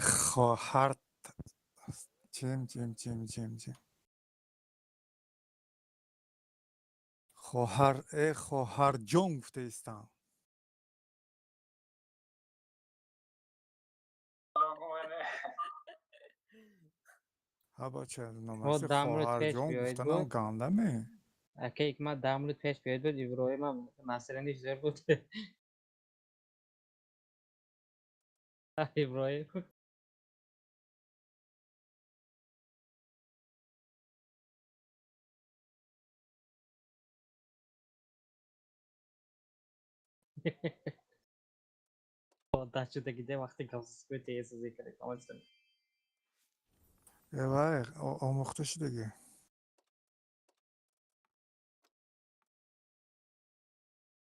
خواهر جیم خواهر جون گفته ایستم. ها بچه ما نماسی دامروز خواهر پیش جون بیایید گفتنم بود. گندمه. که ما دامروز پیش بیایید بود ایبروی ما مثلا نیش زر بود. ایبروی بود. داشته دیگه وقتی کاسس بود یه چیزی کرد کاملا. آموختش دیگه.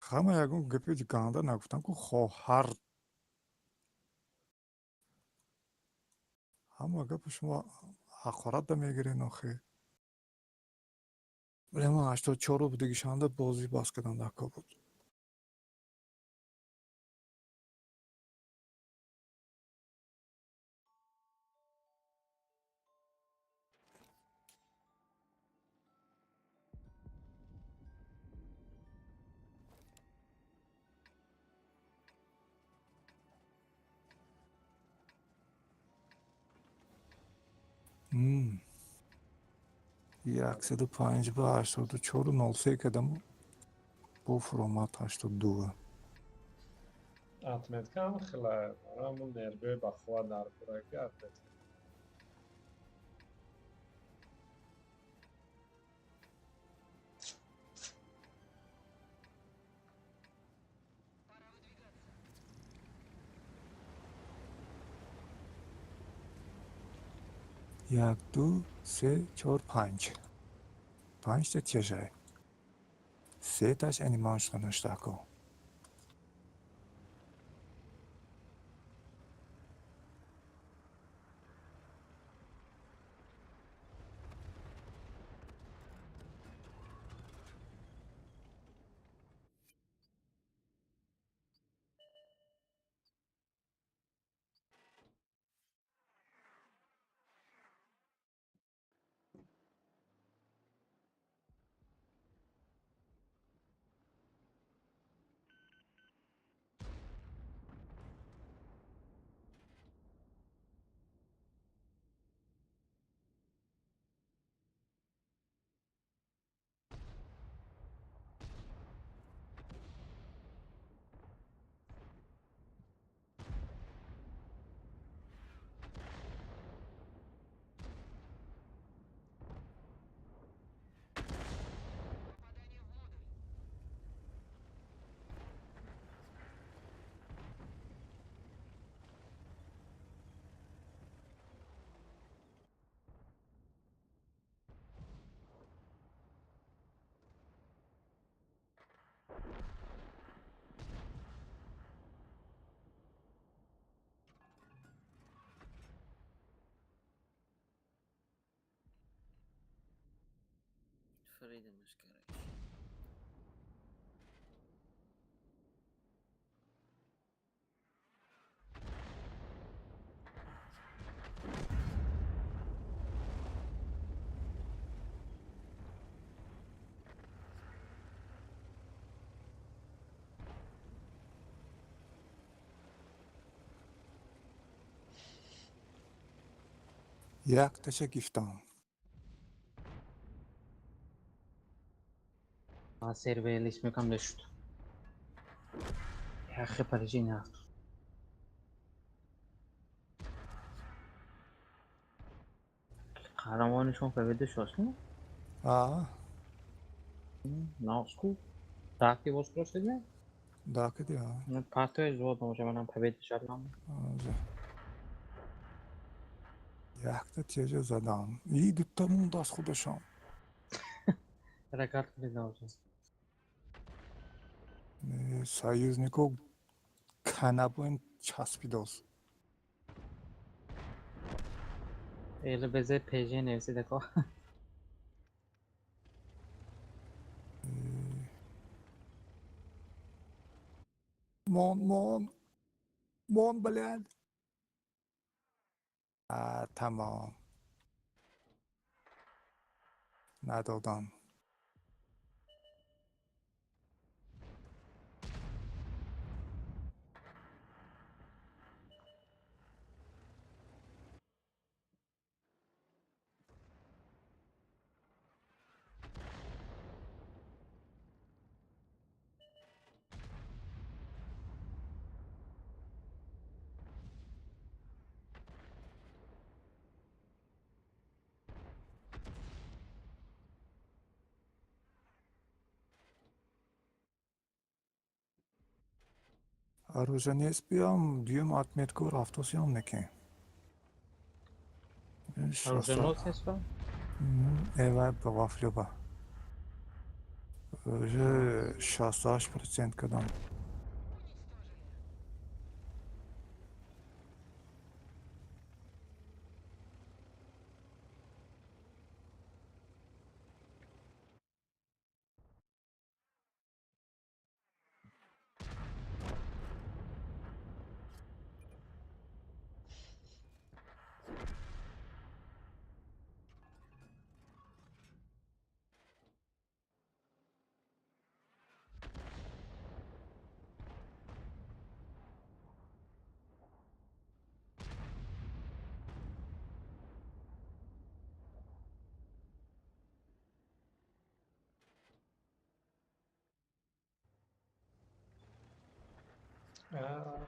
همه یکون گپی دی گنده نگفتم که خواهر. همه گپ شما حقارت دا میگیرین آخه. ولی من 84 رو بودگیشنده بازی باز کردن دکا بود. یکصد و پنج با 84 و 03 کدم با فرامت 82. Atmetkam xila ramul nerbe baxwa narpuraki atmetkam. یک دو سه چهار پنج. پنج تا چیزه. سه تاش انیمانش کنش دکا. Freedom gerek. یک تاشه گیفتم. Serverleşme kam düştü. Ya خبرچی نفت. Kahramanışon fevde şosmu? Nasku. Takti boş proste ne? داکه دی ها. Ne partı zor olmuş hemen fevde şarlam. یک تا چیزه زدم. ای دوتامون دست خودشم. Rekart kıldı lazım. سایوزنیکو کنبو این چسبیداز. Eli beze PJ nevsi de ko. مان بلند. تمام ندادم. Оруженец биам дюйм отметку автосъем неке. Оруженосец ба? Эва бавафлюба. Уже 68% кадам. آه.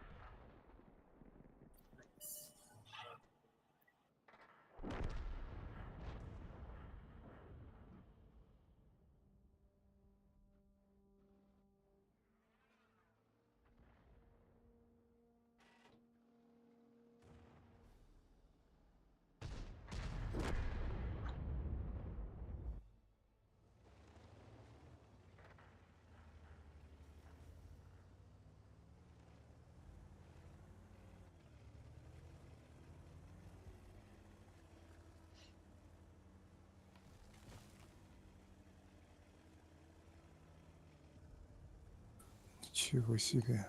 Ничего себе.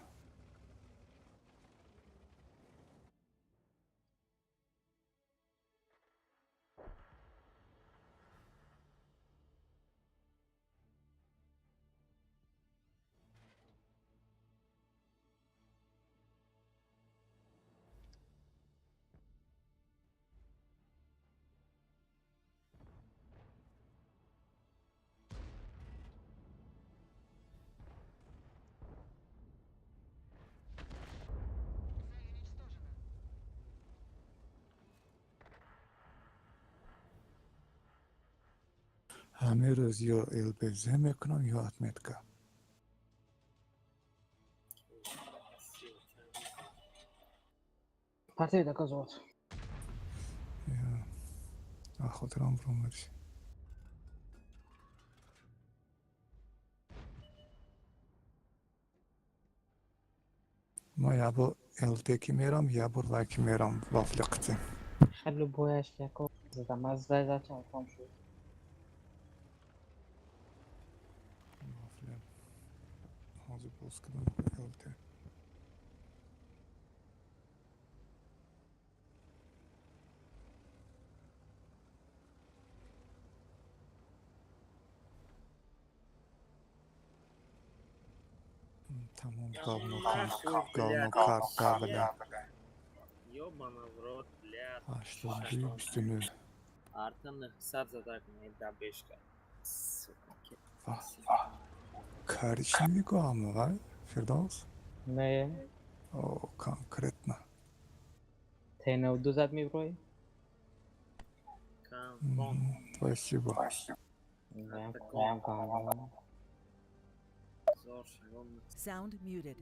همه روز یا LBZ میکنم یا отметка. Партия доказывает. خاطرم برام مرسی. ما یا با LT میرم یا با لایک میرم وافل قطعه. خلو بویش که کن زدم از زد چند کام شد. وافل حاضر باز کردم LT. تمام говно карт кабеля. Ёбана в рот, блядь. 82 üstünü. Arkamda hesap zaten evde 5 kere. Karış ними мı Firdevs? نه О, конкретно. تنه و دو زد میبروی؟ Кам, Спасибо. نه کام کام зор шагом. Sound muted.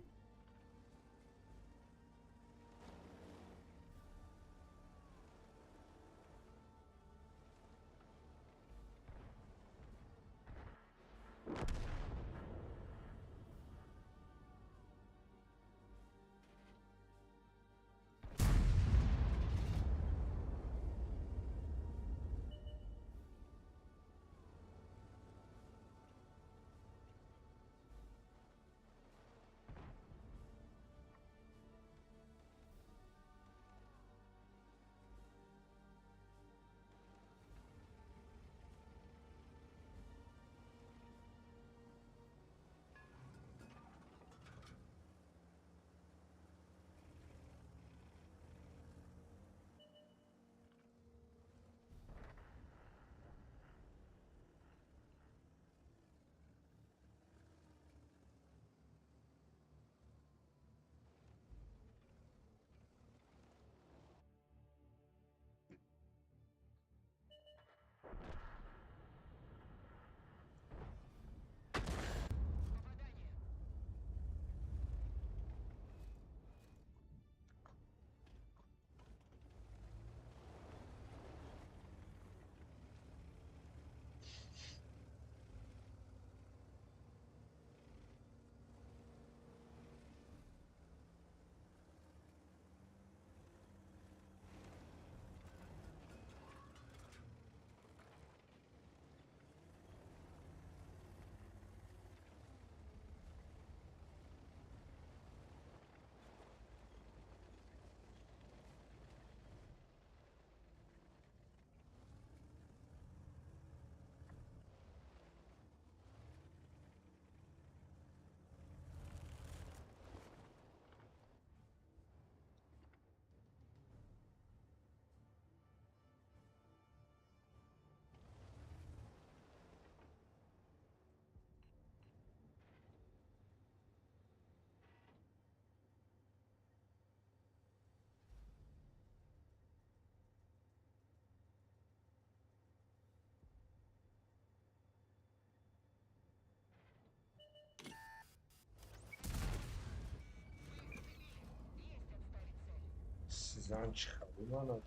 زن çıkardı bana.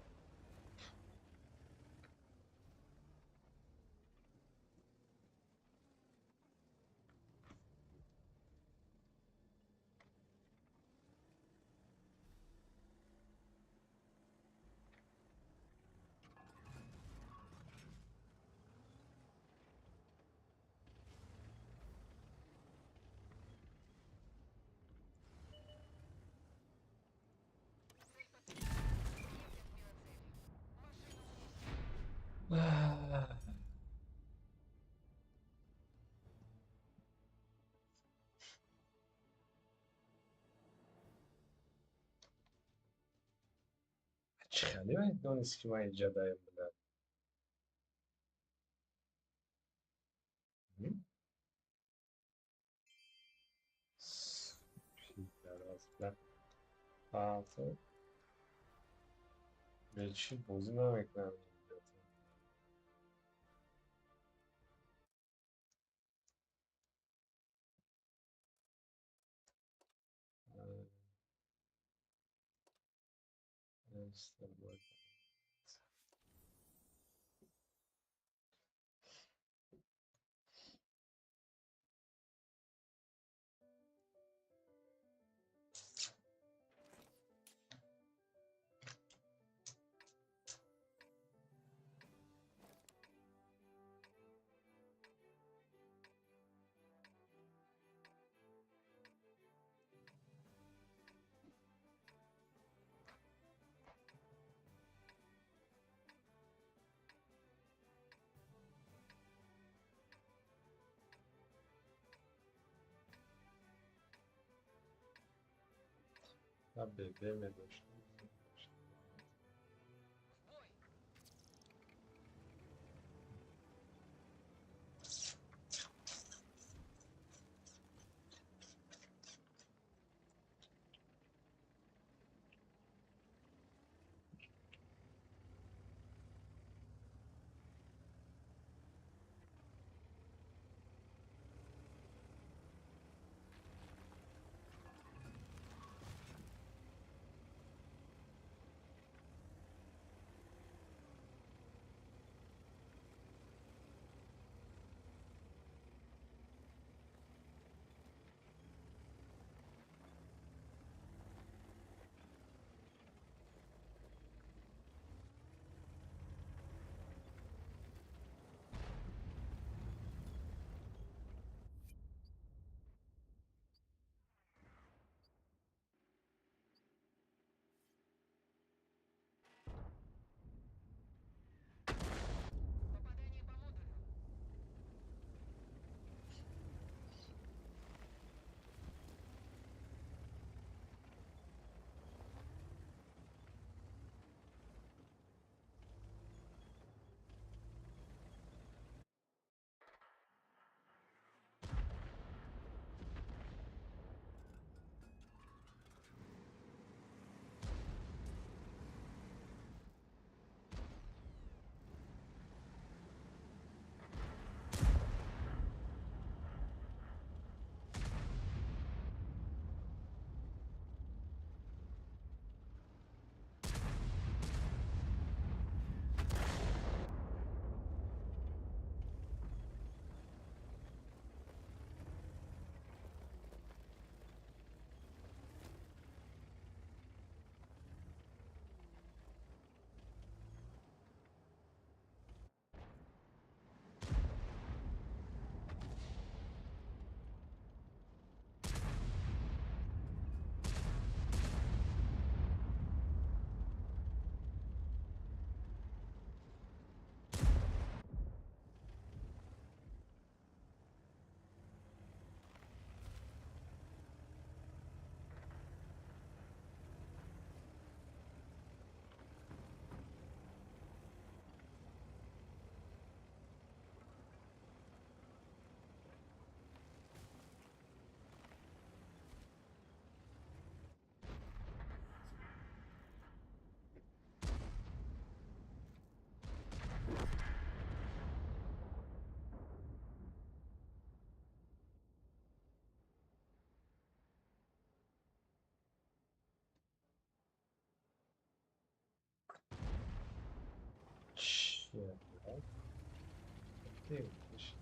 Çıkardı mı? Doniz ki ben cadayım bile. Hı? Teraz a co? Větší poznamek nám jde. Tabii demedim. Değil. İşte.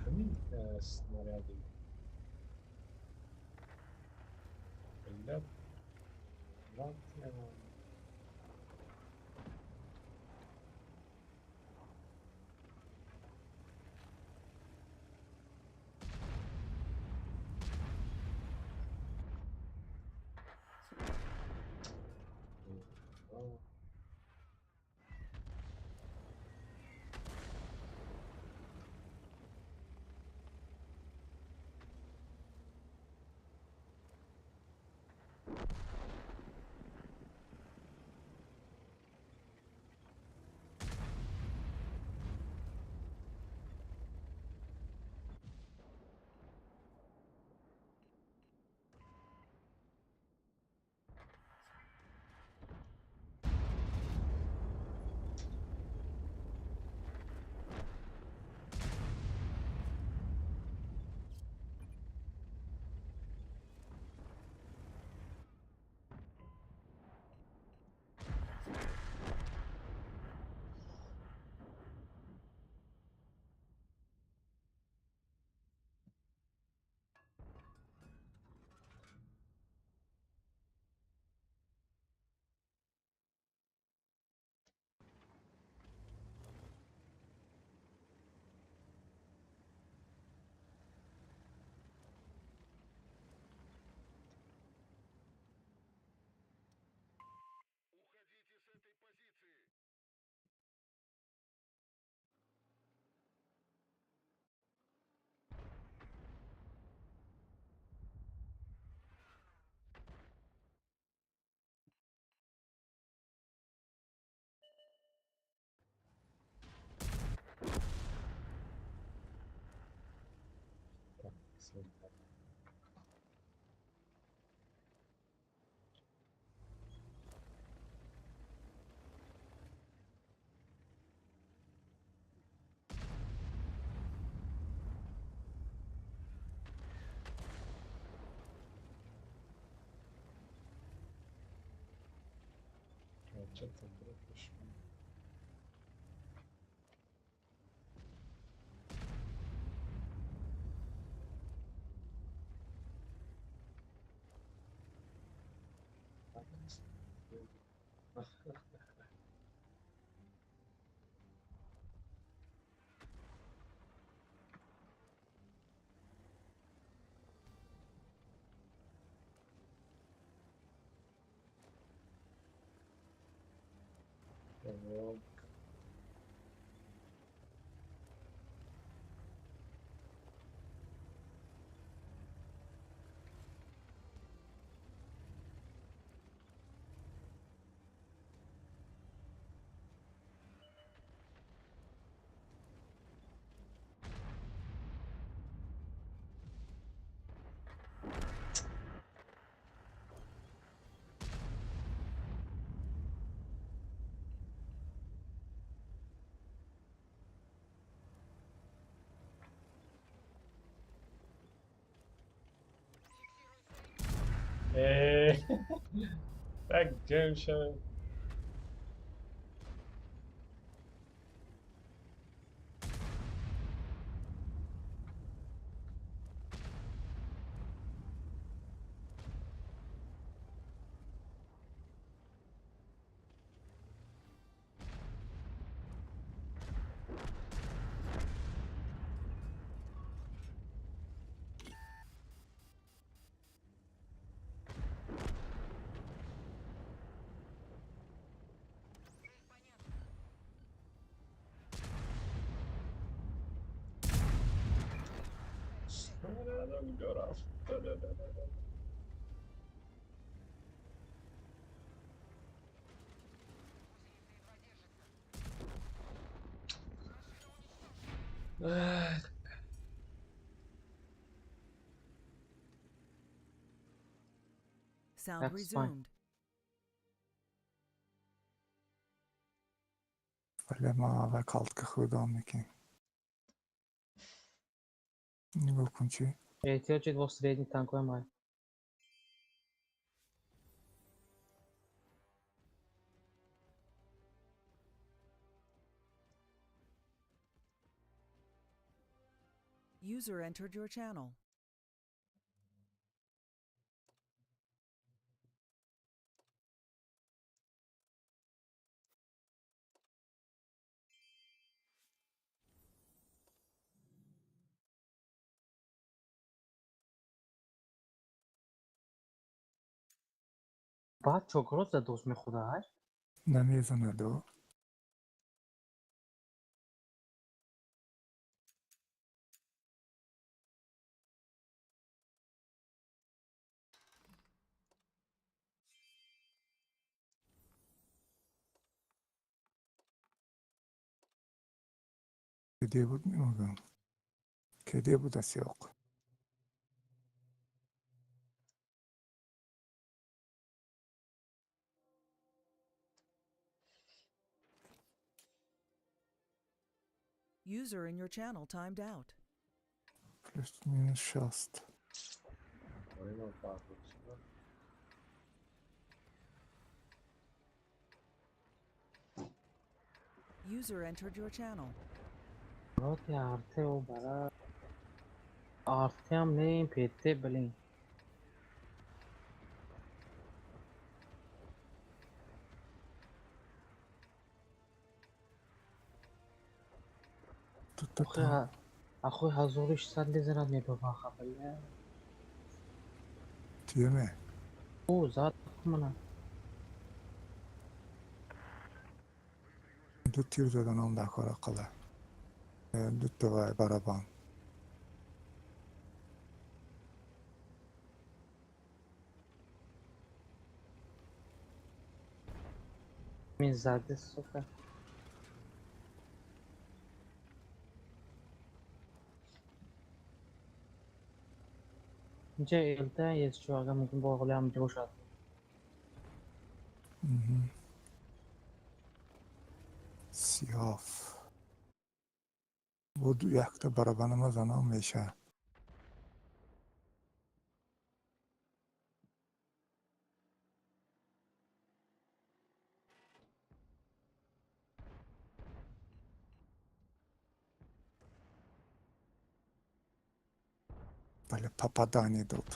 Камень снаряды. Ребят, ладно. Что-то пропущу. Вот. Tak wziąłem się. Снарядом гора. Эх. Sound That's fine. resumed. ولی ما اول کالت خودم میکنیم. نگاه کن چی؟ احتیاج до средней танковой май. User entered your channel. بعد چوکرو زد می خداش. نمیزنه دو. کدی بود میگم. کدی بود اسیاق. User in your channel timed out. پلس مینus 60. Oyun farklı çıkıyor. User entered your channel. رات آرته و برای آرته هم نیم پیته بلین. تو تا اخوی هزارش صد لیزرات می بفا خبله. تیمه. او زاد منه. دو تیر زدن اون دکار قله. دو تا برابان. می زده سوکه. اینجا ایلته یه چو اگه ممکن باقلی هم جو شد. سیاف. بود یک تا برابان ما زنان میشه. بله پاپادانی داد.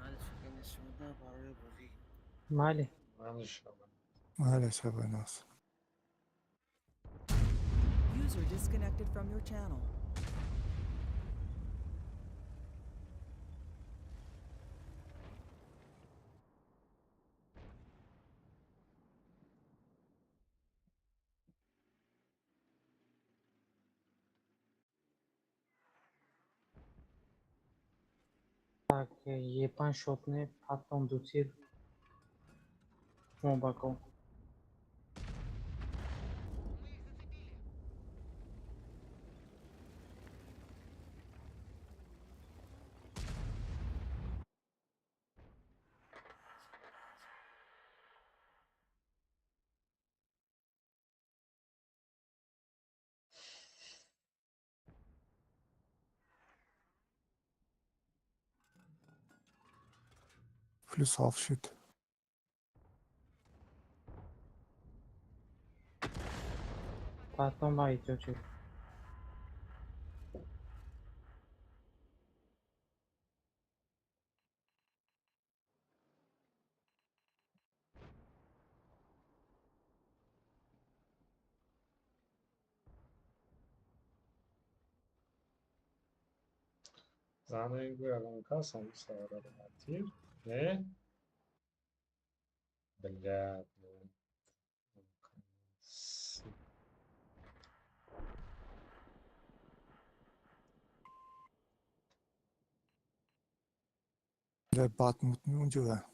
حالش که نشونده برای بازی. مالی. Ben dışarı. بله شب ناس. User disconnected from your channel. Так, є пан шотний, потом до тір. Мобако. فلوس صاف شد. Потом айти очі. Zana иногда сам сара романтир. Не? Блядь, ну. ده بات اونجا.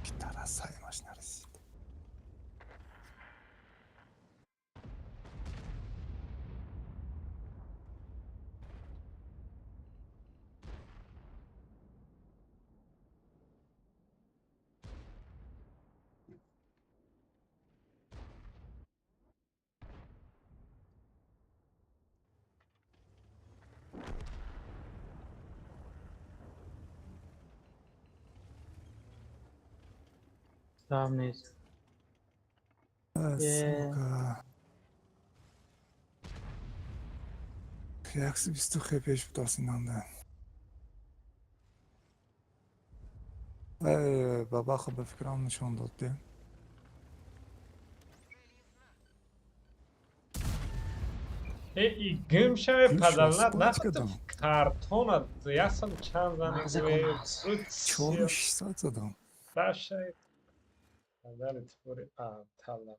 گیتار از سایماش نرسید. Tamam neyse. سوگا یک 20 خیپش بود آسینانده. بابا خب به فکرم نشون داده. گمشه Gül پدرلد şurası نفت başka adam. kartona یاسم چند زنی مغزه گوی کن مغز. روتسیا 4 saat adam. باشه پدر تپوری تلا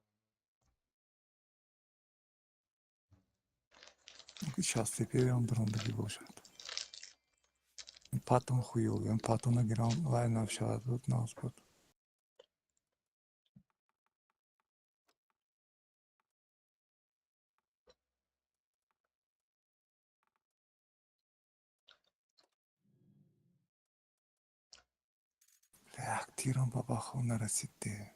که شاسته yandırındaki boşalt. Patron خوی oluyor. Patrona giren vay navşağı بود ناز بود. Reaktiron baba خون نرسیده.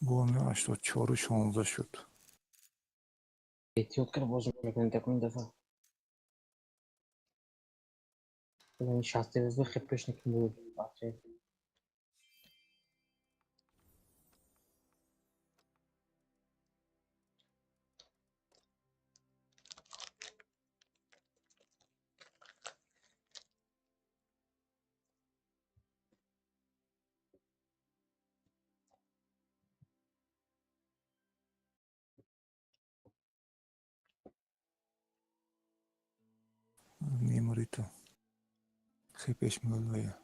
Bu 84 16 شد. احتیاط کرد باز میکنه تکون دفعه. این شاسته وزن خیپش نکن بود. بچه. Memory to. خیپش میگه.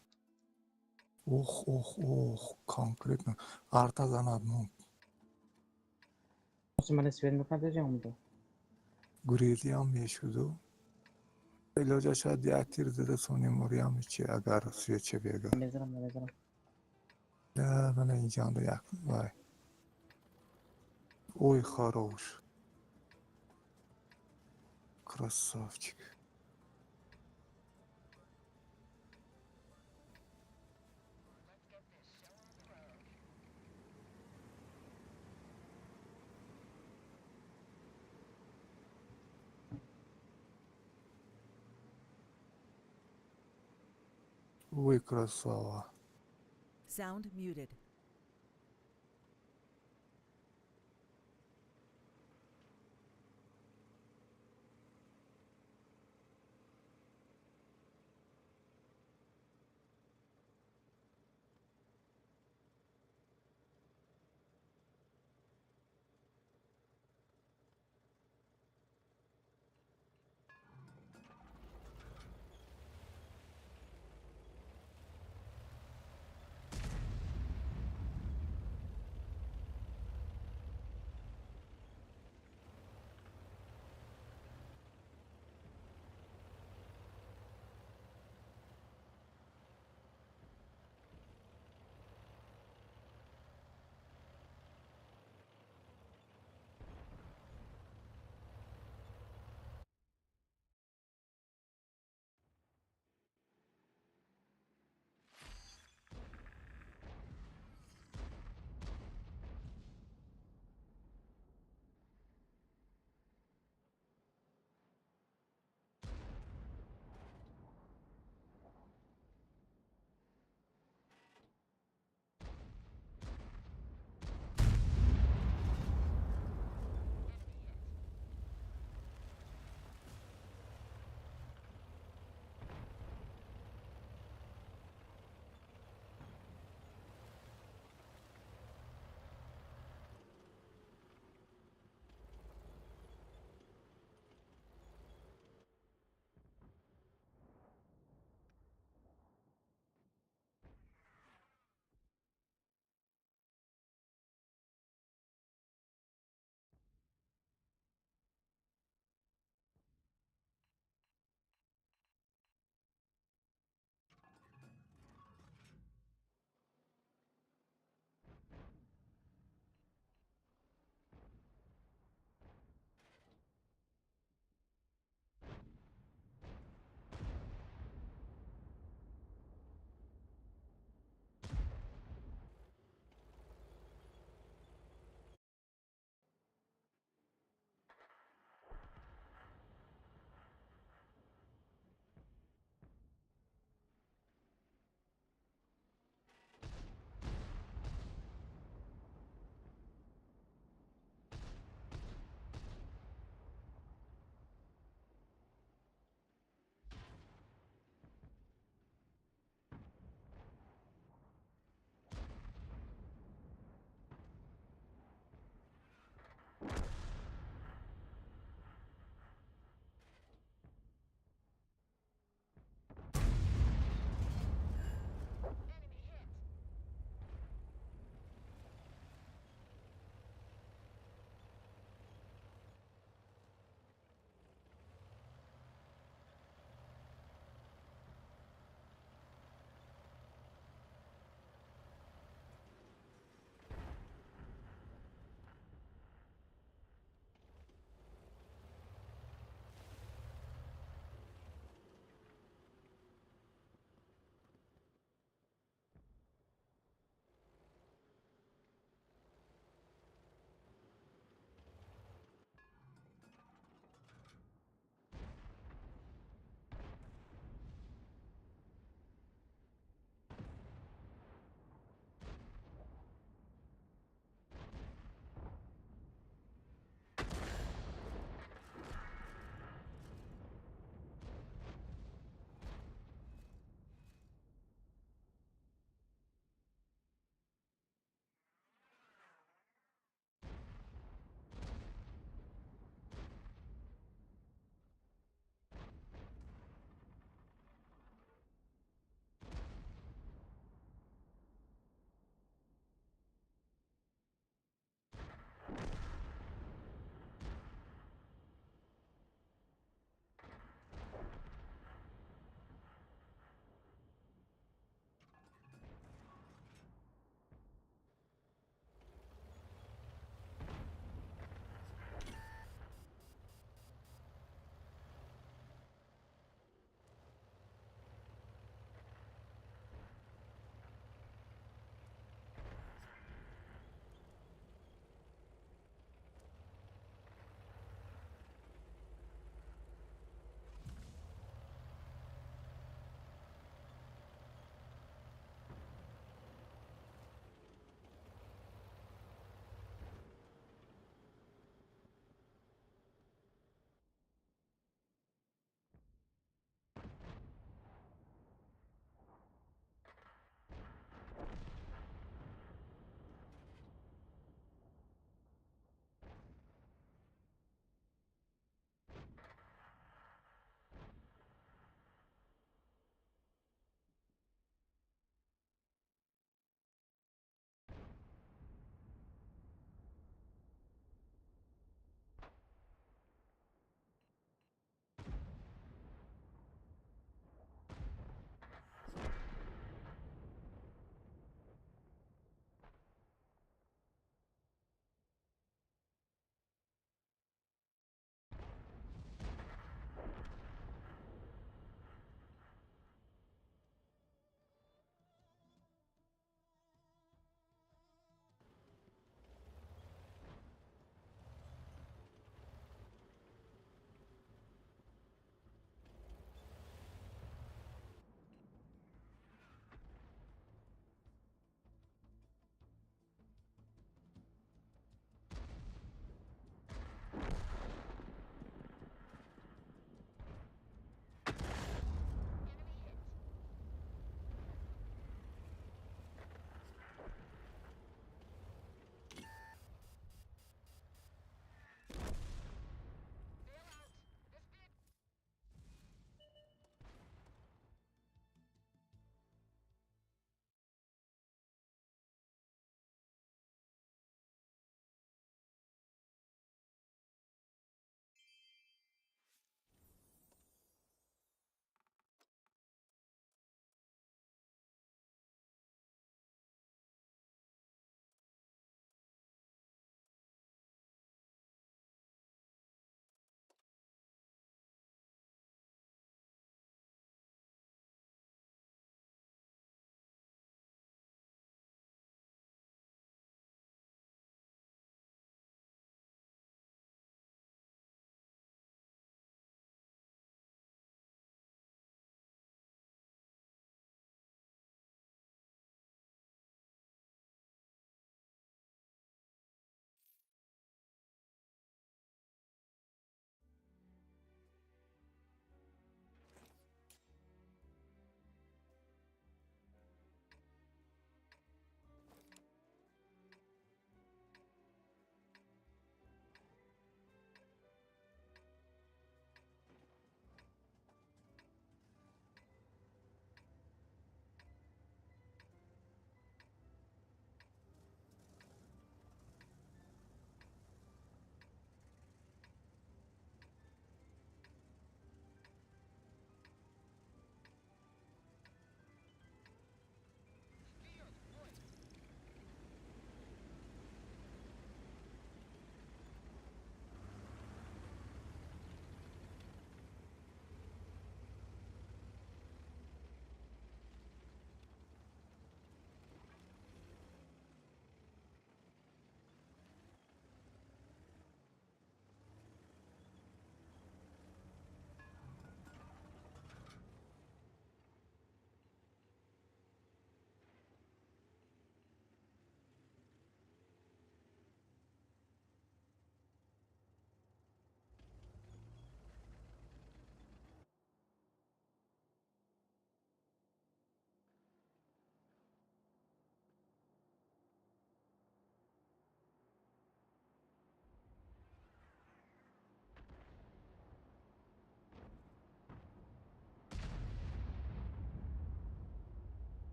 اوه конкретно арта занад ну Nasıl bana sivil mekan diyeceğim bu. گریزی هم میشودو علاجه شاید یک تیر زده سونی موری هم چی اگر سوی چه بیگه Mezerim. نه من اینجا هم یک وای اوی خاروش красавчик اوی красава Sound muted.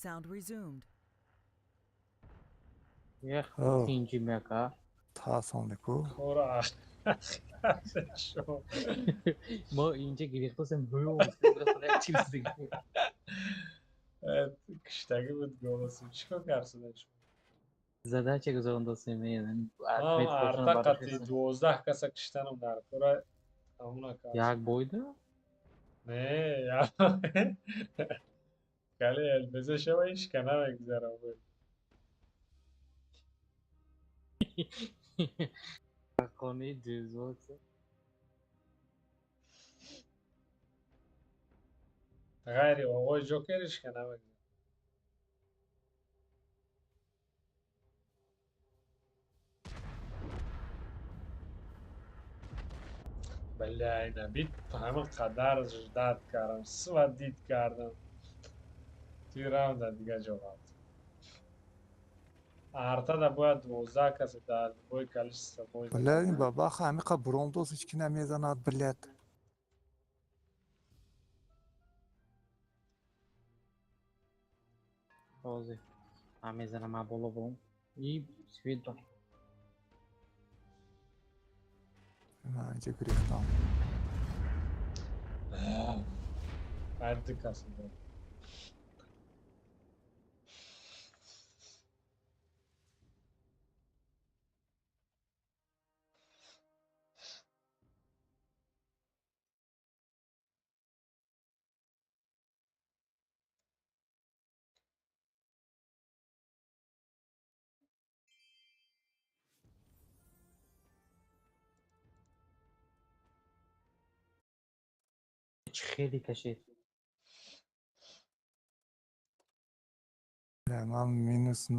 Sound resumed. یه آه. اینجی مکا تاسونکو خورا شو ما اینجا گریختیم بروز خدا چیز دیگه kıştaki bu golası çıkıyor karşısına şu. задача گذارونداسیم یعنی Tamam اتمیت خودشون arta براش katı رسیم 12 kasa kıştanım der. Kura amına karşı. یک بویده Ne ya? Kale elbise şova iş kana megzarım bu. خانه جزوات Gayri o Joker iş kana megzarım. بله aynen bir همه قدر داد کردم سو دید کردم توی راوند دیگه جواب арта да бояд 12 касе дар бой количество бой Бля, این بابا خمیقا بروندوس هیچ کی نمیزند بلد. بازی همه زنم ما بالا برم این سوید دار من اینجا گریختم. Hadi kasında. خیلی کشید بله من مینوس 0.50.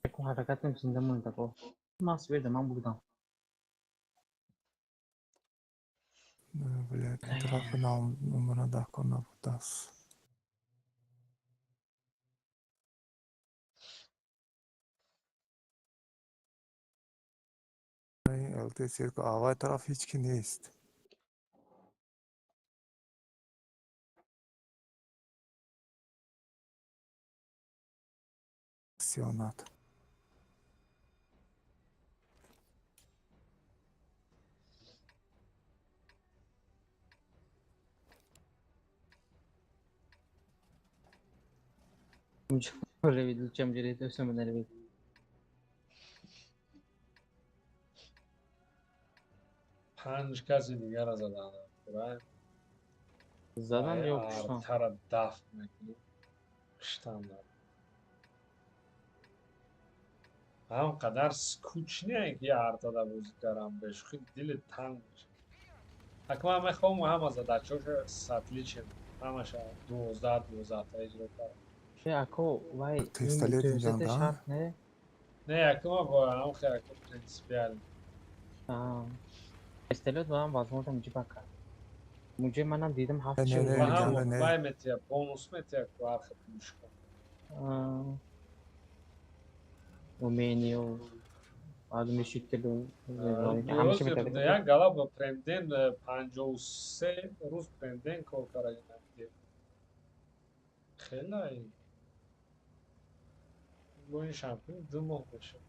فکر حرکت نمیسیم دمون دقیقا ما سویده من بودم بله طرف نمونه ده کنه بود است. این التسی که آقای طرف هیچ کی نیست. سیانت. اونجا روید چم جری داشتم بنروید پنج کسی دیگر را زدن برای زدن یا کشتن arta را دفع میکنیم کشتن دارم همقدر سکوچ نیه که arta da بازی کردم بهش خیلی دل تنگ میشه اکنون همه خوام هم زده چون سطلی چیم همش 12 تا اجرا کردم چه اکو وای این تستلیت اینجا جوزت ده. شرط نه نه اکنون با هم خیلی اکنون پرینسپیال استلت با هم وازمونت میجی بکر مجھے منم دیدم هفت نه، چه نه، و میگم هم نه. وای متیه بونوس متیه که هر خیلی مشکل و مینیو آدمی شکل Diyoruz همیشه ya میتده ya galiba prenden 53 روز prenden کار کردن دیگه خیلی iyi. Bu این şampiyon 2 ماه بشه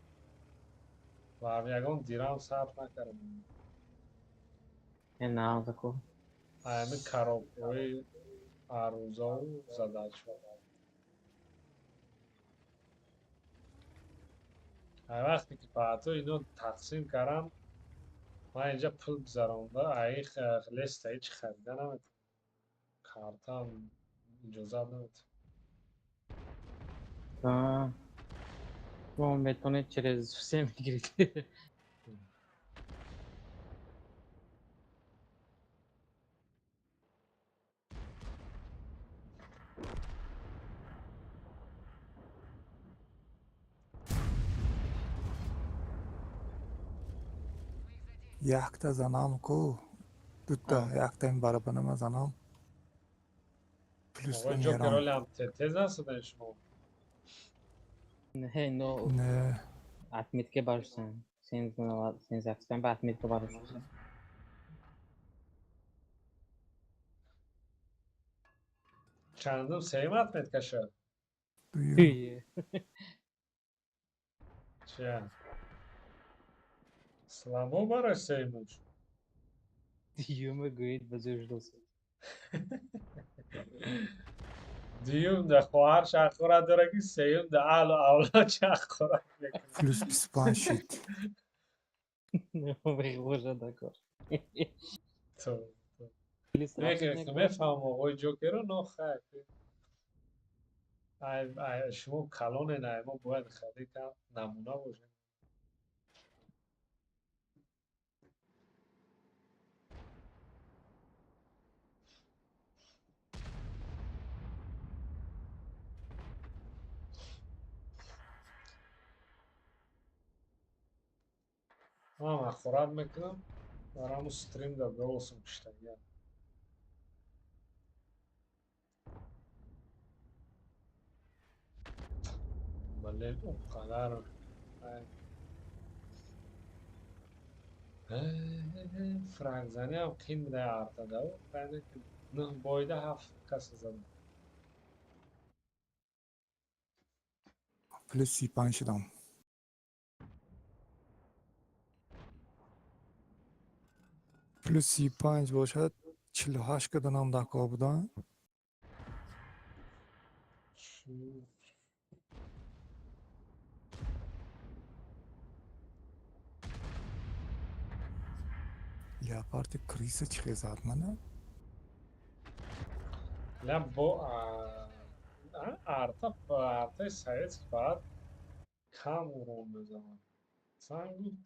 و یگان دیرم صرف نکردم نه آزاکو همه کاراپوی عروضا و زده شد هر وقتی که پاتو اینو تقسیم کردم من اینجا پول بذارم ای لیست هیچ خریده نمید کارتا هم اجازه نمید bu metone через все میگیرید یک تا زنم کو. دوتا یک تا این برابر نمیزنم. پلیس آقا جوکر میرم. هم تز هستن شما نه اینو نه. atmetga borishsan sen zapisdan ba atmetga borishsan چندم سیمت میتکشه Duyuyor. توی چیه؟ سلامو برای سیمش دیوم گوید بزرگ دوست. دیوم ده خواهر شخورت داره که سیم ده اولاد شخورت میکنه Plus 25 shit. نه بگی باشه دکار. تو پلیس افسود میفهم نکن. آقای جوکر رو نخه شما کلون نه ما باید خیلی کم نمونه باشه من خورد میکنم برام استریم در بولسم کشتنگم ولی اونقدر فرق زنی هم قیم ده ارتده و بینه که نه بایده هفت کس زدم Plus 35 شدم. Plus 35 باشد 48 که دانم دکا بودن. یه پارت کریس چه زد منه؟ نه با ارتا سایت بعد کم اون بزنم سنگی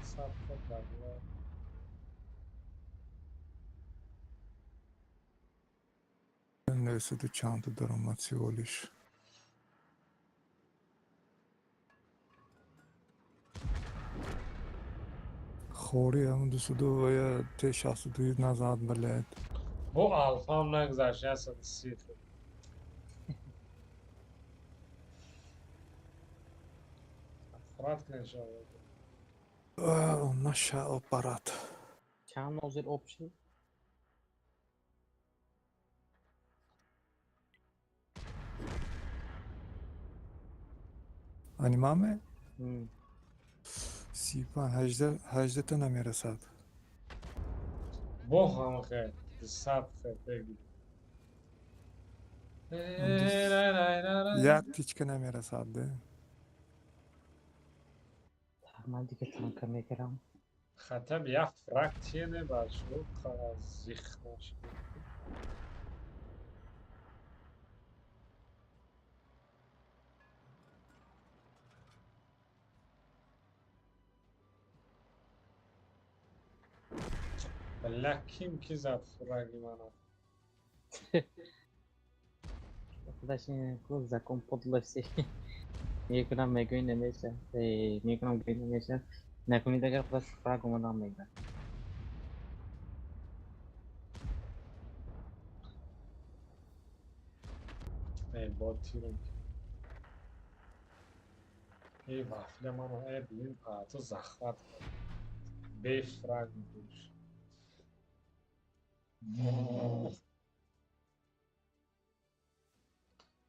سب خود بگیره Neyse de çanta dramatiyoliş. خوری هم دوست دو و یا تشخص دوید نزد بلد. با الفا هم نگذشت یه سد سیخ افراد کنه شاید نشه اپرات. چند نوزر option. Animame هم. 35 18 تا نمیرسد. با هم خیلی سب خیلی بگیر یک تیچکه نمیرسد ده. من دیگه تانکه میگیرم. خطب یه فرق تینه باشو کار زیخ نشه بله کیم کی زد فرقی منو خودش این کل زکم پودلسی. میکنم میگوی نمیشه. میکنم گوی نمیشه. نکنید اگر خودش فرق اومدم میگه. ای با تیرم ای وافل منو ای بین پاتو زخمت به فرق میگوش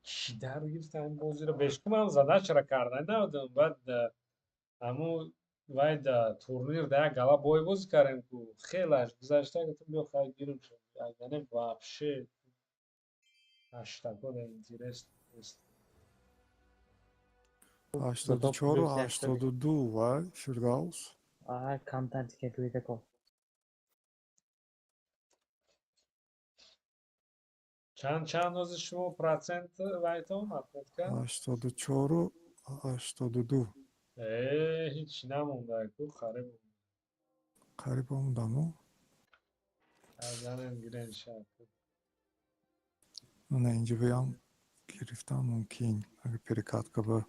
چی در گرفت این بازی رو بشکم هم زده چرا کردن نبودم بعد همو باید تورنیر ده گلا بای بازی کردیم که خیلی اش گذشته گفتم بیا خواهی گیرم شد یعنی وابشه هشتگاه اینترست نیست 84 و 82 و Firdaus. کمتر دیگه گوی دکو. چند روز شما پرسنت وایتون مطمئن کن 84 و 82. هیچ نمونده که خراب بود قریب هم دامو. ازن گیرن شد من اینجا بیام گرفتم ممکن اگه پریکات که به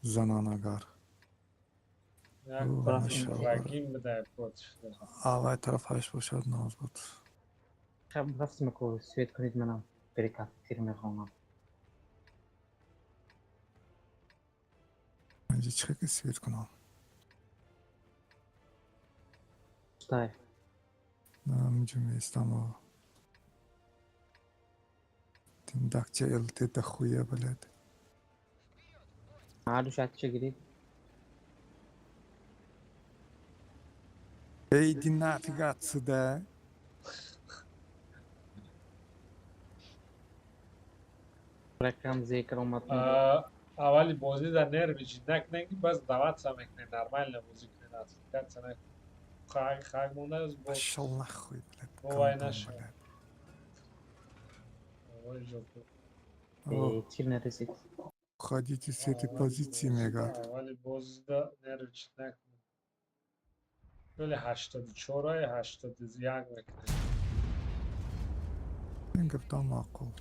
زنان اگر. یک طرف پرسنت رگیم بده پوت شده آوای طرف هشت باشد ناز بود. شب رفتم که سویت کنید منم بریکات تیر میخوام. اینجا چه که سویت کنم. استای. نه اینجا میستم و این دکچه التی ده خویه بلد. عادو شاید چه گرید؟ ایدی نافیگاتسو ده. رقم ذکر اومد. اولی بازی در نرمیچی نکنگی بس دعوت سمکنه نرمال بازی کنه از کرد سنه خاک مونده از با ماشالله خوی بلد. وای کامپان نشد بلد. وای جوکو اوه چی نرسید؟ خودی تو سیتی پوزیسی میگاد. اولی بازی در نرمیچی نکنه ولی 84 های 81 میکنه این گفتم معقول.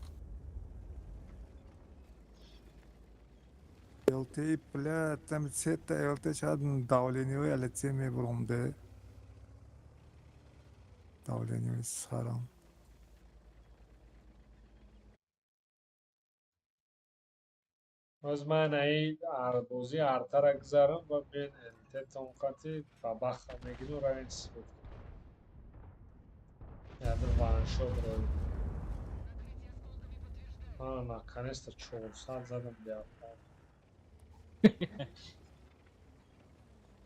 التی بلد تم سیتا التی شاید داولینی و التی میبرونده. داولینی و سرام. از من ای بازی ارتر گذارم و بین التی تونکاتی با بخ میگیرم را این سفید یاد وان شد روی наконец-то 400 زدم لیاپارد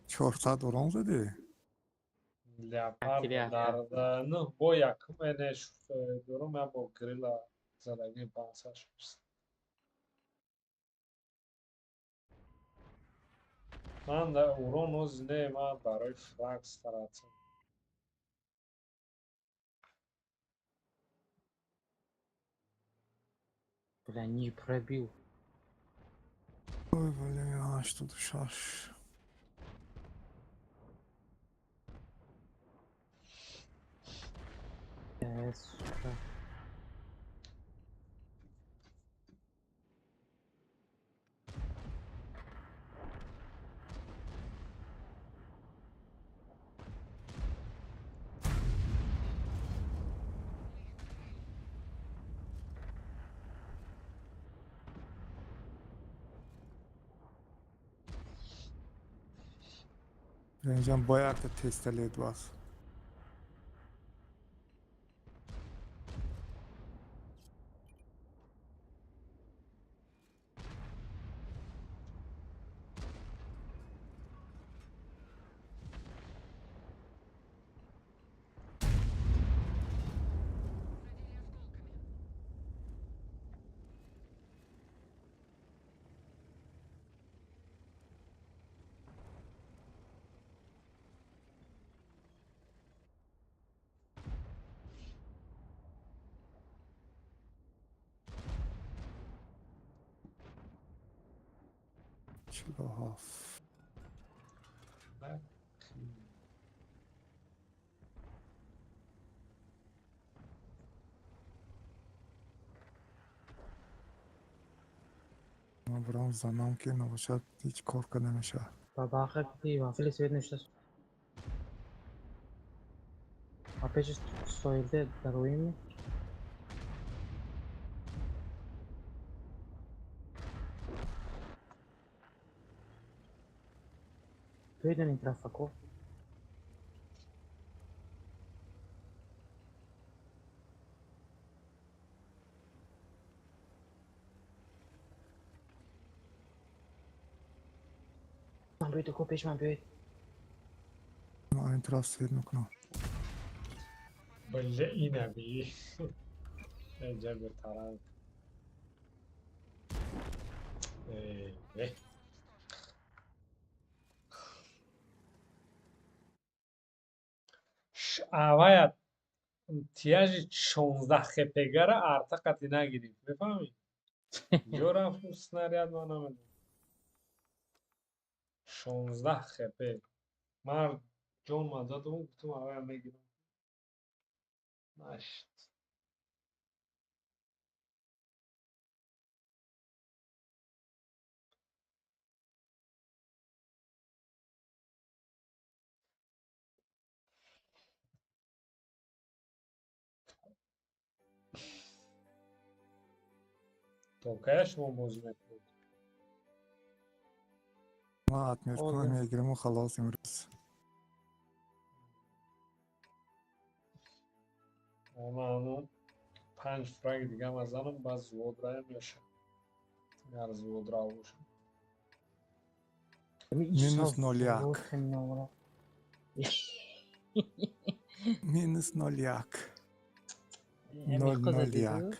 400 ورم زدی؟ لیاپارد اکلی در نه با یکم اینش دورم یا با گریلا زدگی 500 شد من در اورون و زینه من برای فلکس تراتم Бля, не пробил. Ой, блин, что ты шаш? Сука. Rengem bayağı da testeli var. Çilahaf. ما برام زنم که نباشد هیچ کار کنه نمیشه. Baba какие вафли сегодня сейчас. Опять же стоит здоровыми. Видно не трафако. Man büyüdü kopiş man büyüdü. ما این طرف سیر میکنم. بله اینه بی اینجا به طرف اوایت تیاجی 16 خپگر ارتقتی نگیریم بفهمی جورم فو سناریاد ما نمیدونم 16 خپه من جون مازاد اون گفتم اوای میگیرم نشت تو که شما موز میکنید ما اتمیر کنم میگیرم و خلاص امروز. اما 5 فرنگ دیگه هم از آنم باز زود رای میشه. اگر زود را باشه. Minus 0,1. نمورا Minus 0,1. امی 0,01.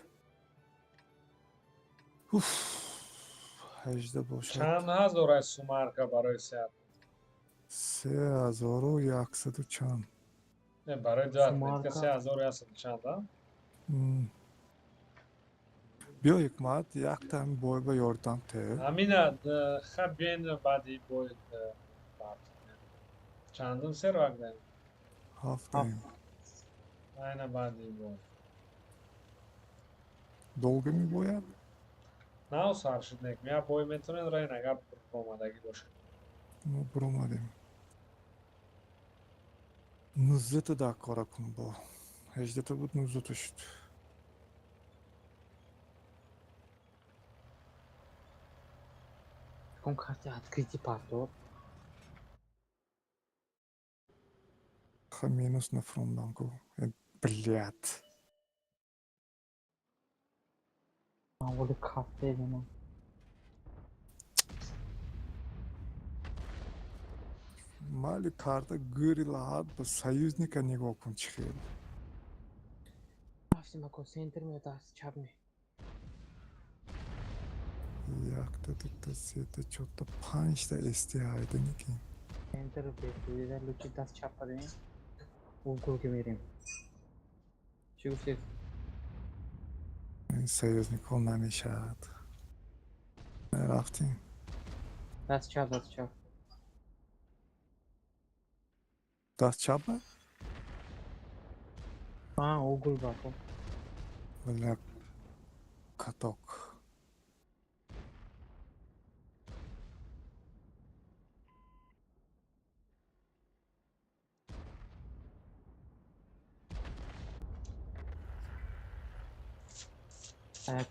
اوف. 18 باشد. چند هزار سومارکا برای سر؟ 3100 و چند. نه برای دو اتلیت که سومارکا 3100 چند ها؟ بیا حکمت یک تا همین بای با یاردم ته. همینه خب بین بعدی باید بارت چندم سر وقت داریم؟ هفتیم. اینه بعدی باید Долго می باید؟ نه سرشد نکنی یا باید میتونین رای نگه آمادگی باشه. ما برامدیم. 19 تا دا کارا کن با. 18 تا بود 19 تا شد. کم карте открытие портов. Ха минус на фронтанку. Блядь. من ولی карте دینم. Мали карта гырила ба союзника нигоҳ кун чӣ хел. رفتیم اکو سنتر می دست چپ می. Якта, дута, сета, чорта, панҷта эсти ҳайдани ки. سنتر رو بهبودی در لوچی دست چپ بدیم. او گل که میریم. چی گفتید؟ این союзникҳо намешавад. Рафтим. دست چپ دست چپ. Даст чапа? او گل باکو. Бля, каток.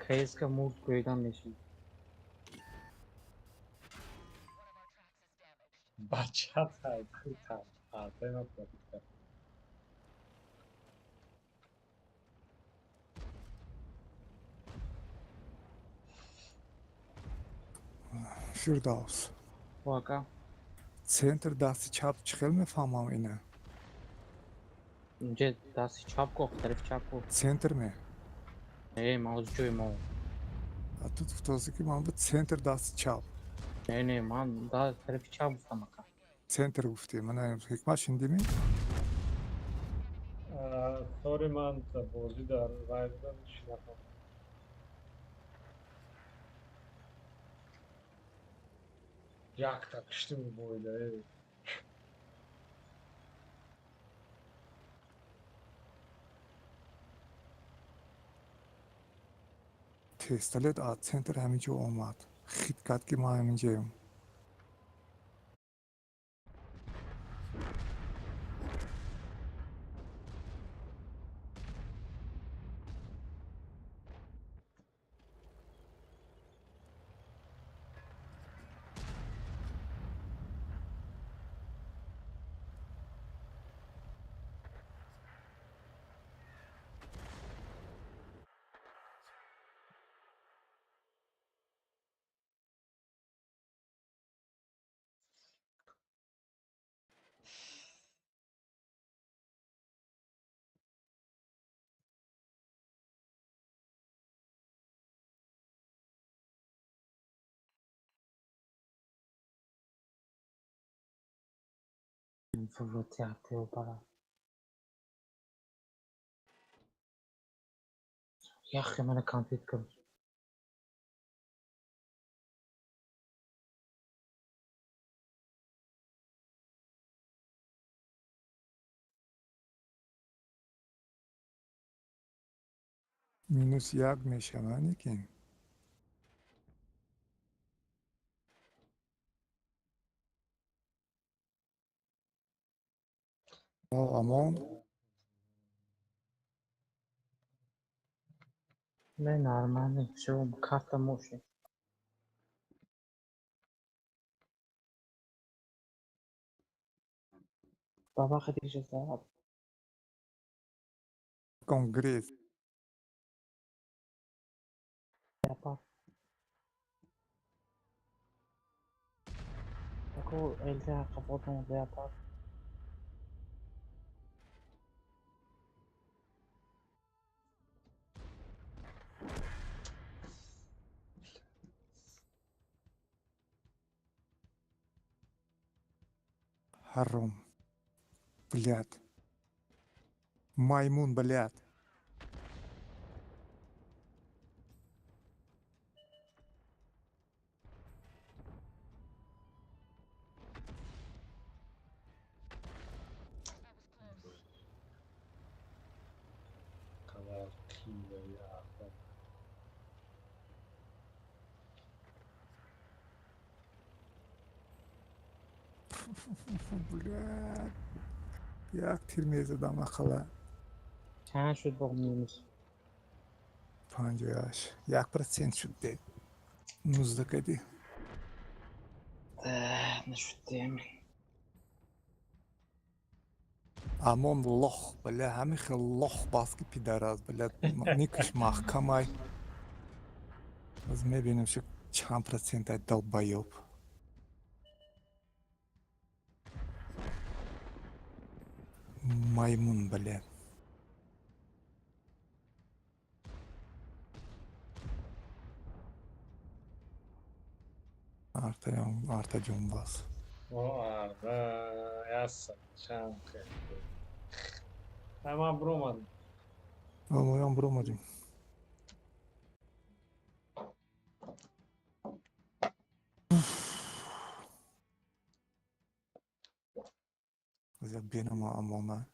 کریز که مورد گویدن میشیم. بچه تایید تایید نکنید. Фирдавс. واقعا. Центр дасти чап чӣ хел мефаҳмам ина? اینجا دست چپ کو طرف چپ کو. Центр ме. ماوس جوی ماو. А тут гуфтааст ки ман ба центр дасти чап. نه من دست طرف چپ گفتم اکا. Центр гуфтӣ. Мана ҳикмат шиндимӣ? سوری من بازی در رای بودم چی نکنم. یک تا کشتیم بایده. Тесталет аз центр ҳаминҷо омад. Хит кард ки ман ҳаминҷоям. فرو تیاته و برا. یخی من کامپیت کنم. минус як мешавад ки. амон. نه نرمانه شو کارت موشه. بابا خدیجه زاد. Конгресс. کو التها قفوتهم زیادتر. حرام. Блядь. Маймун, блядь. kadar kilo ya. Блядь. یک تیر میزدم اخلا. چند شد بغمیمش؟ 58. 1% شد دی. 19 کدی. نشد دیمی. Амон лох, бля, همین лох баски пидорас, бля, никаш محکمای. از میبینم що چند процент долбоёб. Маймун, бля. Арта جنباز. آره یاسر چند خیلی همه برومد Omoyan vuramadım. Güzel benim amona.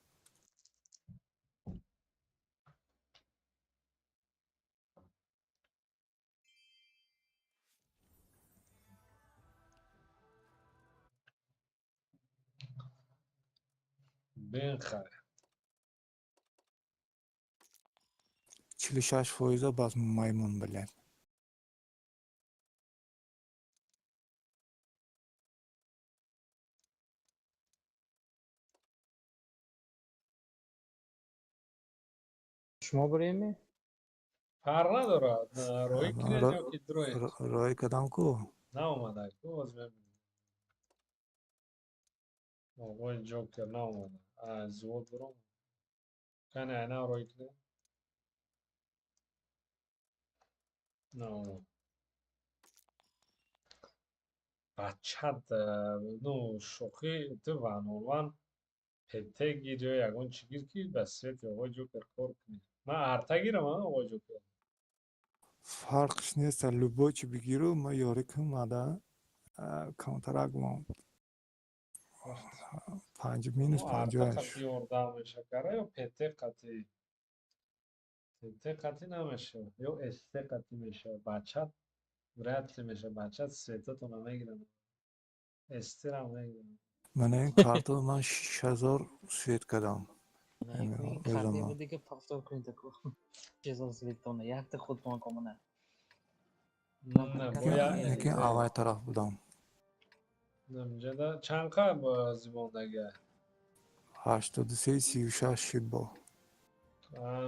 بخره 46% باز maymun bilen. شما بریم؟ فرق نداره روی Ama کنید یا که دروید Roy kadam ko. نه اومده که باز ببینیم آقای جوکر نه اومده زود برو کنه اینا روی کنید نه اومد بچه نو شوخی تو وانوان پته گیری یکون چگیر کی بسیت آقای جوکر کار کنید من ارتا گیرم آقای جوکر Farkış neyse любой بگیرو ما یاری کم ماده کانترک مون. وقت 5 minus ارتا قطعی 58. ارده میشه کاره یا پته قطعی پته قطعی نمیشه یا استه قطعی میشه بچه رد میشه بچه سیتا تو نمیگیرم استه هم نمیگیرم من این کارتو من 6000 سیت کردم. نه این o کارتی zaman. بودی که پافتور کنید کو. چیزا سویتونه یک تا خود من کمونه. نه باید Lekin avay taraf budam. نمیجه چند قبل بازی بوندگه 83 36 شد با.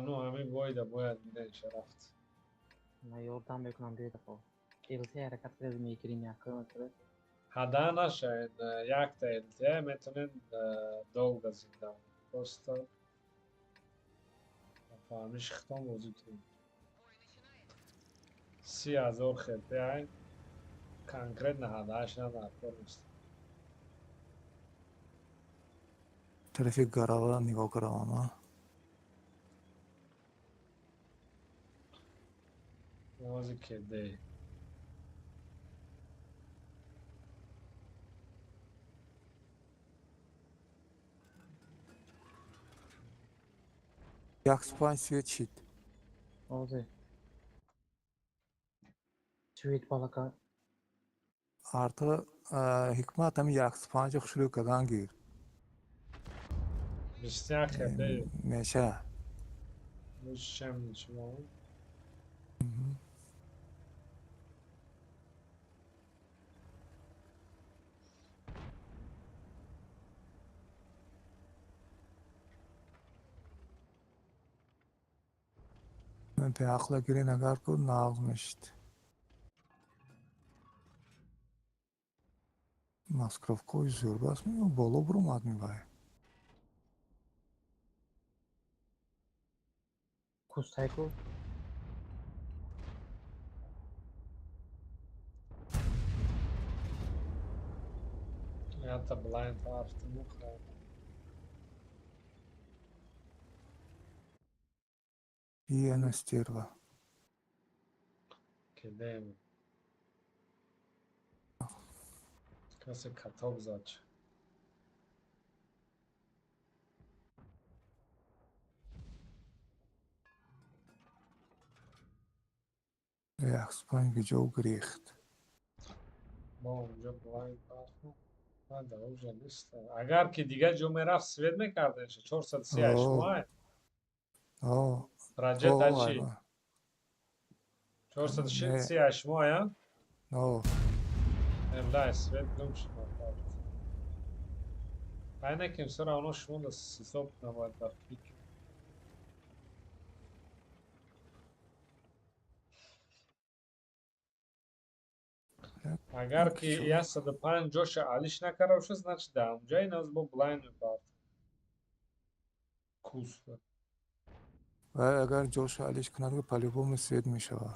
نو همین باید میره رفت من یادم میکنم دیگه خب. التی حرکت کنید میگیریم یک کیلومتر. حدا نشه یک تا التیه میتونین دوگ زنده پروستا فهمیش ختم بازی کنیم 30,000 خیلی های کنکرت نه حداش نه در پروست Trafik garava nigah karavam ha. بازی کده Yaxshi pan svet shit. اوزه. سویت بالا Artı hikmat hem yaxshi pan xushlu kadan gir. 21 خیلی Mesha. روش چم شما Ben pe akla girin agar ko nağmıştı. Маскировкой зюрбас ми боло бурумад мибай. Кустайку. Это blind автомуха. И она стерва. Кидем. Касе каток зач. Яхспан гиджо грехт. Ба онҷо blind автомуха. Да, уже нест. Агар ки дигар ҷо мерафт свет мекардеш 438 О, раҷета о, чи айва. 438 О, эмлай свет гум шумо кард. Айнаким сара оно шумо да ҳисоб набояд дар фикр. Агар ки 105 ҷоша алиш накарда бошад, значит да онҷаи нас бо blind мекард. Куста. вай агар ҷоша алиш кунад по-любому свет мешава.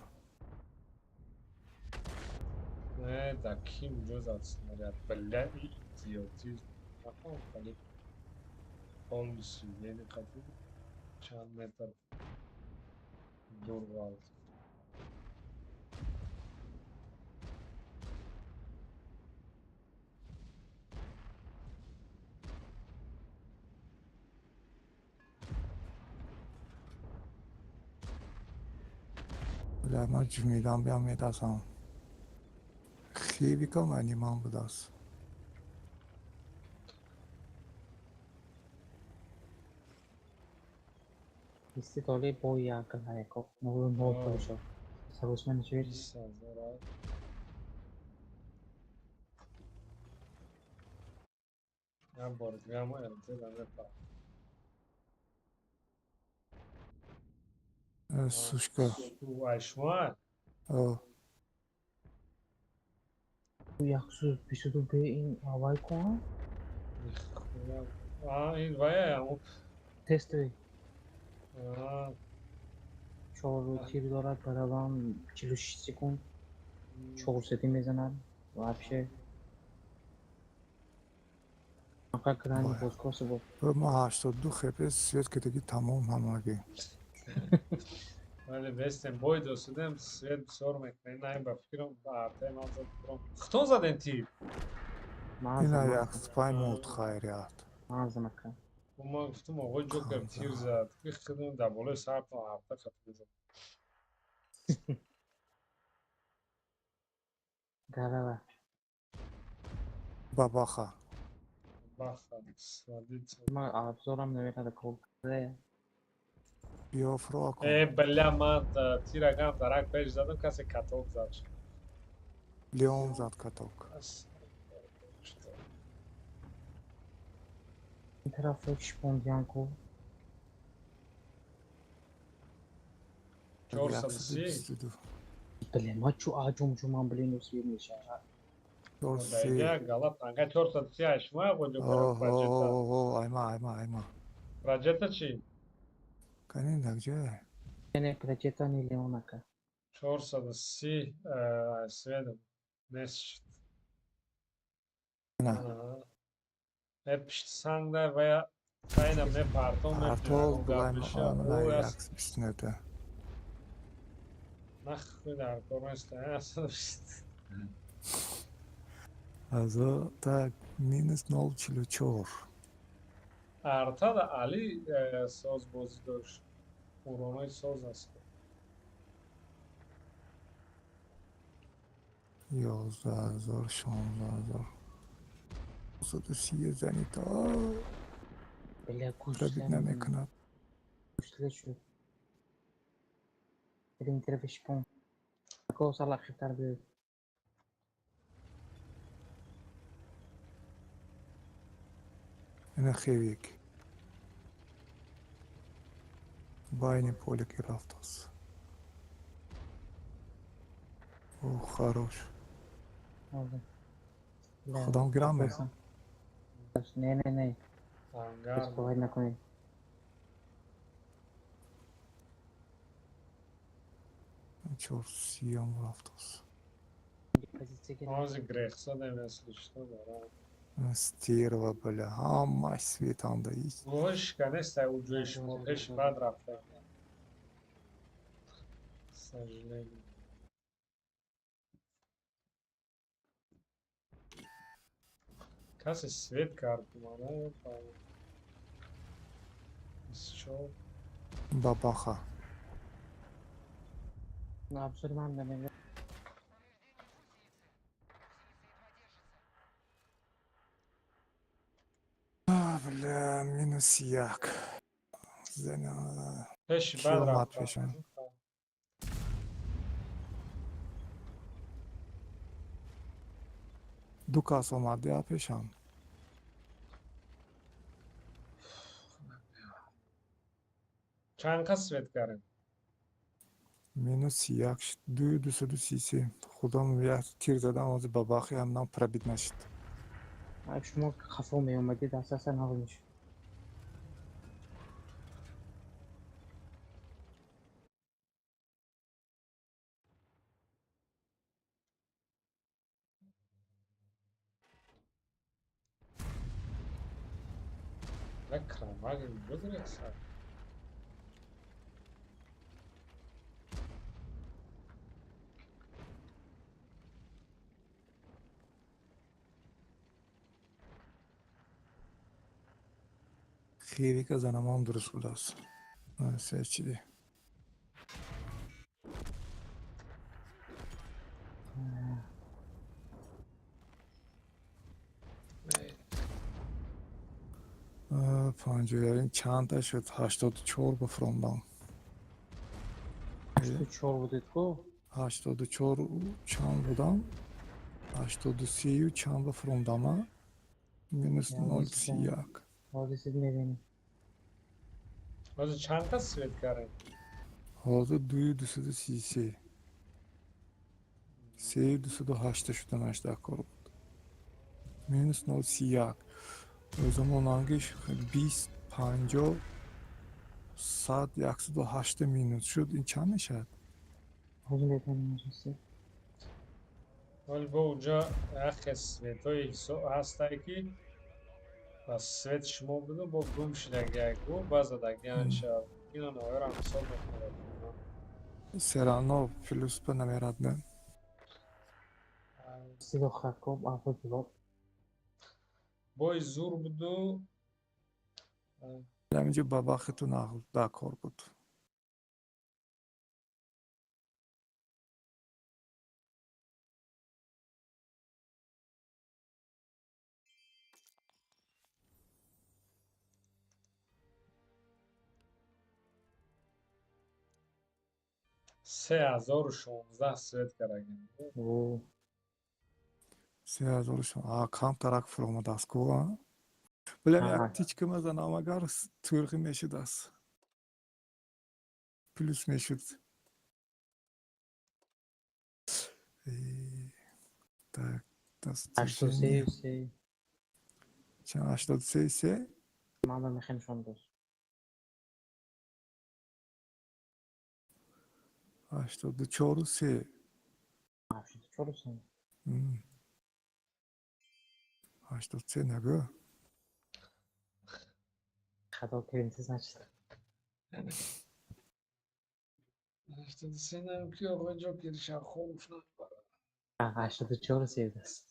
Не, да ким ҷо зад снаряд. Бля, идиотизм. Нафаҳмам вале полностью яъне қади чанд метр дур валд. Бля, ман ҷумидам биям медасам. Хеви кам аниман будас. Иститоли бо якл хайко. Новый нол пришел. Сарусмен чует. 20 000. Я бордгам элтела мепард. Сушка. Айшма? О, Яксуз бисуду бе ин авай кон. Ин вая ам. Тестовый. А, 4 тир дорад барабан 46 секунд. 4 сети мезанад. Вообще. Ака крани Вай. боскосы бо. ма 82 хпс свет кидаги тамом ҳамаги. вале вестен бой досудем свет бисёр мекунем. Най ба фикрам ба артай назад бурам. Хто заден ти? Ина як спай мод хайрият. Мазамака. Ма гуфтам оғои ҷокер тир зад. Ки хидм да болои сартон арта хатм зад. Гарава. Бабаха. Баха, свадица. Ма обзорам наверное кол. Биофро кун. Бля, ман тирагам дарак пеш задам, касе каток зад. Леон зад каток. Что? Ин тараф шпондянку. 430. Блин, мачу аҷум ҷуман блин усвир меша. Дайга галат анга 430 ма гоҷо проҷекта. О, айма. Проҷекта чи? Канин дагҷа. Ене прочета не леонака. 430 сведом. Нес. На. Пишт сангда вая кайна ме партон ме Артол булайм габиша. на О, як списнета. нахуй дар корместа. Азо так минус 0.44. Артада али соз бозӣ дошт. уронои соз аст. 11,000 16,000. 130 зенита. Бля, Рабит намекунад. кушле шуд. Ин тараф шпон. Ако сала хитар бе. Ина хевик. Байни полики рафтас. О, хорош. Алды. خودم گرامه. نه هنگر اسکوهای نکنید. چهار سی هم رفت است. Onze Grexo مثلش تو دارم Стерва, бля, мать светанда есть. گوش کنسته او جویش موقعش بد رفته سجنه کسی سویت کار کنه چو Бабаха. نه ابسوری من نمیگم. Бля, минус як. Зена. پیش کی بد اومد رفته پیشم؟ دو کاس اومد یا پیشم. چند کس سویت کرد минус як шд. 233. خودم یک تیر زدم از باباخی هم نام پربید نشد. شما خفا می اومدید اساسا حال میشه. بکرم اگه بگرسه خیلی که زنم هم درست بود است. سه چی دی. پنجه چند تا شد 84 بفروندم. تو چهار بودید کو 84 چند بودم 83 چند بفروندم minus Yani 0 siyak. حالی siz میبینید. از چند کس سویت کرد Hazır 233 208 şudan aşağı korkut. Minus 0 siyak. O zaman hangiş 20 50 saat yaksı 8 minus şud این چند نشد؟ حالی میبینید مجلسی. ولی با اونجا اخ سویت های هسته که بس سویت شما بودو با گم شده گو باز داگه انشا اینا نویر هم سال بکنه Serrano plus به نمیرد نه. سید و خرکوب آفر بلاد. بای زور بودو همینجا بابا خیتون آقل دا کار بود. سه هزار و شونزده سویت کرگیم او 3000 şun. Kam tarak from dasko ha. Bilem Ha. yak tiçkim az anamagar Türk'ü meşhur das. Plus meşhur. Так, das اشتوسی движение. سی Sen 83 ise مالا میخیم شون دوست. 84 ise افشید چورو سی 83 ne bu? خدا کرینتیز نشد. işte senin ki yok önce girişen komşuna اشتاد چورو سی دست.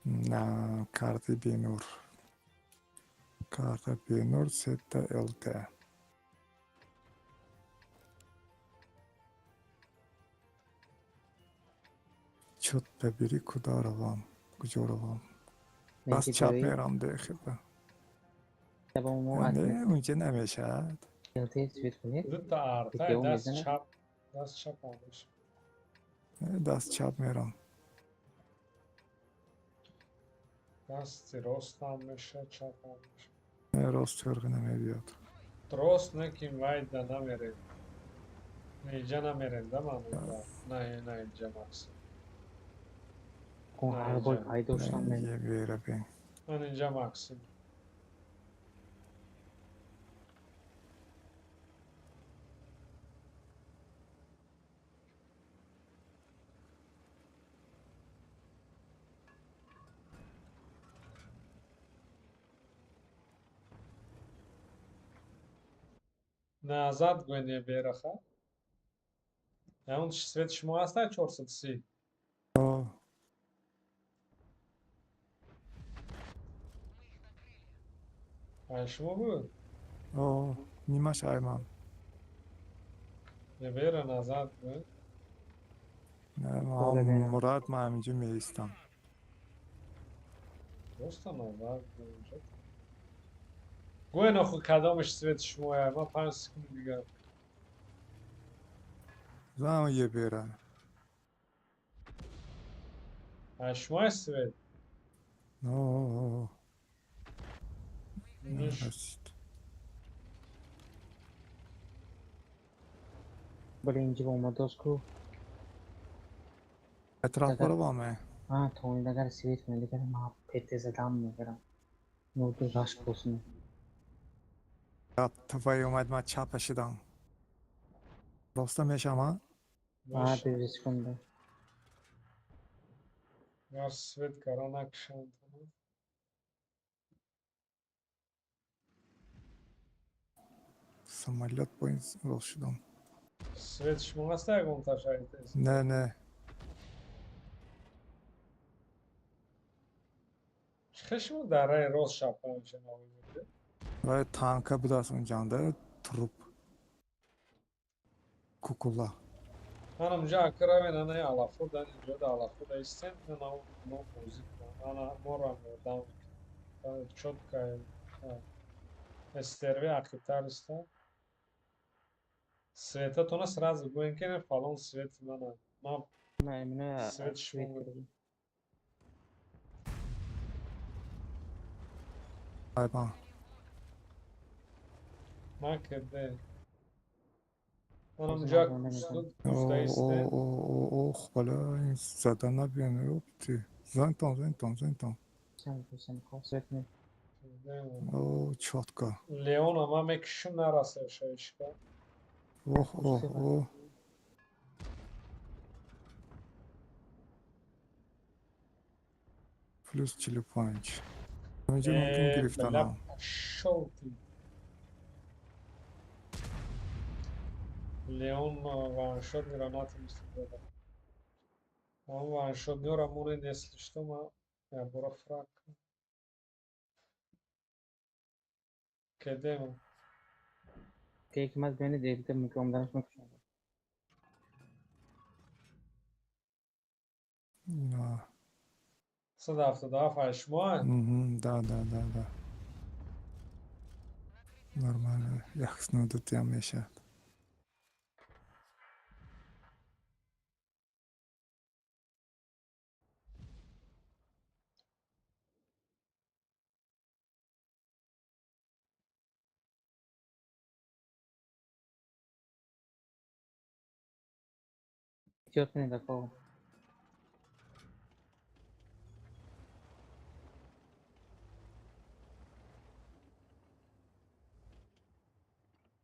Ne kartı binur. Kartı binur sette elde. Çut bebiri kudaravam. Kujoravam. Bas çap meram dekhiba. تبا مو از Ne önce ne meşad? کرینتیز سویت کنید. دو تا آرتا دیگه اون دست میزنه؟ چپ آموش Das çap meram. دست راست هم میشه چپ هم میشه Rost Türk'ü ne mediyordu? Трос неким вайда намерен. Ninja намерен, да, ман инҷа. На инҷа максим. Con Na her boy inja. paydoştan ben. Ye bera ben. Man inҷа максим. Назад гӯне бераха. Яун свет шумо аста 430. O, Ай шумо буд. o, nimash ayman. Бера назад гӯ. Ne, Doğru benim. Murat man haminja meistam. Просто назад гӯ инҷа. Гӯен охо кадомаш свет шумоя. Ман 5 секунд дига. Zan ye bera. Ай шумоя свет. O, Нуш. Rasit. Birinci bomba dostku. Etraflara bakma. Ha Tony'da gar sweet mi diker ma pette zadam mı garam. Notu raşk olsun. Ya tufayı اومد من چپ کشیدم. راستم میشم ها؟ Ha bir sekunde. Наш свет карана кшанд. Самолет боин шدم. Свет шумо аста ягон ташайдез. نه نه. چه شما در راه راست شب میشه نبوده؟ و تانکا بدست اونجانده تروپ. کوکولا. من اونجا اکرامه نه علافو دن اینجا در علافو دایستن نه نو موزیک نه نه مورم دام چوب که استروی اکتر است. سویتا تو نه سراز بگوین که نه فلان سویت من Ben Emine Sweet sweet şumu. dedim. ayban. من که ده من Bizim اونجا abone کشتود او او دایسته او او خبالا این زدن نبیانه رو بیتی. زنتان. sen kal sweet mi? او چاتکا. لیون اما مکشون نرسه شایشکا اوه. Plus 45. Önce mümkün گرفتن بلب ها. شوتی لیون وانشاد گرانات میشه داده اما وانشاد نیورا مونه نسلشتو ما یا برا فرق که دیمو Kekmez beni değil de mikrofondan açmak için. اینا. صد هفته ده فشمان Да. Нормально. Яхсно тут я میشه. Bitiyor beni de kal.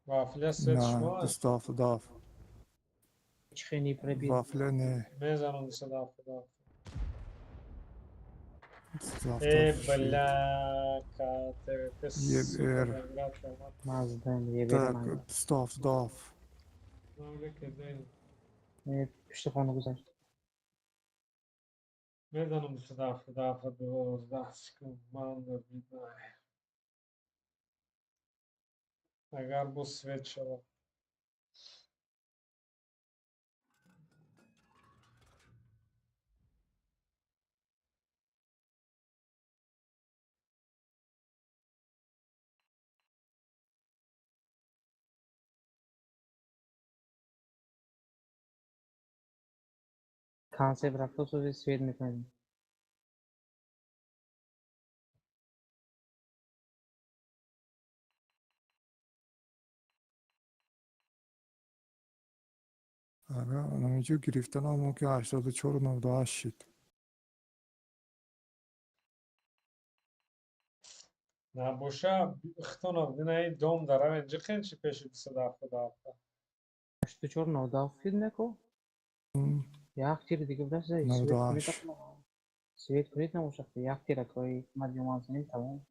وافله ست نه شما داف. Çıkayım pre bir. وافله نه. میزنم صد هفته ده داف ای شیر. بلا کاته یه پس بر. رنگات شما Mazdan diye Так, veremem. داف. نمیده که دیمو İşte konu güzel. میزنم صد هفته ده 12 سکون من رو بیدنه اگر بو سویت شود Kanser bıraktı o sözü sweet mi efendim? آره همینجور گرفتن هم که 84 و 98 شد. نباشه اختناب نه دوم دارم اینجا خیلی چی پیش 277. 84 90 فیلم نکو. یک تیر دیگه بس سویت کنید 98 اپلا. سویت کنید نموشه. یک تیر کوی مدیوم زنیم تمام.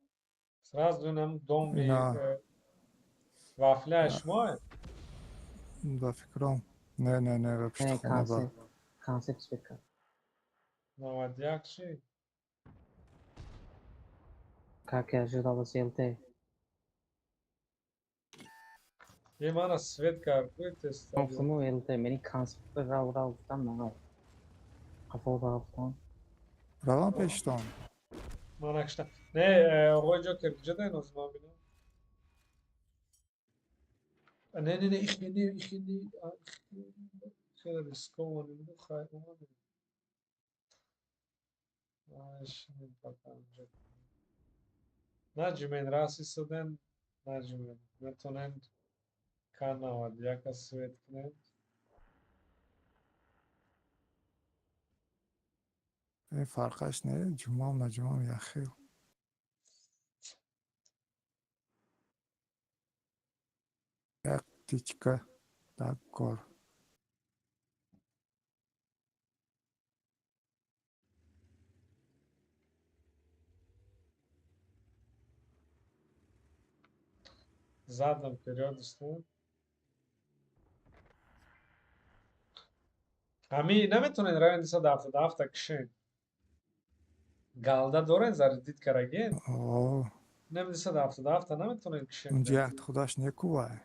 سراز دونم دوم بی اینا وافله اشماه با فکرم نه و پشت نه خانه با کانسپت سویت کرد. 91 چی؟ که اجرا با سیلته. یه من سویت کرد کوی تست مفهومو الته منی کانسپت را افتم نه. افول را افتم. روان پیشتان من اکشتم نه آقای جوکر جدا این از ما بینم نه ایخی خیلی ریسکو مانیم دو خواهی اومده نجمین راسی سودن نجمین نتونن کار نواد یک سویت کنند این فرقش نه جمام نجمام یخی یک تیچکه دکار زدم پریودستون همی نمیتونین روی 277 کشین گالده دارین زردید کرگین آه نمی 277 نمیتونین کشین اونجا یک خودش نکوه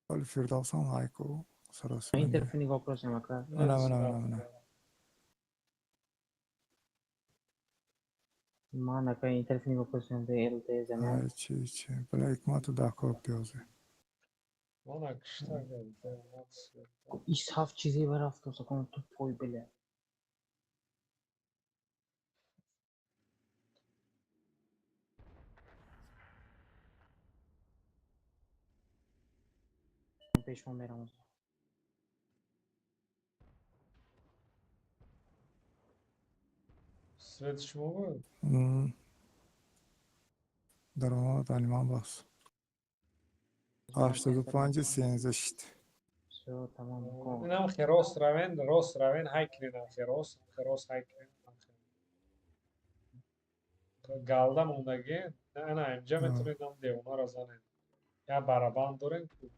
ولی فردوس هم هایکو سراس این بنده طرف نگاه کنم مکر. نه ما نکه این طرف نگاه کنم به الته زمین. های چی بلا حکمت و دکار پیازه من اکشتا گلده ایست هفت چیزی برافت تو سکون تو پوی بله. پیشون میرم. سویت شما بود در آمد انیمان باز 85 13 شد شو تمام کن. اینم راست روین های کنین خیراس های کنین گالده موندگین نه اینجا میتونید هم دیونا را زنین یا برابان دارین که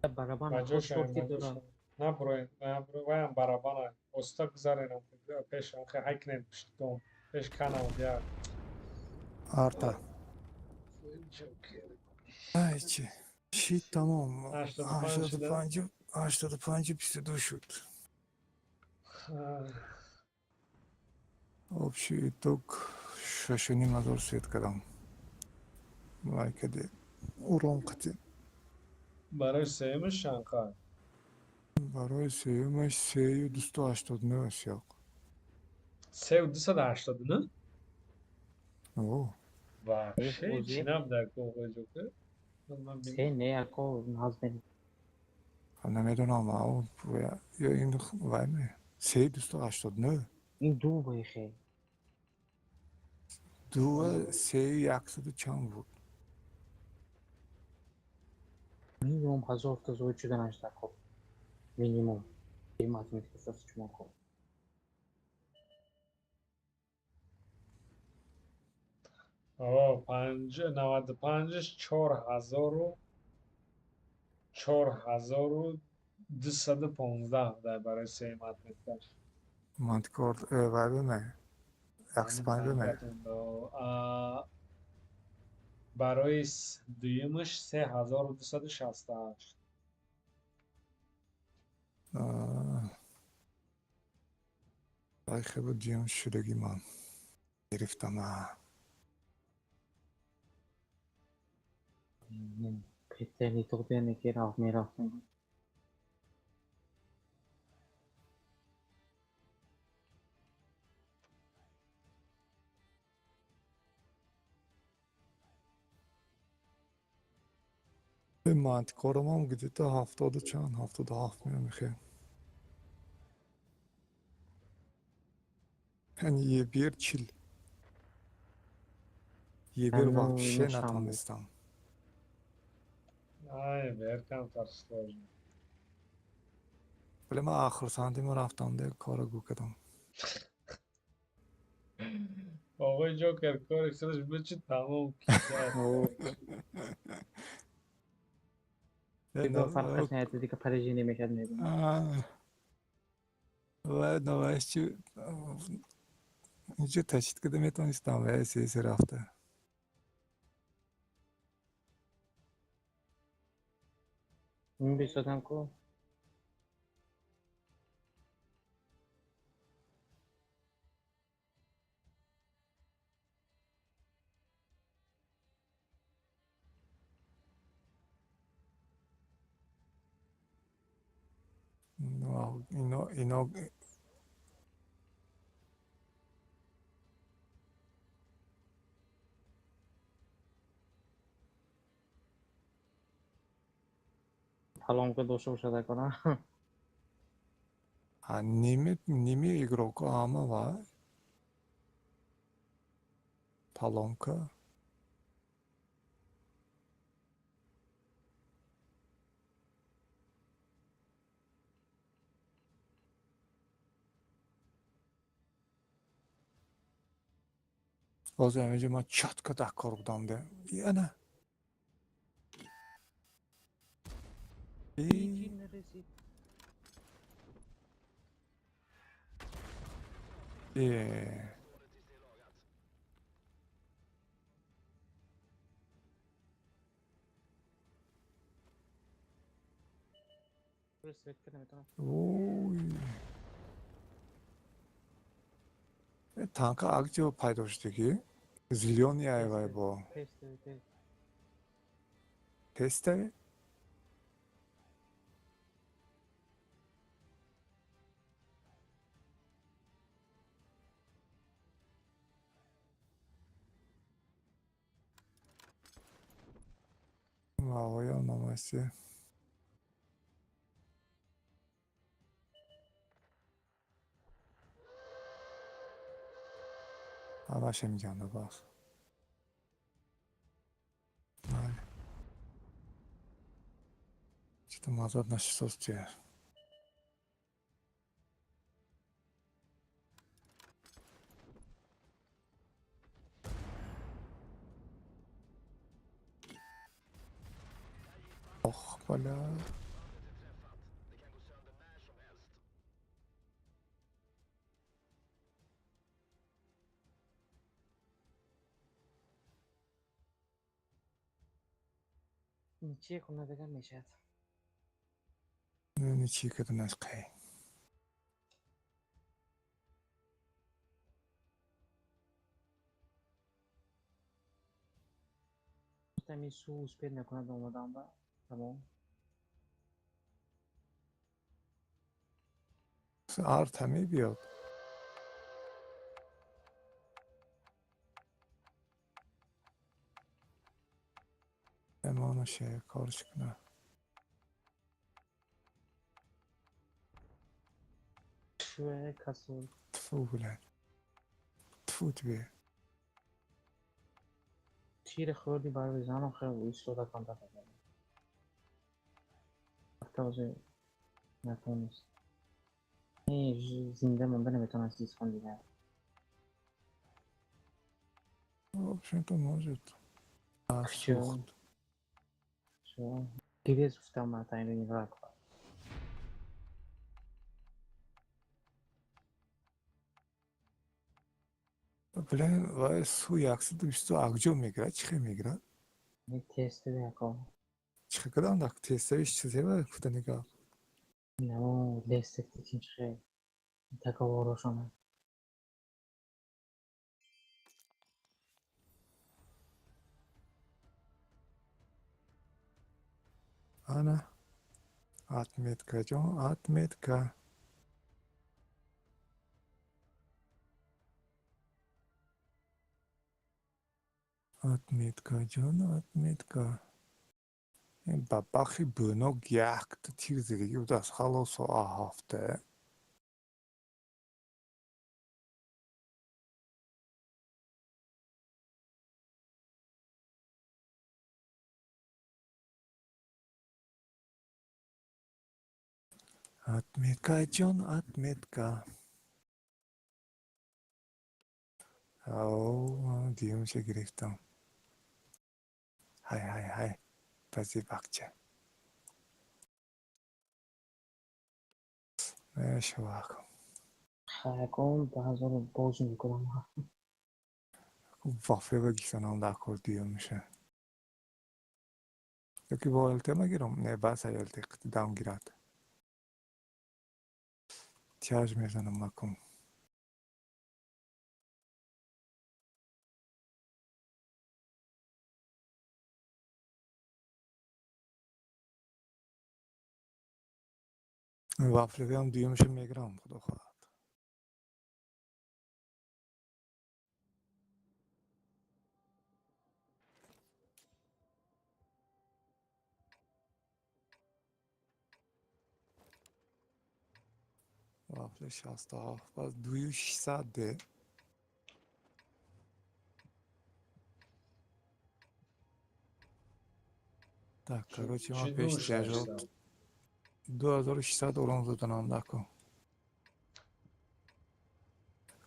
برابر مجبور نخود شویم شورتی دارم. نه بروین وایم برابان های استا گذارین پیش آخه های کنین پشت دوم پیش کنم دیار آرتا ای چی شید تمام 85 شده 85 22 شد آب شید دوک 6,500 سویت کردم وای کده اورام قطعی برای سیمش شنقه برای سیومش 3,289 سیاق 3289 اوه واشه چی نبود که آقای جوکر من سه بینم نه اکو نازنین. نمیدونم او یا این وای می 3,289 این دو بایخه. دو 3,100 چند بود مینیمم 1000 تا زوج شدن اشتا کن. مینیمم. این ماتمیت کساس چما کن. آه 95ش 4215 در برای سیمت میتر منطقه وای بمی اکس پای بمی برای دویمش 3268 وای خیلی جیم شدگی من گرفتم پتری تو دنیا که راه میرفتم. به manticore هم گیده تا 70 و چند 77 میخواه. یعنی یه بیر چیل. یه بیر Hanno вообще nasham بود. نتونستم. Ай, беркам тар сложно. ولی من آخر سانتی رفتم ده کارو گو کردم. آقای جوکر کار خودش بچه تمام کرد. او دیگه نه فرقش نهایت دیگه پریشی نمیکرد میدونم. و نوش چی اینجا تشکیل کده میتونستم و سیسی رفته. این بیشترم کو. اینا حالا که دوشه شده کنه. نیمی игрока ama var. Talonka. باز همینجا من چتکا دکار بودم ده. یه نه. هیچی نرسید. ای رسید که نمیتونم. اوی. tanka akcijo paydo شدگی. زیلیونی ayvay bu. تست. Teste. Vay anlaması. همش میگم باز. بله. چطور مازاد نشست چیه؟ آخ بالا. چی کنه دیگه میشد. نونی چی کدوم از قی. تمی سوز پید نکنه دومدم با. تمام. Artemi بیاد. امانو شه کارش کنه. شوه کسول. تفو بله. تفو بیه. تیر خوردی برای بزنم خیلی ویش رو دکان دکان. تازه نتونست. زنده مونده نمیتونه چیز کنه دیگه. آپشن تو موجود. شو. سوخت. شو. دیگه زفتم من تا این رو نگاه کنم. بله وای سو یکسی دویستو اگجو میگره چی میگره؟ این تست دیگه کنم. چی کدام دک تستش چیزی باید کتا نگاه. نه لیست تیچین چه تکاوروشونه. Ana. Atmetka jon, atmetka. Atmetka jon, atmetka. این بدبخی بنا گیخت تیر زیرگی بود از خلاص و هفته. Atmetka jon, atmetka. او دیگه میشه گرفتم. های های های. پسی بخچه. نشه واقعا. حقون بعضا رو باز میکنم. وافه بگیسن هم در کار دیگه میشه. یکی با التما گیرم. نه بس های التقی دام گیرد. تیاج میزنم مکم. وافه هم دیگه میشه میگرم خدا خواهد. وافه 67 باز 2600 ده. Так, короче, چی من پیش دوش تیاجات داشتم 2600 اوران زدنم دکو.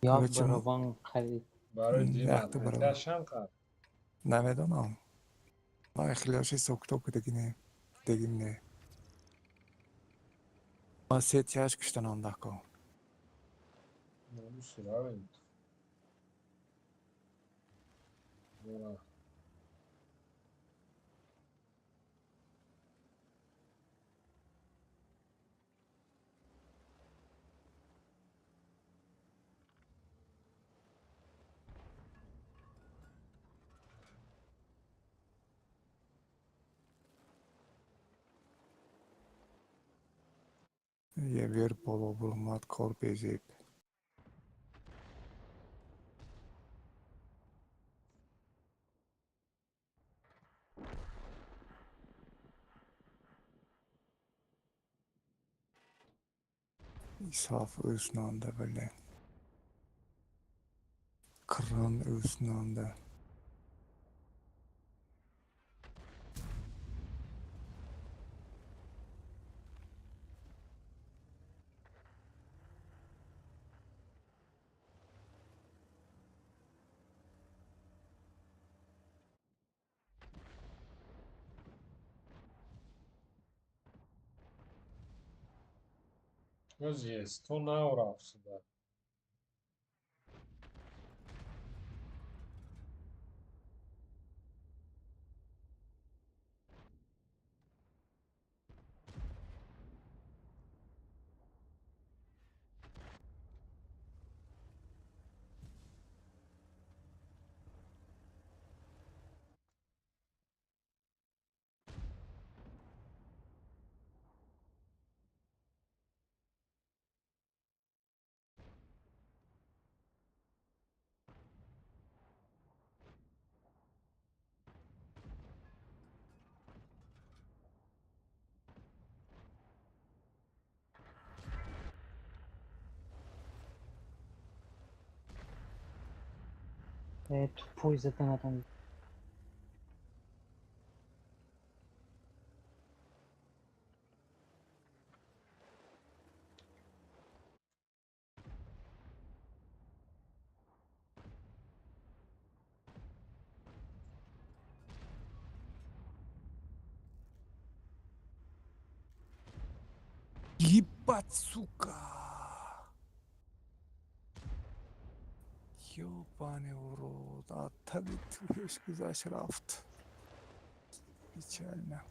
یا Короче, براوان خرید. برای وقت دیمن برای اتشم کرد نمیدونم. من خیلی هاشی سوکتوک دگیم نه. من سه تیاج کشتنم دکو. نمی سراغ یه بیر بالا برمد کار بیزید. İsaf özünanda böyle. Kıran özünanda. Mas jest, to na Uralsku, da. تو پویزتن adam. Ебать, сука! Ёбаный урод. Оттали توش گذشت رفت. بیچاره.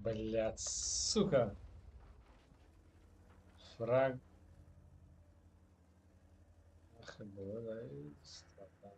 Блядь, сука. Фраг. Ах, было, и страта.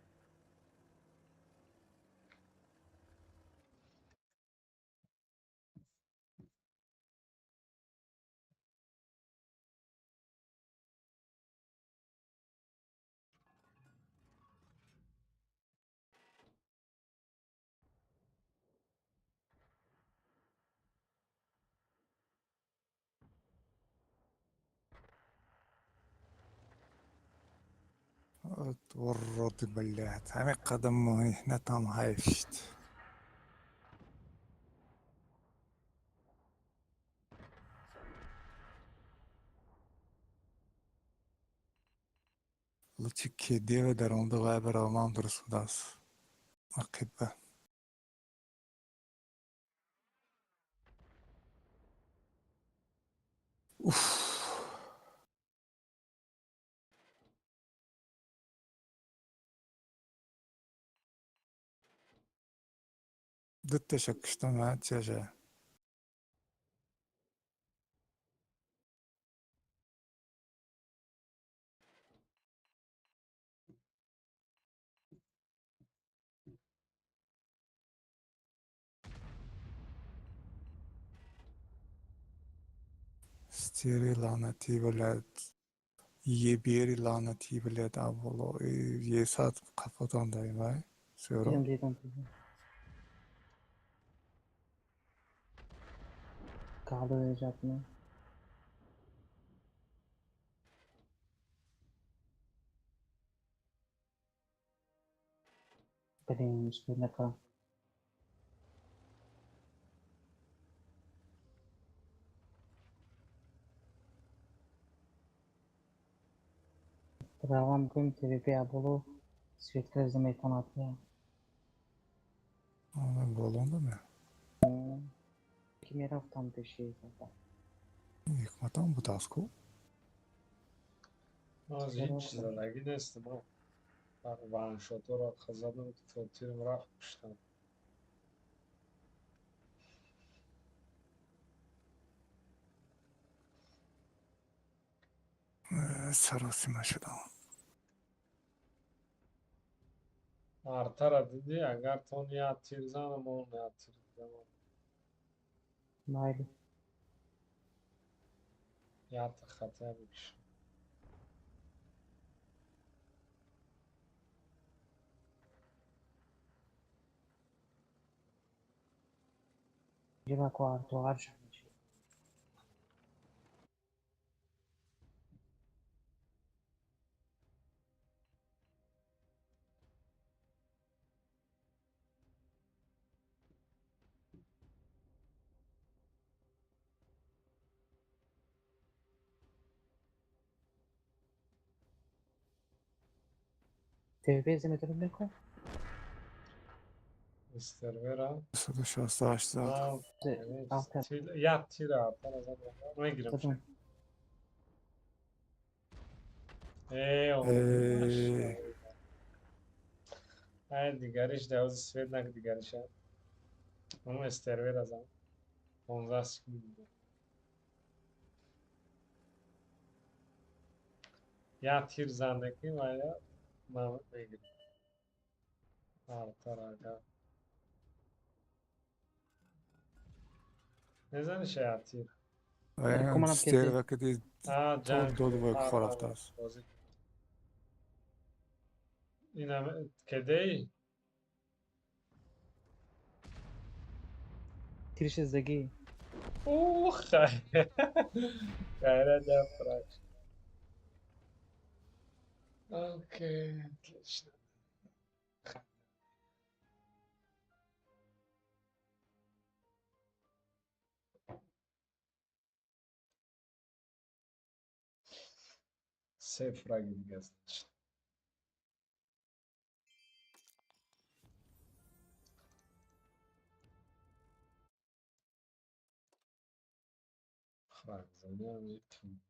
Вот уроды, блядь. Ами кадамы на там хайфшт. Лучше кедева дарунда вайбер алмам дурсудас. Акибба. Уф. Дытта шакштан ачажа. Стери ланати, блядь. Ебери ланати, блядь, аволо. Е саат капотан даймай. Сёро. Dedim. Kaldıracak mı? Benim üstüne kal. Devam کنیم TVP برو سویت کرز میکنات ya. Ama bolonda mı? Kim رفتم بشی Yıkmadan bu tasko. از هیچ زدگی نیستم ها. وانشاتو را خزادم تو تیرم رفت کشتم. Sarosima şudan. آرتر دیدی اگر تو یا تیر زنم اون یا تیر زنم Nail. یا تا خطر بکشم. Lleva cuarto arca. TVP izlemediğini bekle. استرورا Sada şahsı açtı. آه Altı تیر یا تیر آرتر از آن میگیرم شد. yaptım. ای Eee. ای دیگریش دوز سوید نک دیگریش هم اون استرور از آن 15 سکیم دیگه یا تیر زندگی و یا من میگیرم آرتر آگه نزنش یا تیر Aynen Kumanam ster kedi. vakiti آه جنگ dolu ve آه koraftas. بازی این همه کدی Tiriş izlegi. اوه خیلی خیلی دفرش اوکی отлично سه فراگی دیگه است فراگ زنی هم میتونم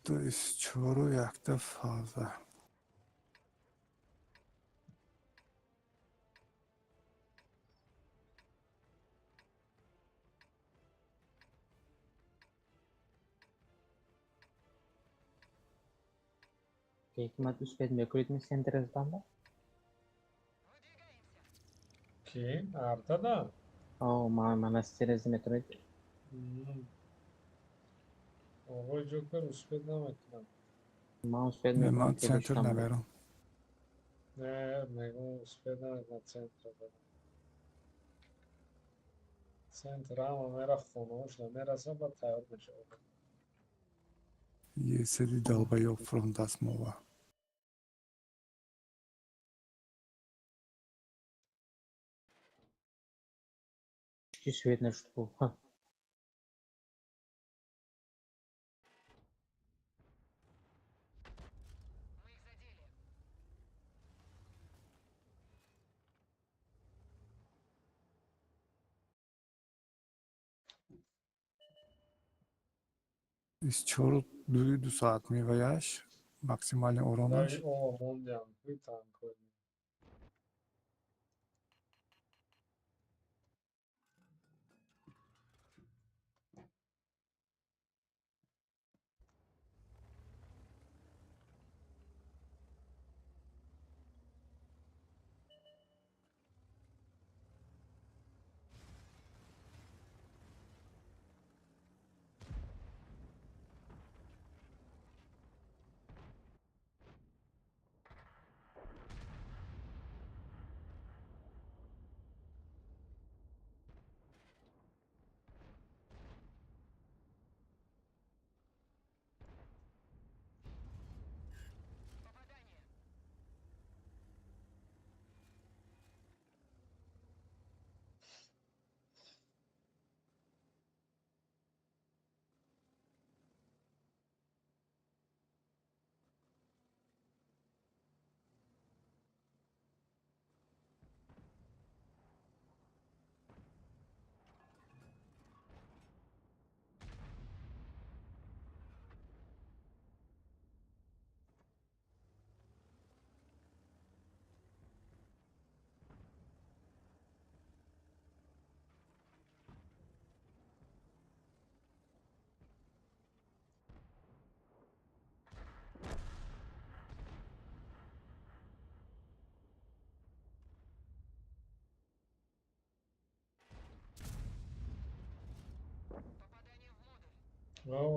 to jest czoro jak ta faza. Hikmat uspět měkolik se interesoval? Ki? Artada? O, máme z metroid. Ой, Joker uspět nemeکنم. Má uspět Ne, měkolik man center neverim. Ne, megum uspět nemeکنم centra برم. Centra ama mera خونوش نمیرسه با تیار میشه. یه سری dalbayov från Dasmova. Почти видно, что... Ха. Из чору duydu saat mivayash. Maksimальный Daj oronash. o mondial, kvitan koji.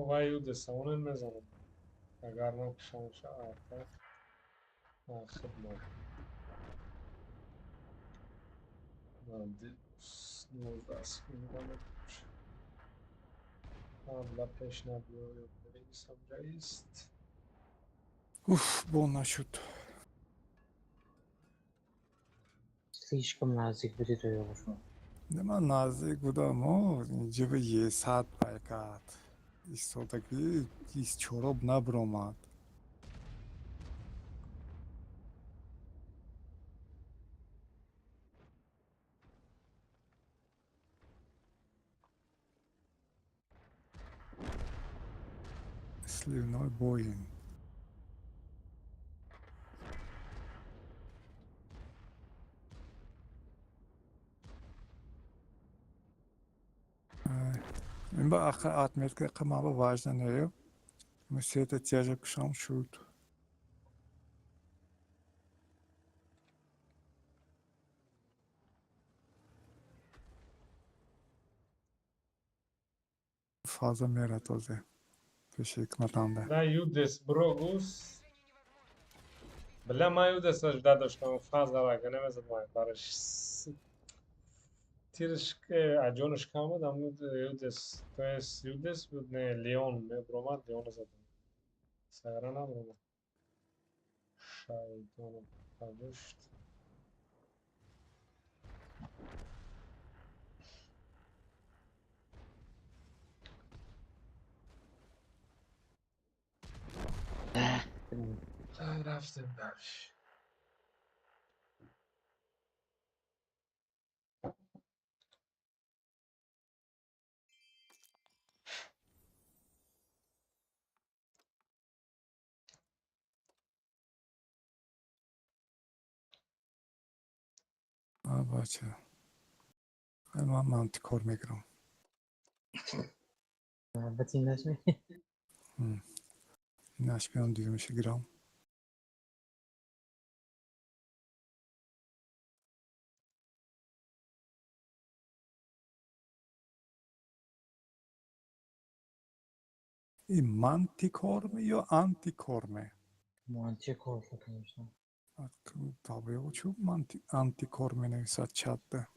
وای یودسه اونن میزنم اگر نکشمش آرتا خدمت من دیوز 19 میکنم قبل پیش نبیایم بنویسم جاییست Uf, bu nashud. Слишком nazik biri duyuyor. Nima nazik budam o. اینجا به یه ساعت پایکات. ایستادگی ایست چوراب نبرامد. Sливной боин. Имба аха отметка қамаба важно не. Мы все это тяжек шам шут. Фаза мера тозе. پیش حکمتنده. نه یودس بروگوس بلا ما یودس اجدا داشتم فاز داره نمیزد مای برش تیرش که اجونش کم بود اما یودس تو است یودس بود نه لیون برومد لیون زدم سگران هم برومد شایدانم پرداشت رفتم برش بچه من مانتیکور میگیرم. بتینش می این اشپیان دیگه گیرم. این مانتیکور یا آنتیکور مانچه کار کنشتم tabii o çok antikor mi نویسد چپه.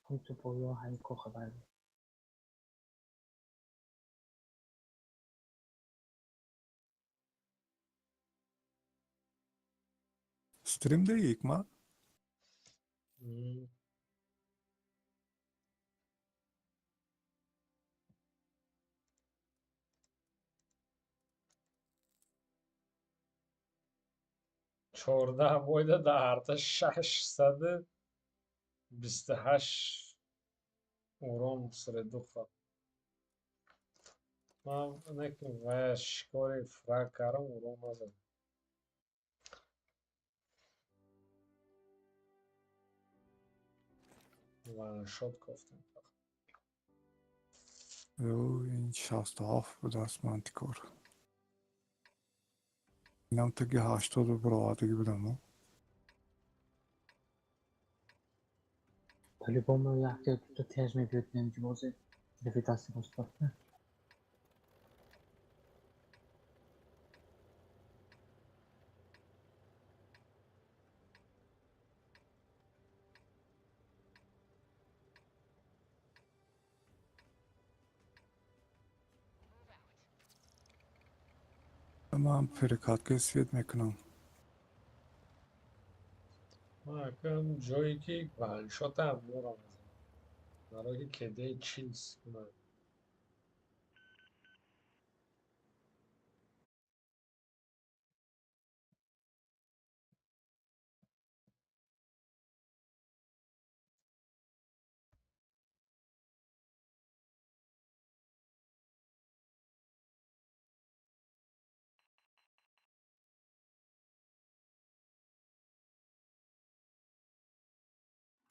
هم تو پویا هم کو خبر دی. Stream'de ilk mi? مم. 14 boyda da artı 628 урон средуха. Man nekim ve şikori frakarım урон назад. Ваншот گفتم. این 67 بود از مانتیکور. اینم تگه 80 و برآوردگی بودم. ولی با ما یه تو تیز می بیاد نمیدی بازه دفعه دستی باز من پریکات سوید میکنم. Bakın جایی که وانشات هم مورم برای کده چیز کنم.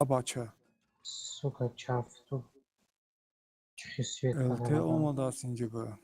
بچه Сука, чафту. Чихи свет LT погадал. olmadı az önce bu.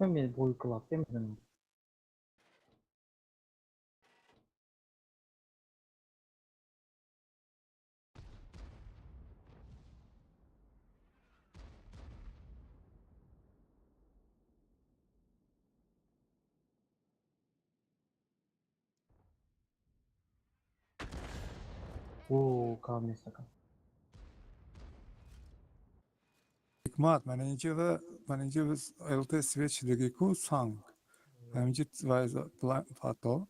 Kim beni bu uykulak demedin mi? Kam nesakam. Hikmat من اینجا به LT سویچ دیگه کو سانگ. همینجا وایز پاتو.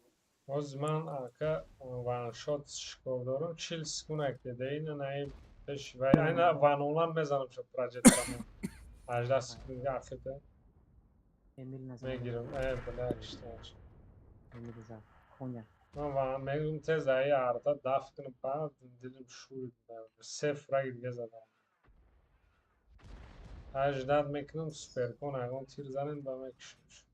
از من اگه وانشات شکر دارم 40 سکونه کده این نهی پیش و اینا وانولان میزنم شد پراجت کنم. 18 سکونه گفته Emil ne zaman? میگیرم. بله اشتاش. Emil Zaf. Konya. من وان میگم تز ای آرتا دافت کنم بعد دیدم شوی دارم. صفر رای دیگه زدم. 18 میکنم سپر کن اگه تیر زنن با میکشمش.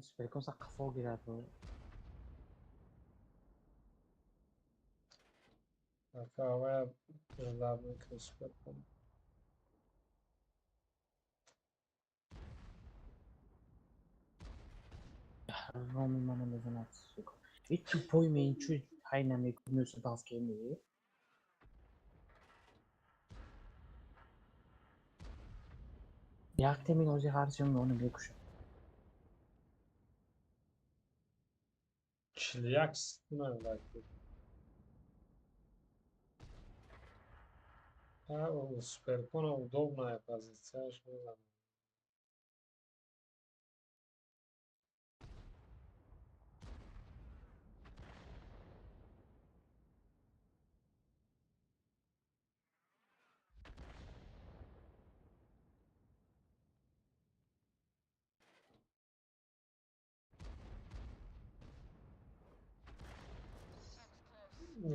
Süper konsa kafa girer bu. اگه آوه 18 میکنم سپر کنم. Rami bana ne zaman suka. Hiç tupoi me inçu hayna me kumyosu das kemiği. Yaktemin ozi harcım onu bir kuşu. چلیک سکونه لایک. سپر کنم удобная позиция.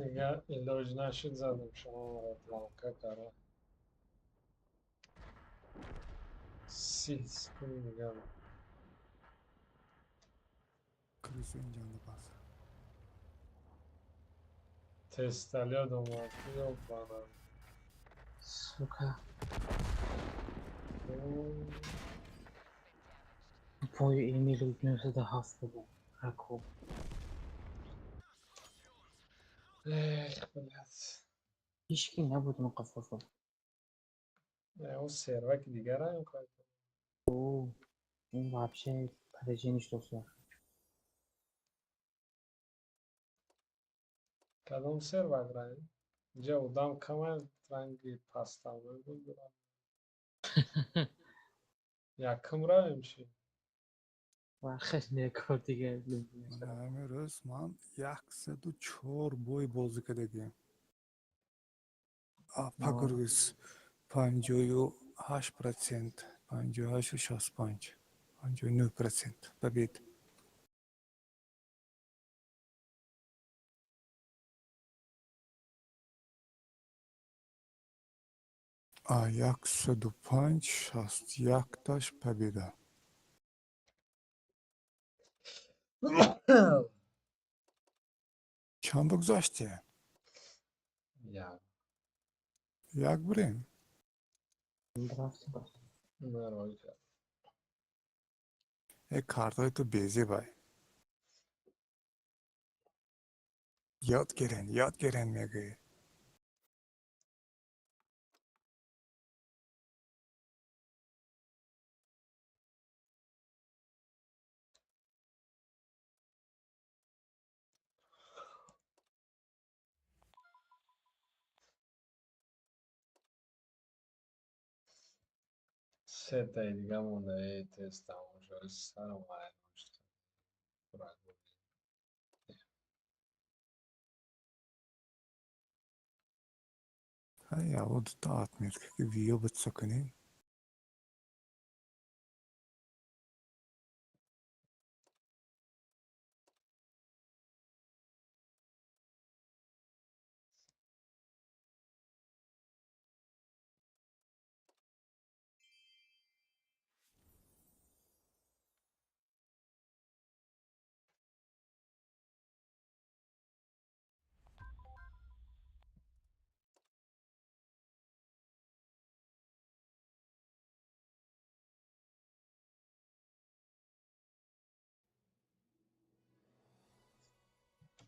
دیگه ایلاج نشد زدم شما لانکه کاره سیز کنی میگم Kriz اینجا bas. تستاlia domatı yok bana. Сука. Тупой Эмиль убьется до Хастова. Раку. Эх, блядь. Hiçki نبود مقصصة. اون سروک دیگر هم کار این вообще подожди что все. کدام سروک رای؟ اینجا بودم کمه رنگی پاستا بود یکم رای میشه و خیلی کار دیگه همین روز من 104 boy بازی کردیم. پاگرویس 58%، 58 و 65، 59% побед. А 105, 61 таш победа. چند بگذاشته؟ یا یک بریم. Здравствуйте. نرای کرد یک کارتای تو بیزی بای. یاد گیرن میگه. سه تای دیگه مونده ای تست تمام شد سر اومد نوشتم های اول تا atmıyor که ویو بتسکنی.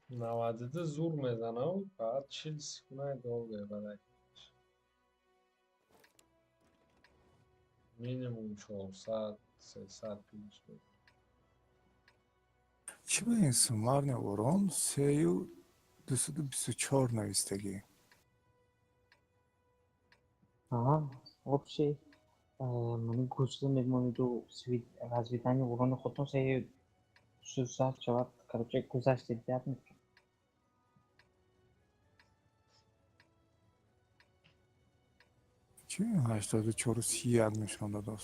نوادده زور میزنه و بعد 40 سکنه دو ببره مینیموم 400 300 پیش بود چی به این سمارن اوران 324 نویستگی. Ага, общий. Мені густо мені до развитания урона хотно се сусав чават, короче, гузашти дятник. چی 84 31 نشان داد.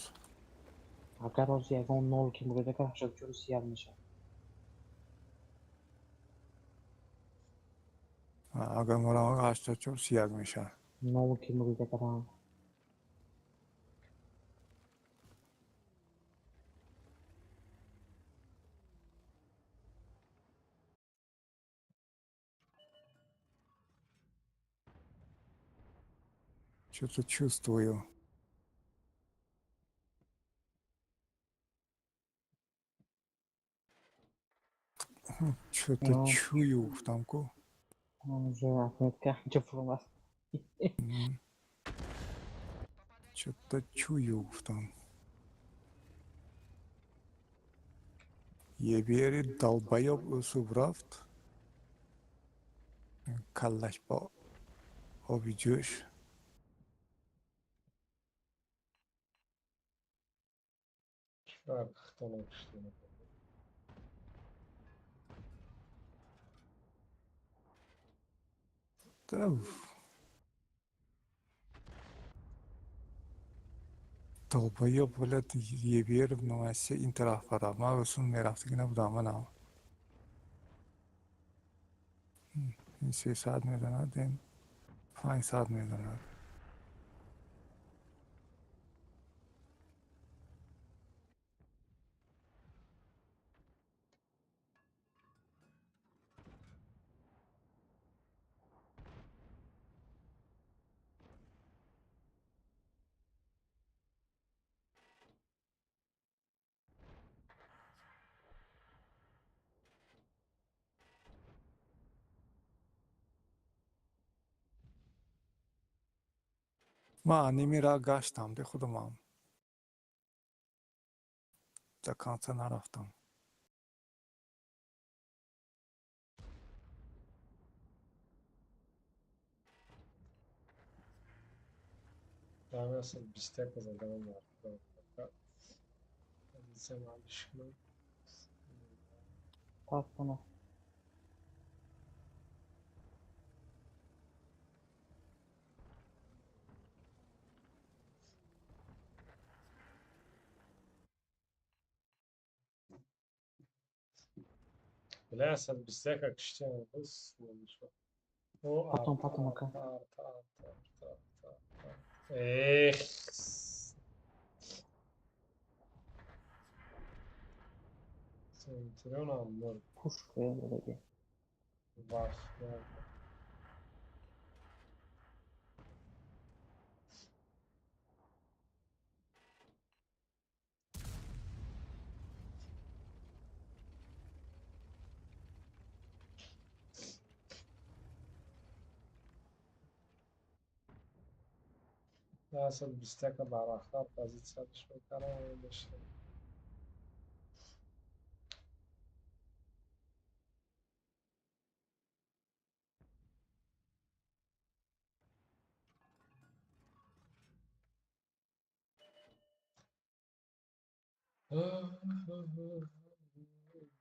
Агар аз ягон 0 ки мурда кар 84 сияв меша. اگر مرا 84 31 میشه. 0 ки мурда кар. Что-то чувствую. Что-то чую в тамку. Уже отметка чуфрумас. Что-то чую в там. Ебери долбоёб өсіп рафт. Каллаш ба оби жөш. چرا اختلاف شده долбоёб блядь ебери в новосе این طرف برا ما وسون میرفتی که نبودم من هم این 300 میزند، این 500 میزند. من نیمی را گشتم ده خودمم. دکانسه نرفتم. Ben nasıl bistek kazandım var. Sen alışkın. Tak bunu. Bile asıl bistek akıştı. Bus. O Patron, arta patron, arta bakın. arta arta arta arta. Eh. Centurion anlar. Push koyuyor böyle bir. Var. Nasıl bistek baraklar pozisyonmuş bakalım işte.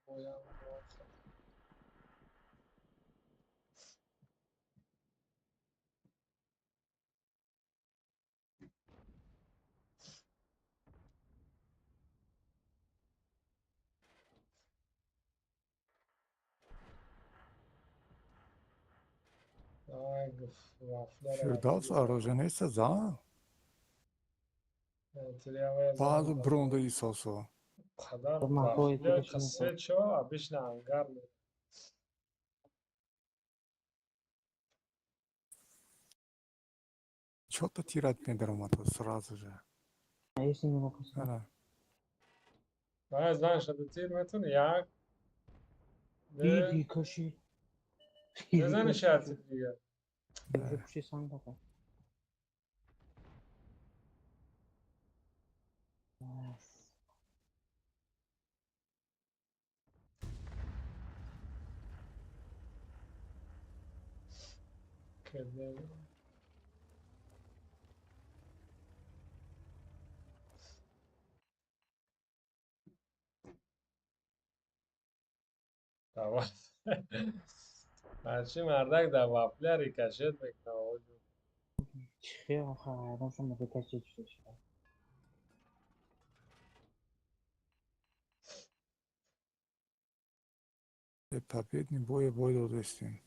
Boyan muhakkak. Ay vaflar Für das оруженеца за bazı bronda isosu. kadar Tamam, bu vaflar arkadaşım kaset şu обычно ангарlı. Что-то тирать не драмато сразу же. Если не написано. Да. Ben знаешь, это тирметун ya. İyi kaşı. Ne zaman işaret ediyor? Bir şey sen bakın. Kedi. Tamam. هرچی مردک در وافلر کشید میکنه Çıkıyor o kadar. Adam sonra bir kaç geçiyor işte. Победный бой довестим.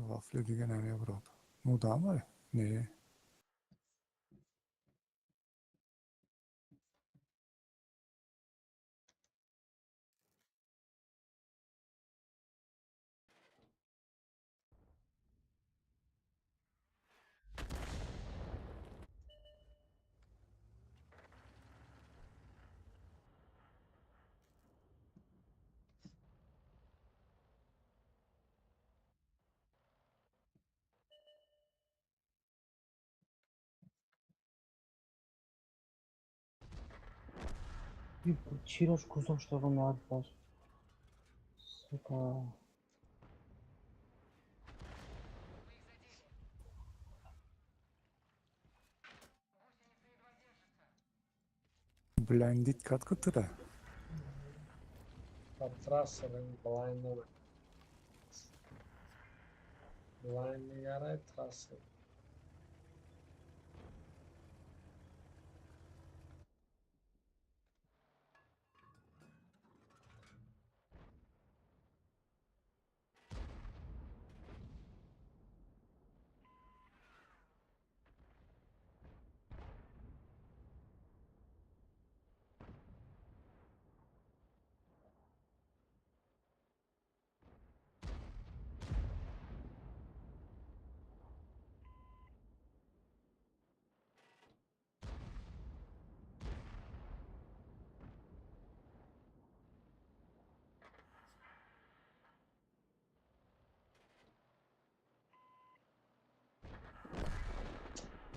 Вафли دیگه نمیبرد. مدام نه. Bir çiroş kuzmuşlar bunlar arkadaş. Suka. Blended kat katıra. Патрасовым блайндом. بلاین نگره ترسه.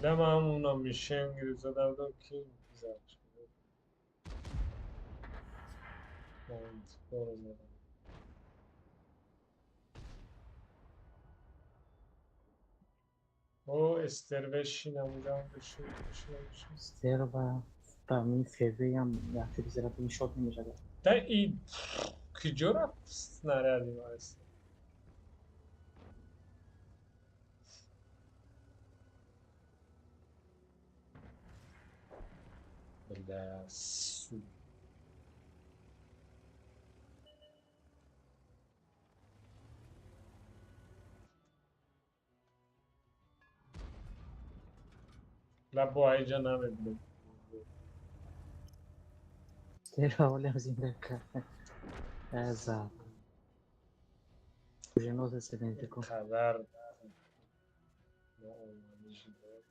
Deme همونا میشه انگلیزه دردم که میزنش منطقه رو زدم. او استر بشینم اونجا هم بشینم. استر و من فیوی هم وقتی بذارم این شات نمیشه. تا این کجا رفت نرادی واسه بله سو لبو های جا نمیدونم استر ولی از این دکه ازا جنوز استرنتی کن. خبر نه شده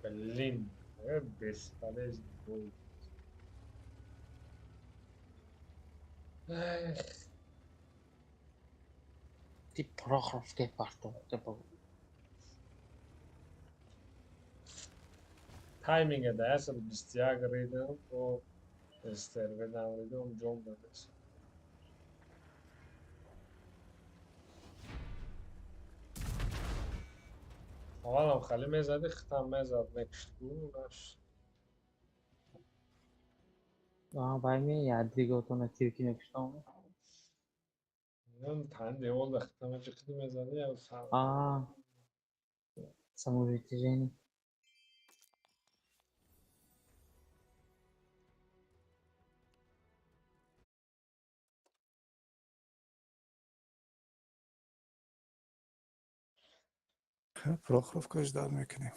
برلین بسپالش بود تی پروخروف که پارتو تبا تایمینگ ده اصلا 21 ریدم و استر بدم ریدم جون بدست اولا خالی میزدی ختم میزد نکشت بود نشت بای می یاد دیگه تو نتیکی نکشتم. نم تنده اول ختم چه میزدی یا سال Самоубийцы Жени. پروخوف کاش داد میکنیم.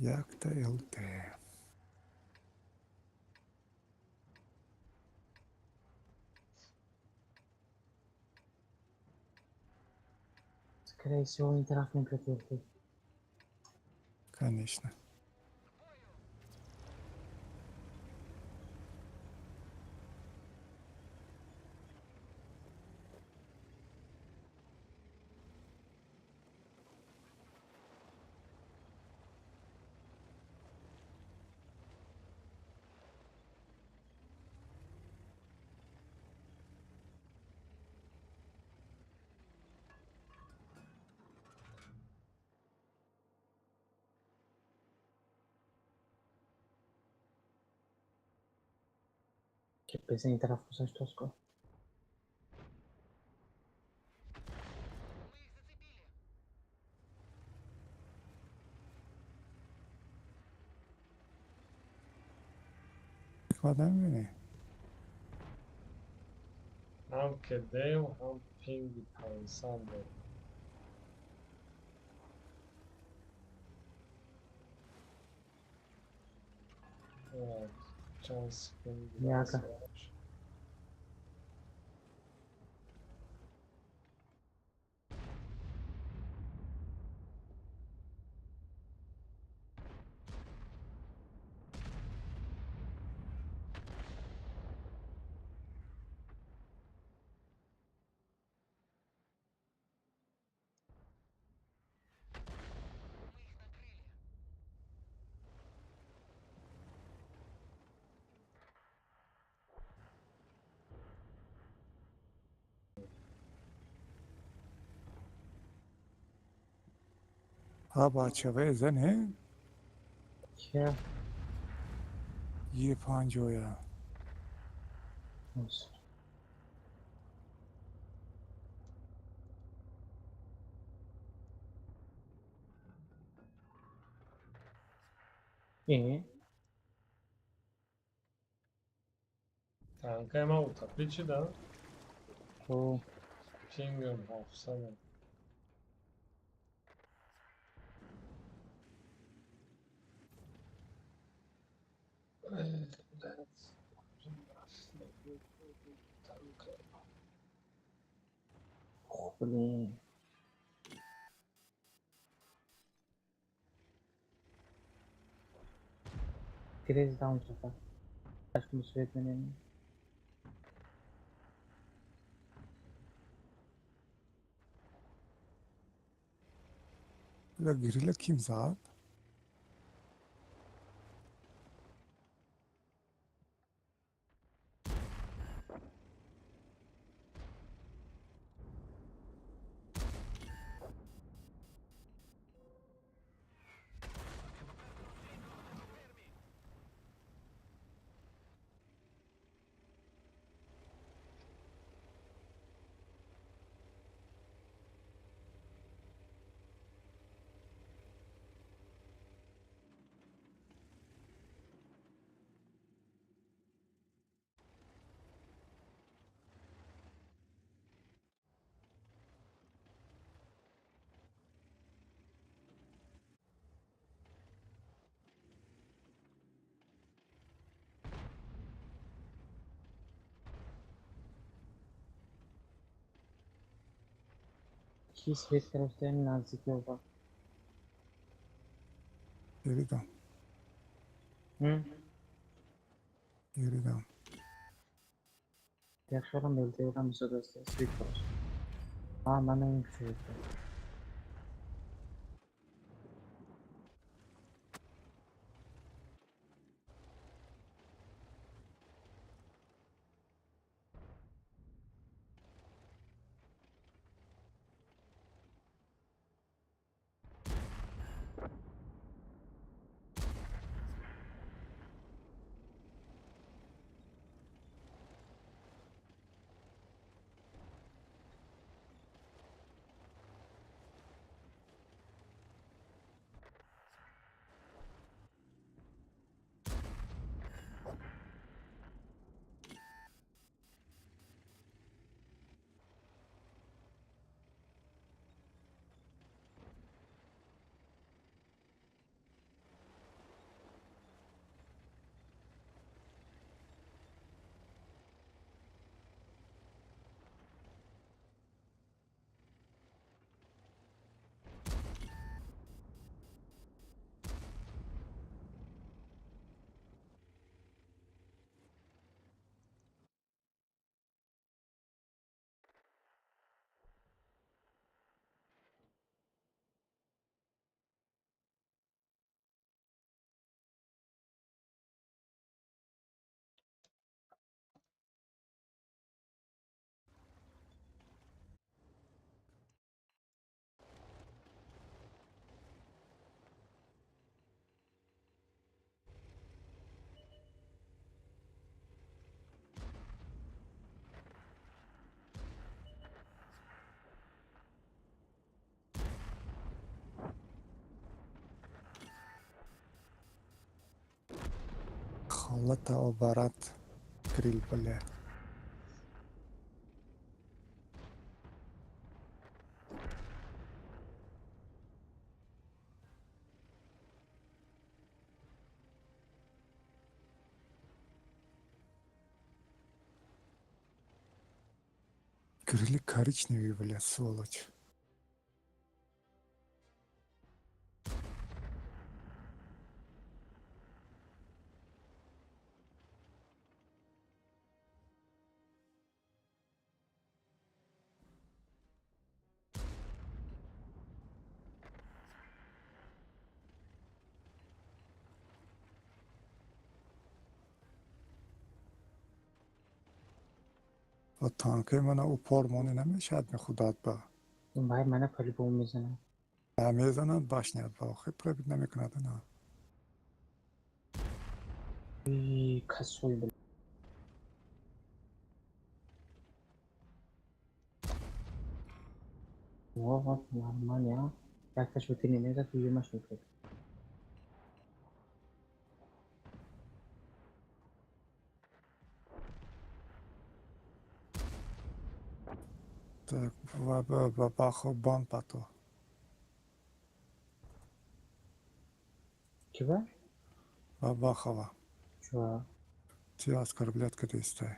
یک تا الته. Скорее всего, интеракт не прикрепил. Конечно. Que pesa интеракт кусаешь тоску. آدم میبینی هم کدیم هم پینگ پانسان داریم Evet. Can sıkıntı Ya biraz kanka. var. بچه زنه که یه پنجویا olsun. İyi. Kanka hemen utapici da. Bu Pingim hafızam. خلی Crazy down sefer. Aşk musibet benim. گریلا کیم زد؟ İki İsveç taraftarının nazik yolda. گریدم Hı? گریدم Yaxşı olan belki olan bir soru ister. İsveç var. Aa bana en güzel. خالته و برات گریل بله Крылья коричневые, блядь, сволочь. و تانکه من اوپارمانی نمیشد خودت با باید منو پلی بوم میزنم. میزنن باشنید با خیلی پربید نمیکند نه. کسول بله. واقعا normal ya. Yaklaşık bitirdiğinde de uyumaş mı? Так, و بخو بان پاتو Kibar? و بخوا Şu تی از کربلیت که دیسته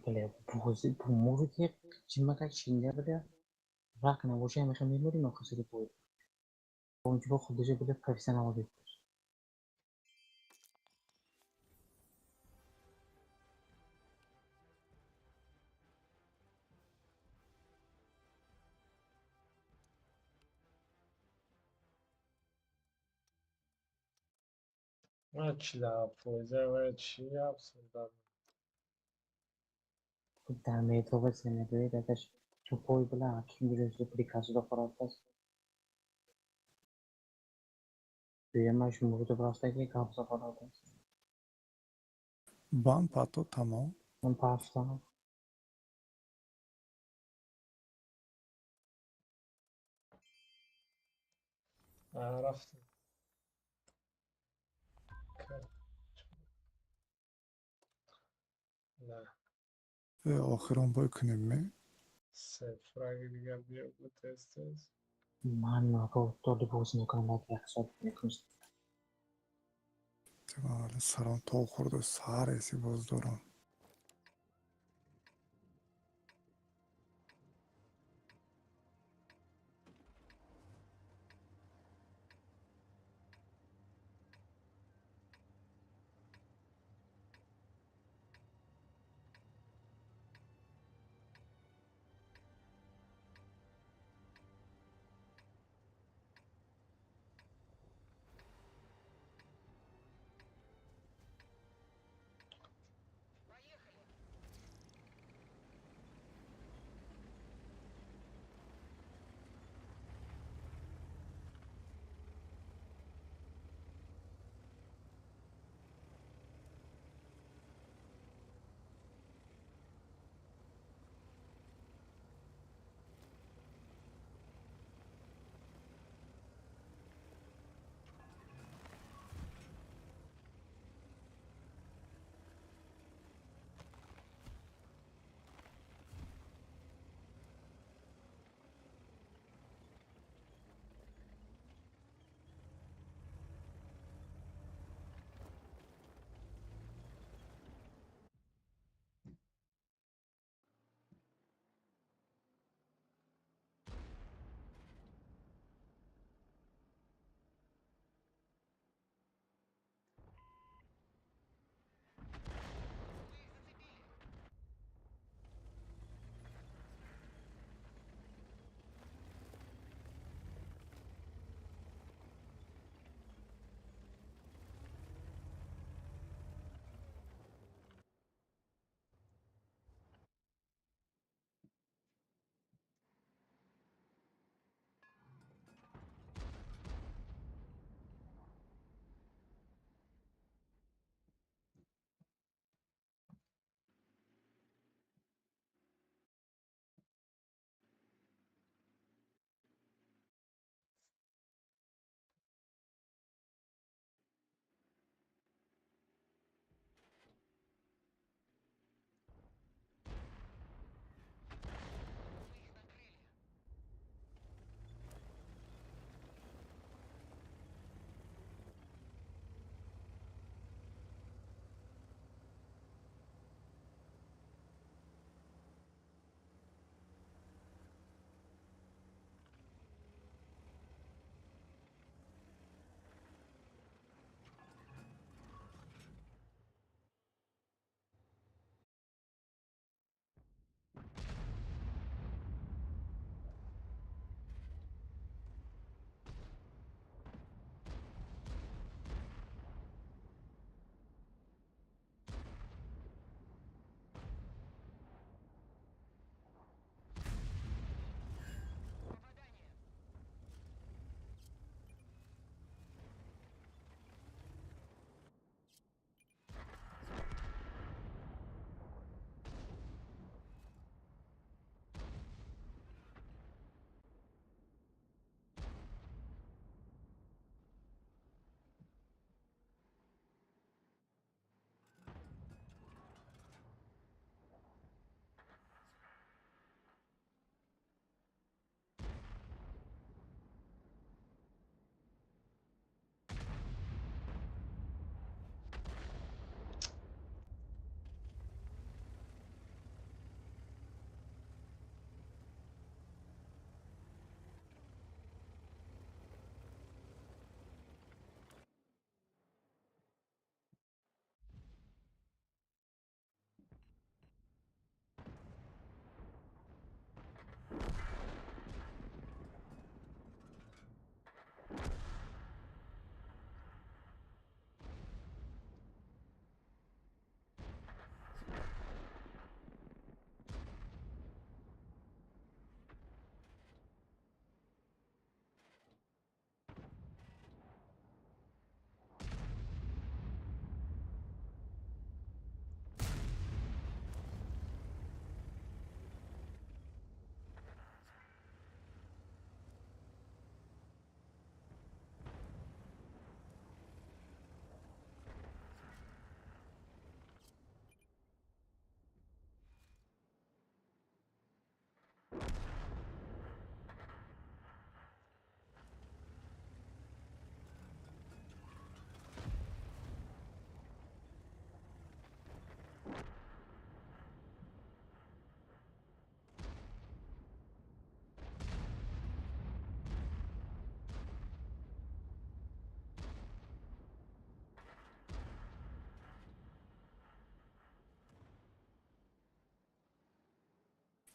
böyle bu موردی چیمکش شینده بده راه نباشه همیشه میمونیم آخر بود. اونجا با خودش بده پرسن آماده. من چی لحظه و چی yapsın در میتو بس نمیدونی دادش تو پای بلا kim biliyorsa prikazı da farklı. Büyümüş muğdu burası kapsa farklı. بان پاتو تمام Ben pasta رفتم نه آخرون بای کنیم می صفر اگه دیگر بیا بود تست man رو داده بوز میکنم باید یخشاد میکنست. حالا سران تا خورده سهر ایسی باز دارم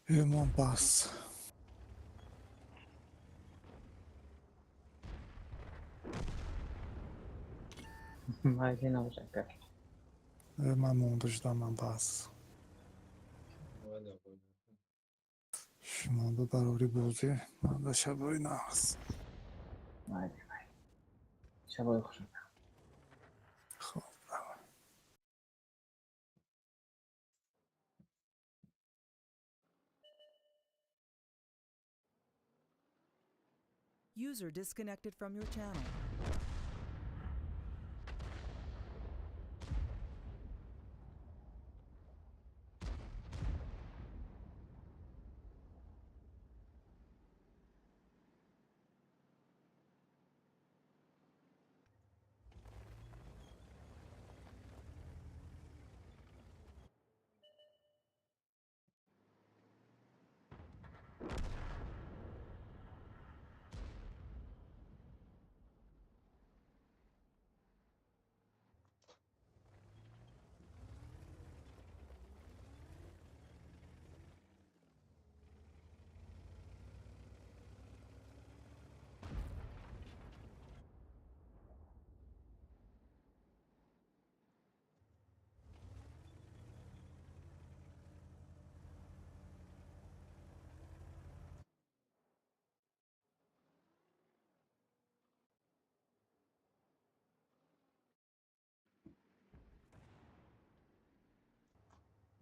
ایمان بس Haydi ne olacak? من موندشتم من بس اومدم بالا. شما به براری بوزی من به شبایی نهست Haydi. Şabay kuşum. خب User disconnected from your channel.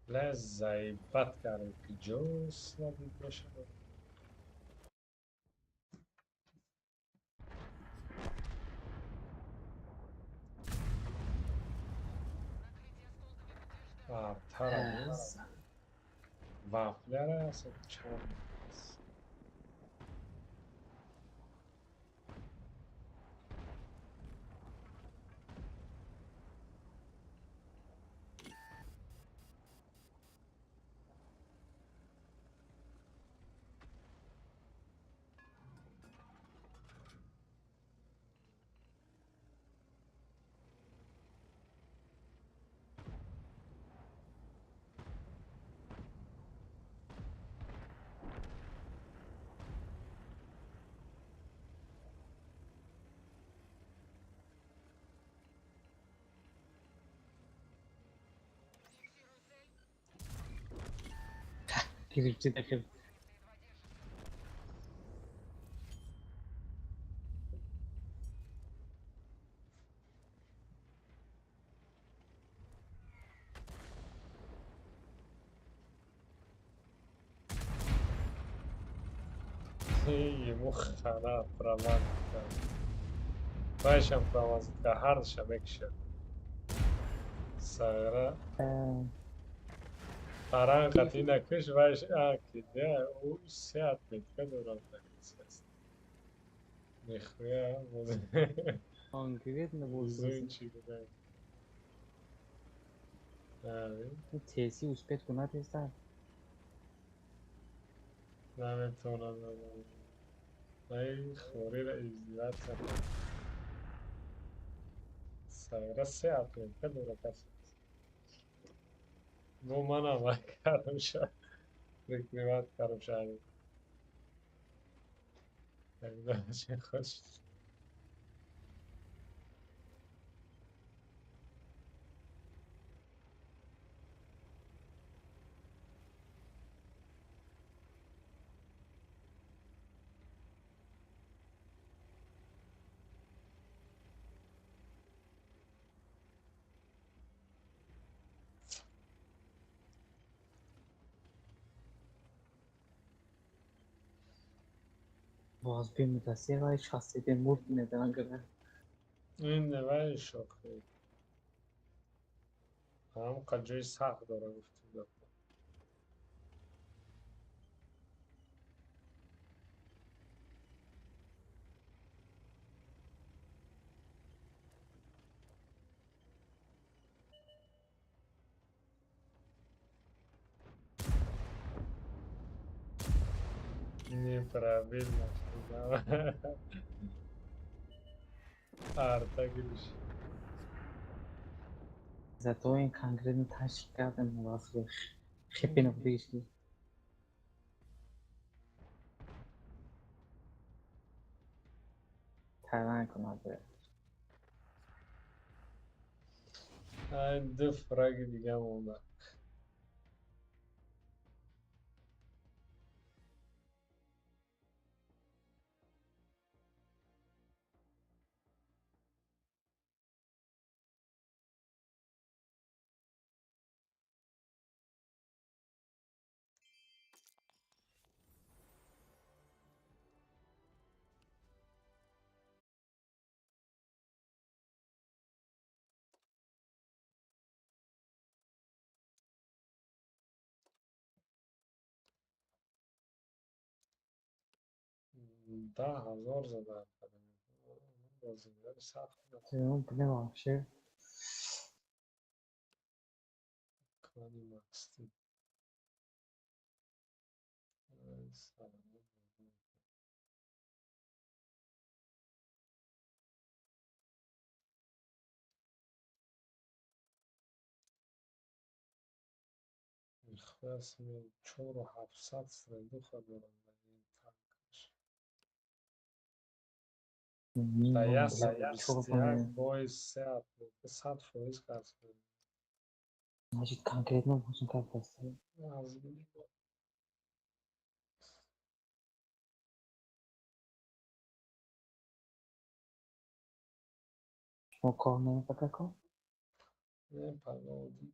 لذایی بد کردم که جوس ندید باشه. ترمز وافلر است چند است. Giripçi de kır. یه مخنا پروان کرد باشم پروازت که هر شبک شد سایره قرار قطعی نکش باش آکیده او ساعت میتکه دوران نکس است میخواه Конкретно موضوع بولسیزی. چی بگم آره Tesi uspet kuna testa. نمیتونم من خوری را ازدیاد کنم سایره ساعت میتکه دوران کسی نو منم کردم شد ریکریمت کردم شد چه خوش باز به متاسه و شخصیت مرد ندارن کنه. این نوع شوخی هم قجوی سخت داره گفتیم неправильно артагилиш Zato این کانکرت تشکیل کردن موافق خیلی نبودیش کی. پرون کنه. دو فرق دیگه مونده. ده هزار زده بازیگر سخت اون بله باشه. کنی ماستی سلام. میخواست می 4700 سرندو خدارم این تنکش میمون Sayas بله چور Stiak کنه. Boys Seat 100% kasdı. Значит, конкретно можно как поставить. Az Мукольная упаковка. ne pagodi.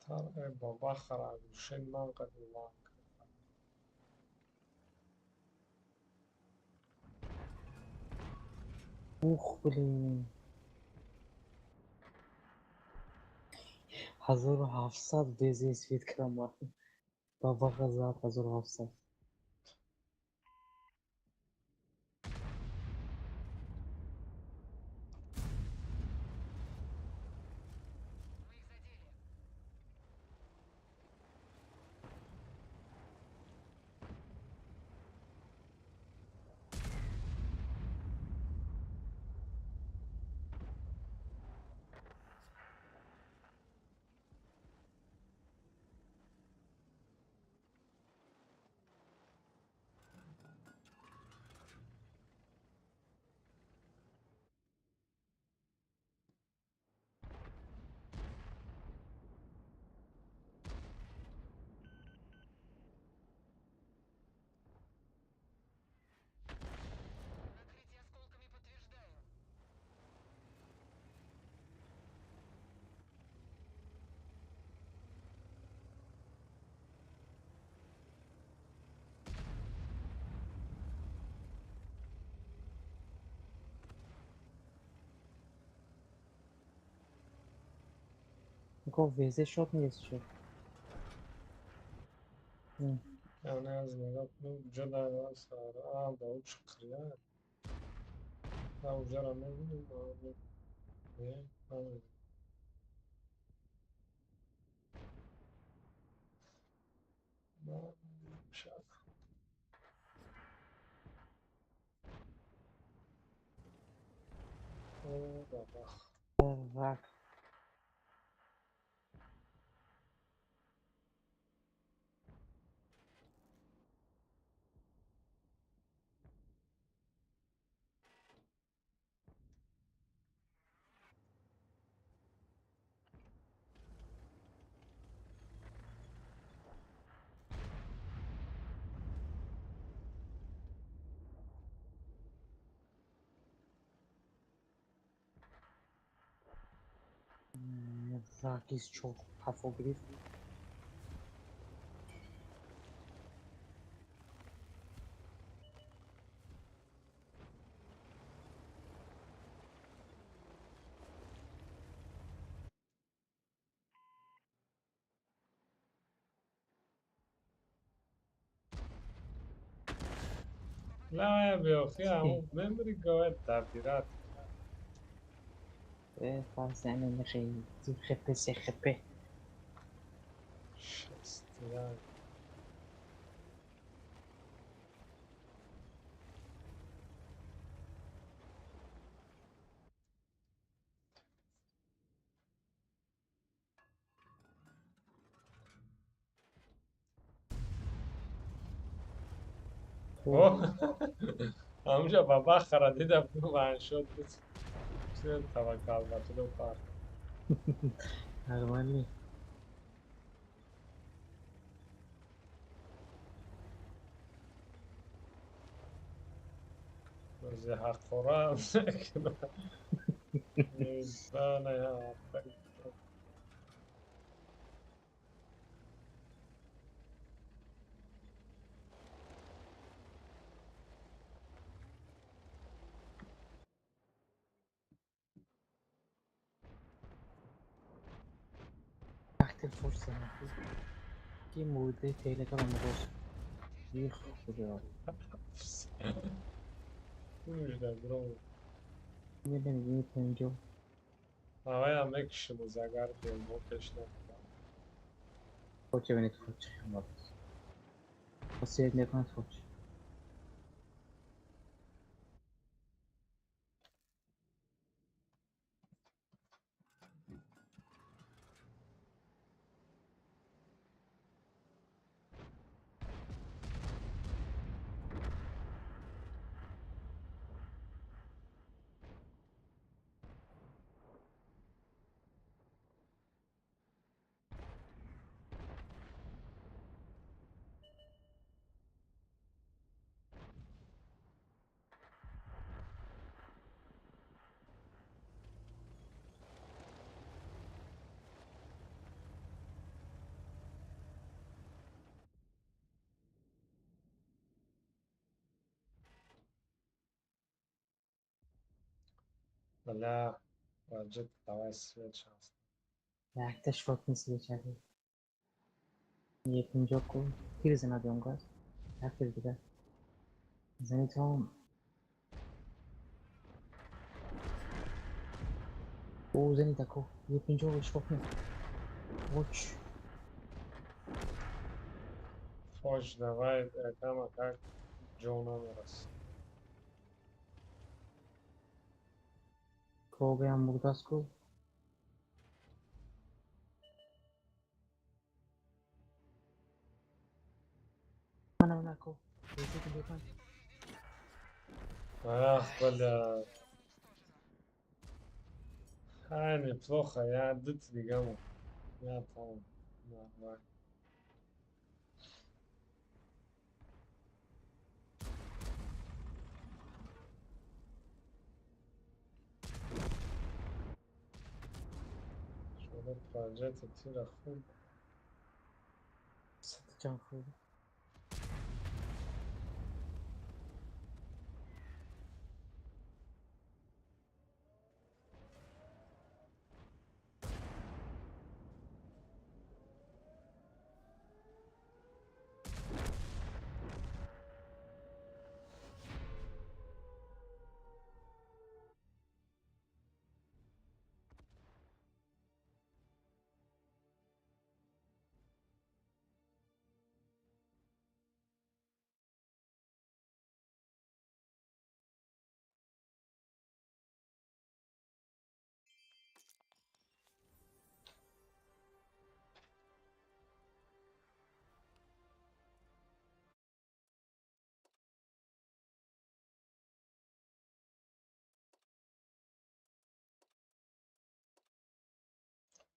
Tar baba خراب شن من قد الله. Ух, блин. 1700 без світ крама. Баба казав 1700. گفت ویزه شد نیست شد. Yani az nagah کنم جدا از سارا با او چکریه با او جرا نمیدونم نه نه شاید او بابا و Zakis çok kafa grif. لا يا بيوخي همون memory قواعد تعبیرات Ve bazen enerji zirhepe sehepe. شستیان اوه همونجا بابا خردیدم من شد چه توکل به خدا پار Normal. روزی حق خورم میزبانه یا وقتی فرصت که موده تلگرام باز بیخ خدا میشه برو میدونی اینجا همه هم بکشیم و زگر دیم و کشنم خوچه بینید خوچه خیلی واسه نکنید خوچه ولی واجد توسط شخص وقتش فوت نیست بیچاره یک اینجا کن تیر زند اونگاه رفت دیگه زنی تو او زنی تکو یک اینجا بهش فوت نیست وچ فوش دوید اکم اکک جونا میرس کوبه هم بوداست کو من نکو بیشتر دیگه کن ах бля неплохо я дыт дигаму я там нормально شغل پروژه تیر خوب ست can خوب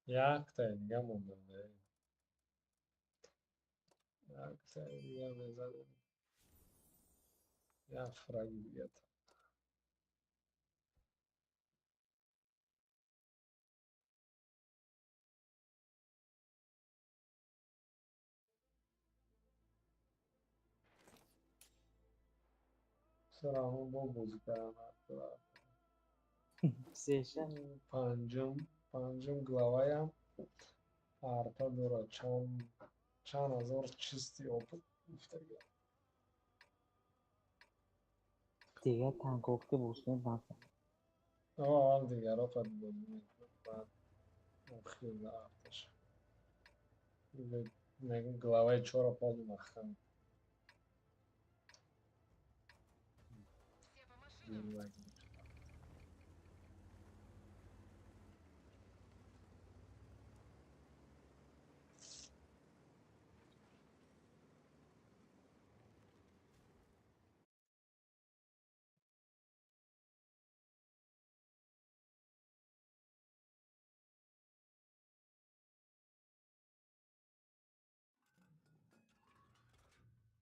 یک تا دیگه مونده. یک تا دیگه بزنیم. یک فرقی دیگه. سر همون با بازی کردن. سیشن پنجم گلاوایم арта дорад чанд ҳазор чисти опут гуфтагӣ. دیگه تنگفته بوسنه نزن. аввал дигарро қад бозӣ мекунад, баъд охир арташ мегӯ главаи 4 поду махкам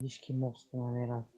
هیچکی مفت نمیرد.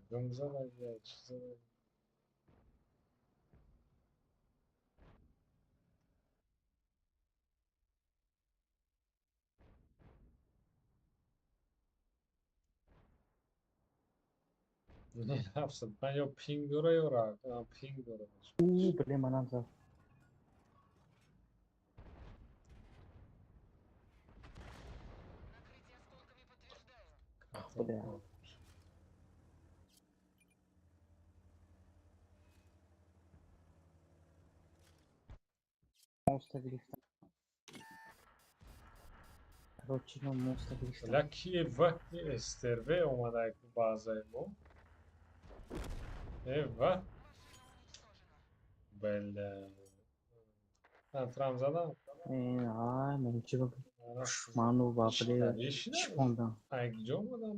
гум зада я чиза ҳафсад ё пинг дора ё пинг дора او بله منم زد. بله. موست گرفتم. روچینو موست گرفتم. ля киева эстерве омадай баъзаи мо эва бела антрам задам این آی من چی بگم؟ منو بابله شکوندم. айгиҷо омадам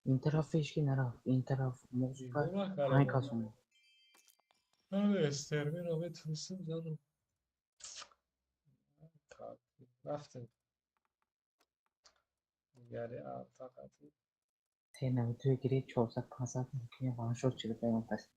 این طرف هیچکی نرفت. این طرف موست گول پای накардам کسونه. эстерверо метунистим задам рафтем дигари артақати تینم توی گیری 400 500 ممکنه وان شد چیز پیمان پس.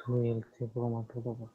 دوئل برو من پیدا بود.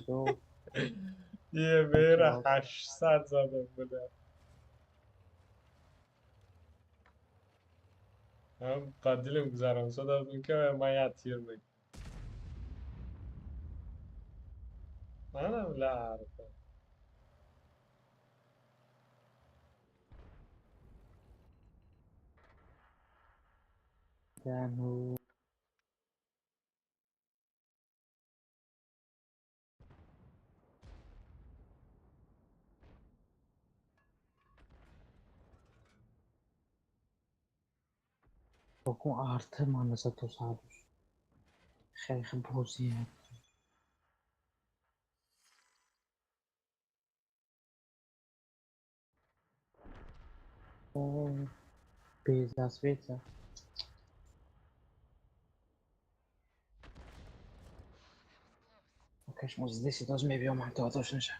دو یه بیر جواب. 800 زده بوده. هم قدیلم گذارم صدا بودم که من یه تیر بگم. منم لعرفه. دنو بکن artı manası tesadüf. خیلی بوزیه. Bez засвета. Конечно, вот здесь и должны бьем, а то точно же.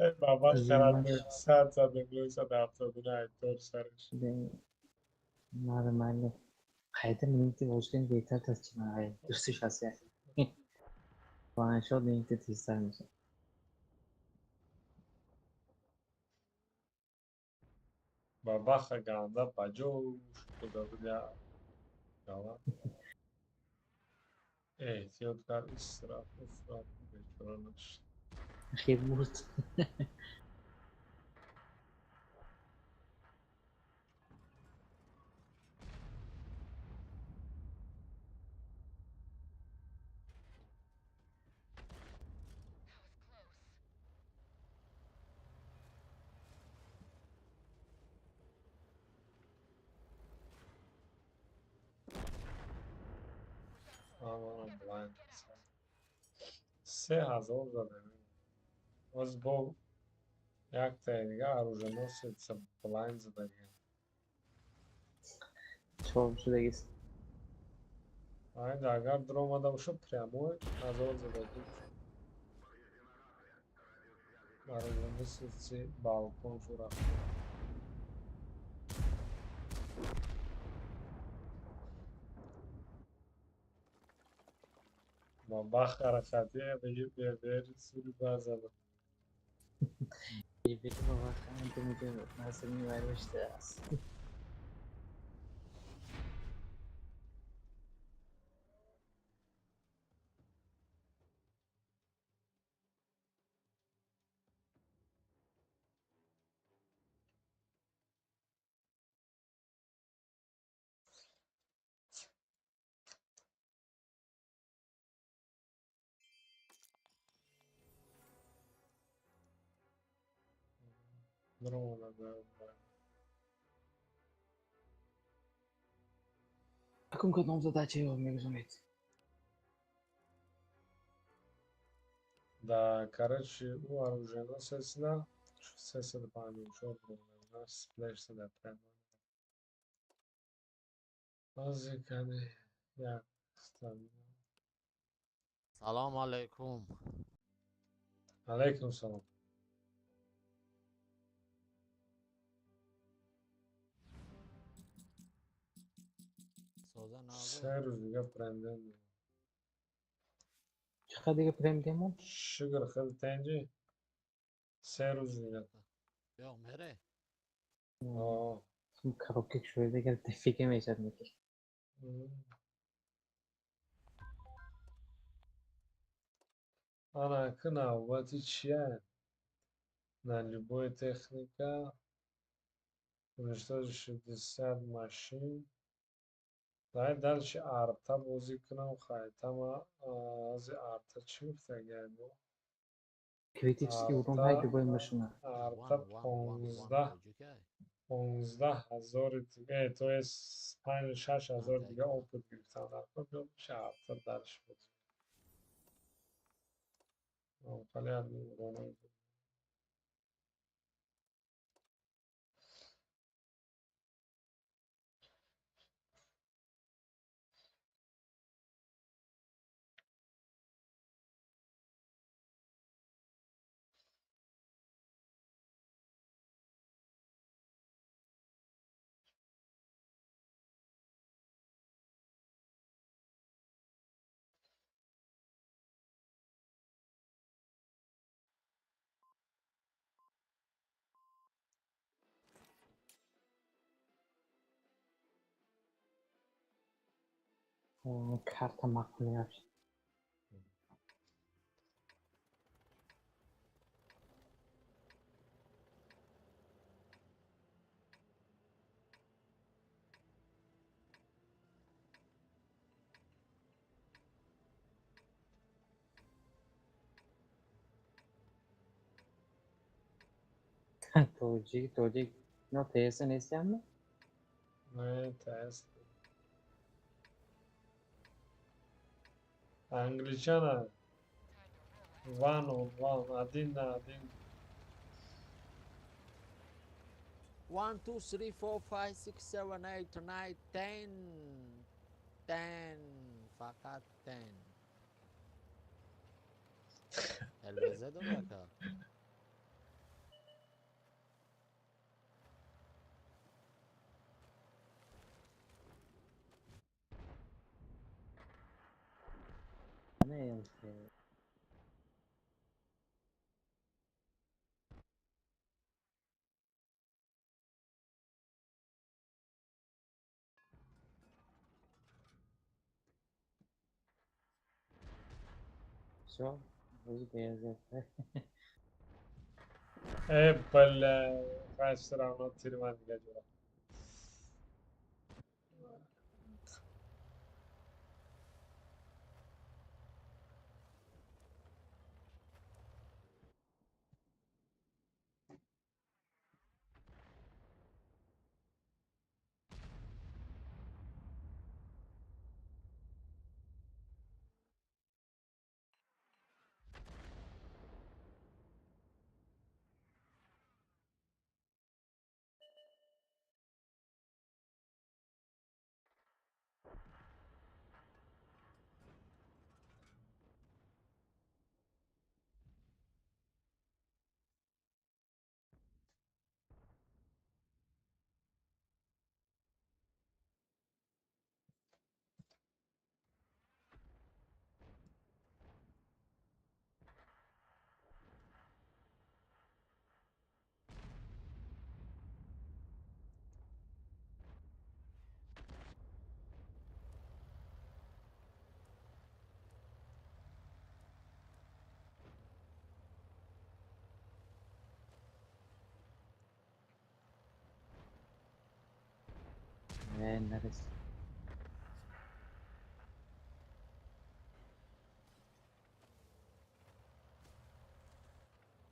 ای بابا خرد Zilmaş. بهم 100 زده بود 179 دور سرش. Normalde. Kayda linkte hoşken yeter taşıma ay. Dursu şahsi. Bana şu linkte tizler misin? بابا خگانده بجوش شده بود یا جوان. احتیاطکار اسراف افراط بهترانش. خیلی بود. آمانم بلند 3000 زده بود. از با یک تا دیگه اروژه نوست بلند زده دیگه. чоушидагист. Aynen agar dronda bo'lsa прямой nazor zadagi Арзанды сетси балкон сурахты. Ба бах харакати беги бери сури базада. Бери баба ханды муҷе наср мевариштааст. Дрона да. Какой нам задача его мегазумет? Да, короче, у оружия сесна, сесна память, что было, нас сплэшся да прямо. Азиканы, я ставлю. سلام علیکم. Алейкум салам. سوزه نازه. Сэ روز دیگه پرندن. Чақа дига прем демон? Шугар хел тенджи. Сэ روز دیگه. Yok mere. آه. Коробка шуйда гел тефике мешад мекеш. Она к навбати чия? На любой техника уничтожить 60 машин. Давай дальше арта бозӣ кунам хайтама аз арта чӣ гуфтагиаду? Критический урон ҳай любой машина. Арта 15,000 дига, то есть 5-6,000 дига опыт гирифтам. Дар арта дальше бозӣ. Понятно, урони. Карта мақбул меёбад. Тоҷик ино теса нестиамна? Не, тест. Англичана. One on one, один на один. 1 2 3 4 5 6 7 8 9 10 10 فقط 10 الوزه دو بکا. Не, всё, уже безе. Apple restoranı tirman geliyor. نرسید.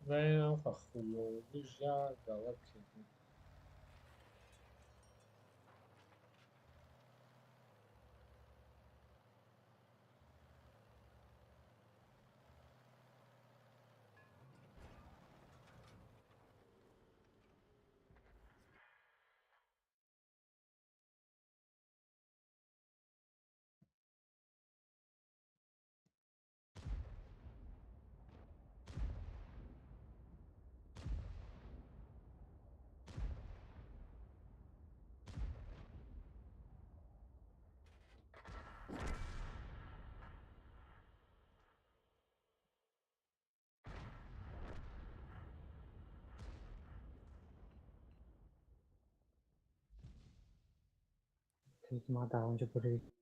Venham farfulhos já galácticos. که ما در اونجا برید.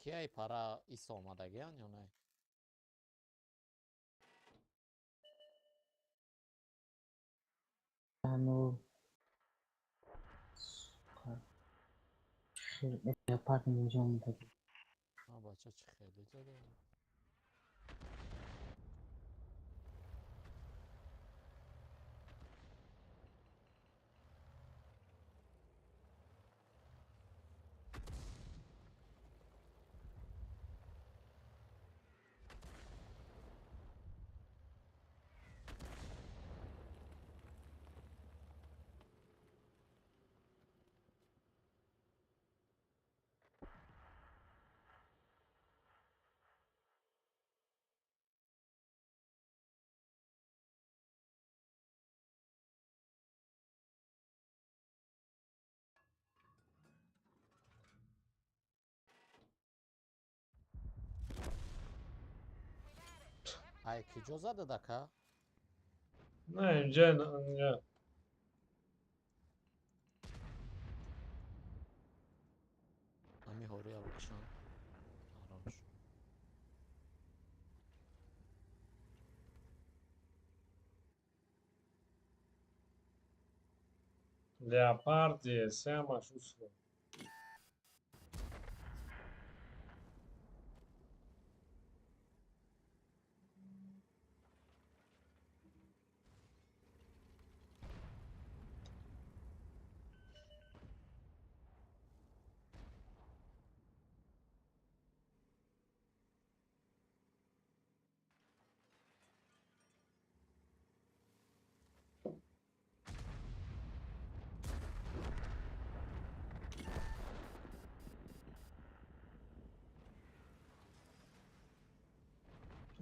کیای پارا ایسا اومدگیان یا نه؟ هنو پارک اینجا مونده. بچه چه خیلی جده. ای کجا زده دکا؟ نه اینجا نه اینجا. امی هوری ها بکشن آرام شد. Leopard esse é uma justa.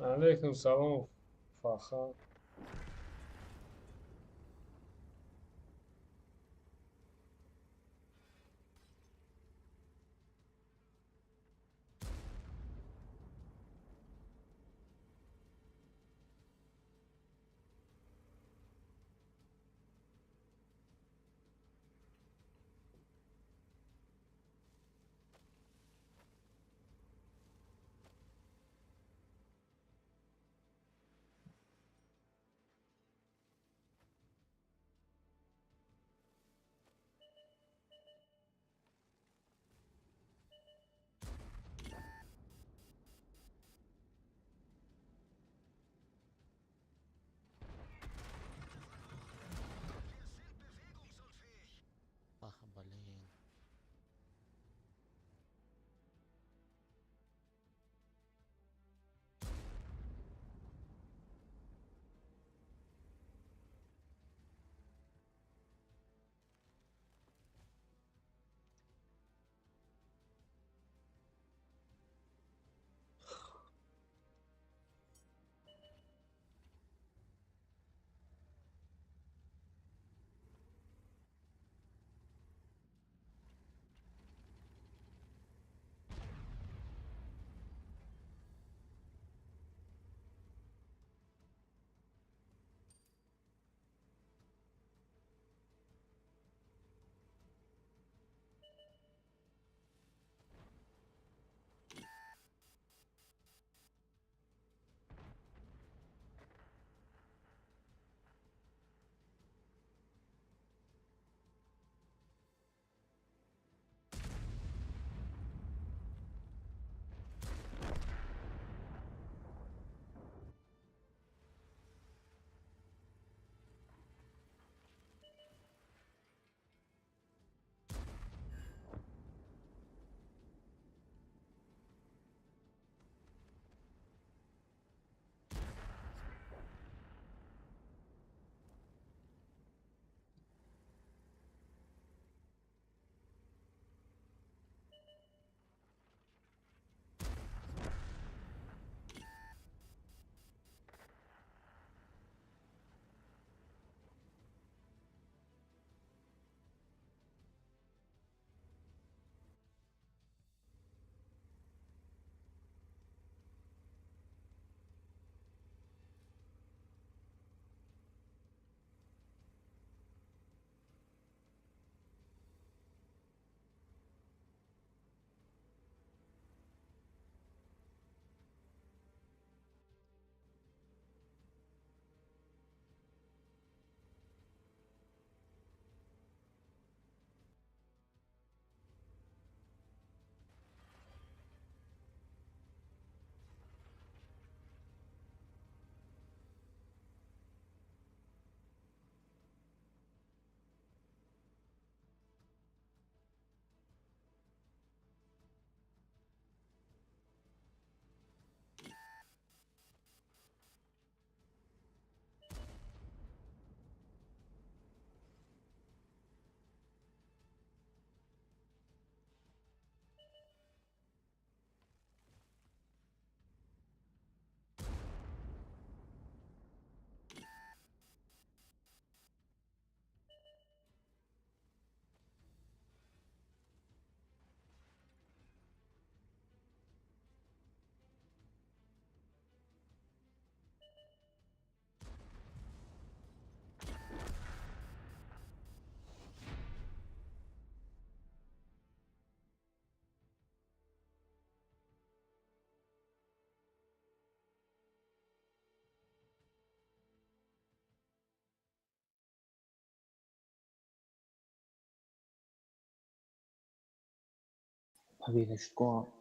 عليكم السلام فخر. победочку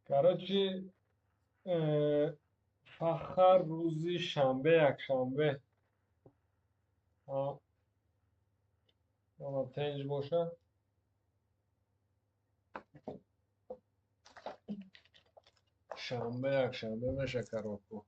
короче فخر روزی شنبه یک شنبه تنج باشه شنبه یک شنبه میشه کراکو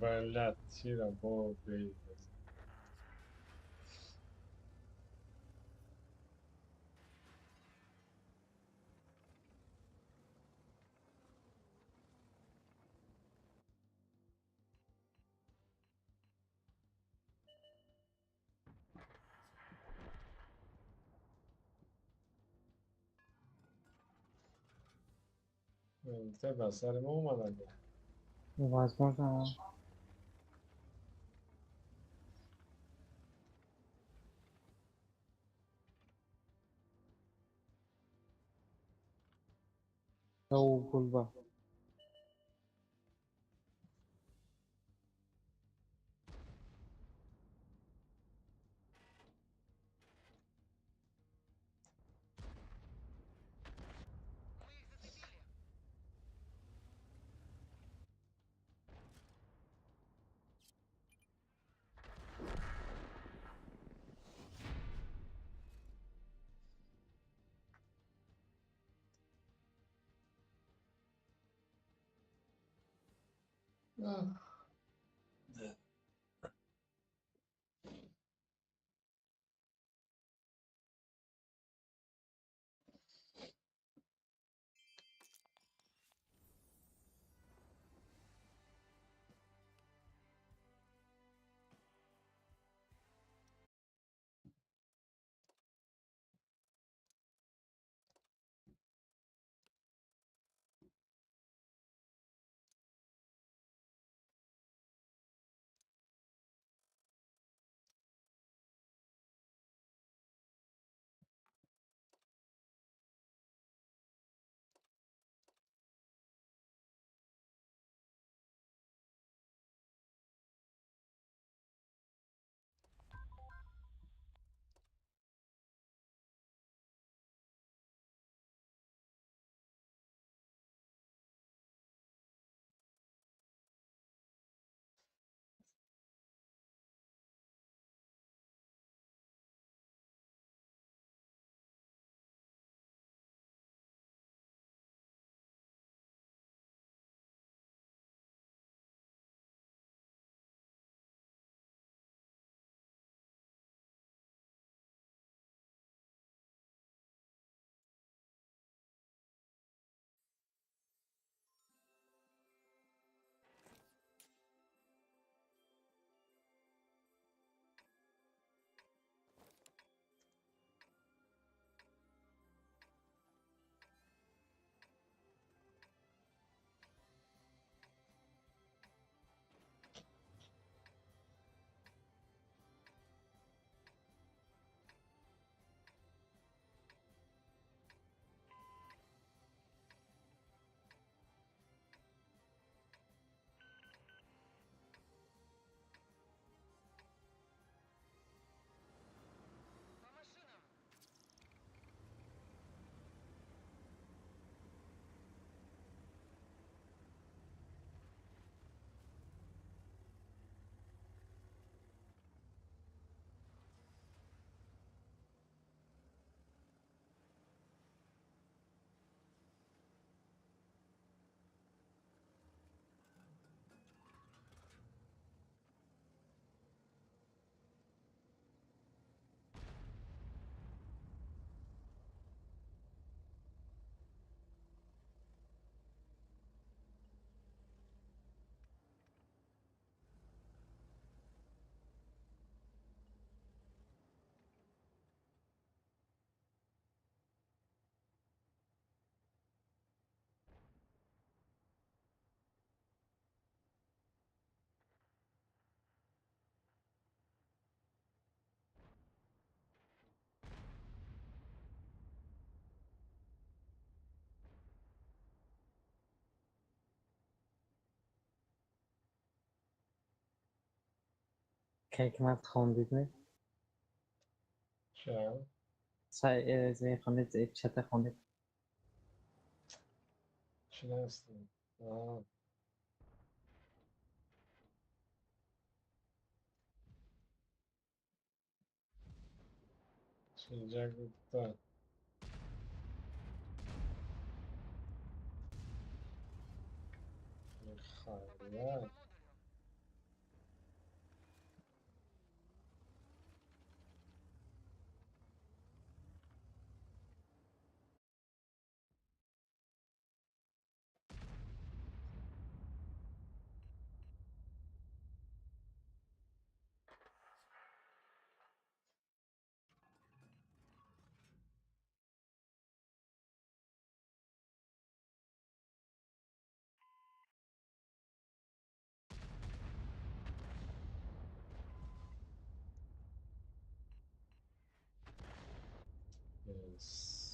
بلد چرا با بید انت بسر ما اومدن وزمون او گلبا حکمت خواندید؟ چه؟ زی خوندید چته خوندید؟ چی نستیم؟ آه. چینجا گفته خیلیه Yes.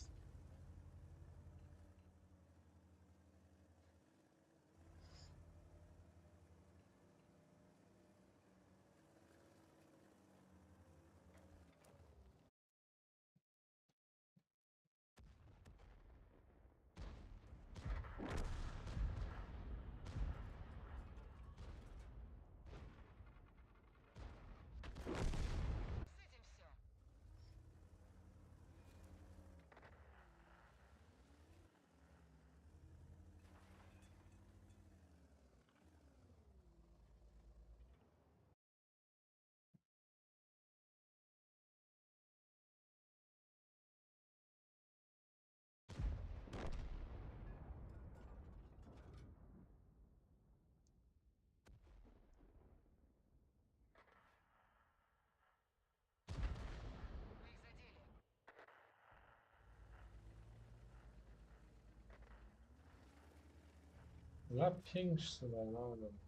لا پینگ شده نمیدونم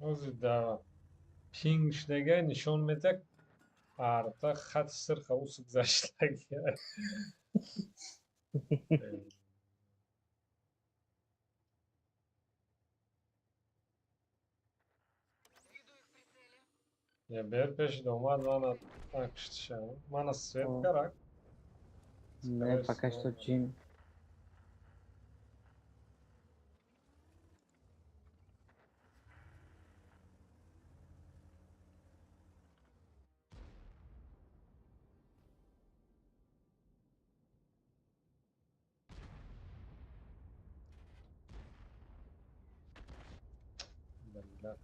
o'zida pingdagi nishon metak artıq xat sırxa usub zashtaga я ber peşinde omad mana akıştışa mana svet О, karak не, пока что Джин. Billah.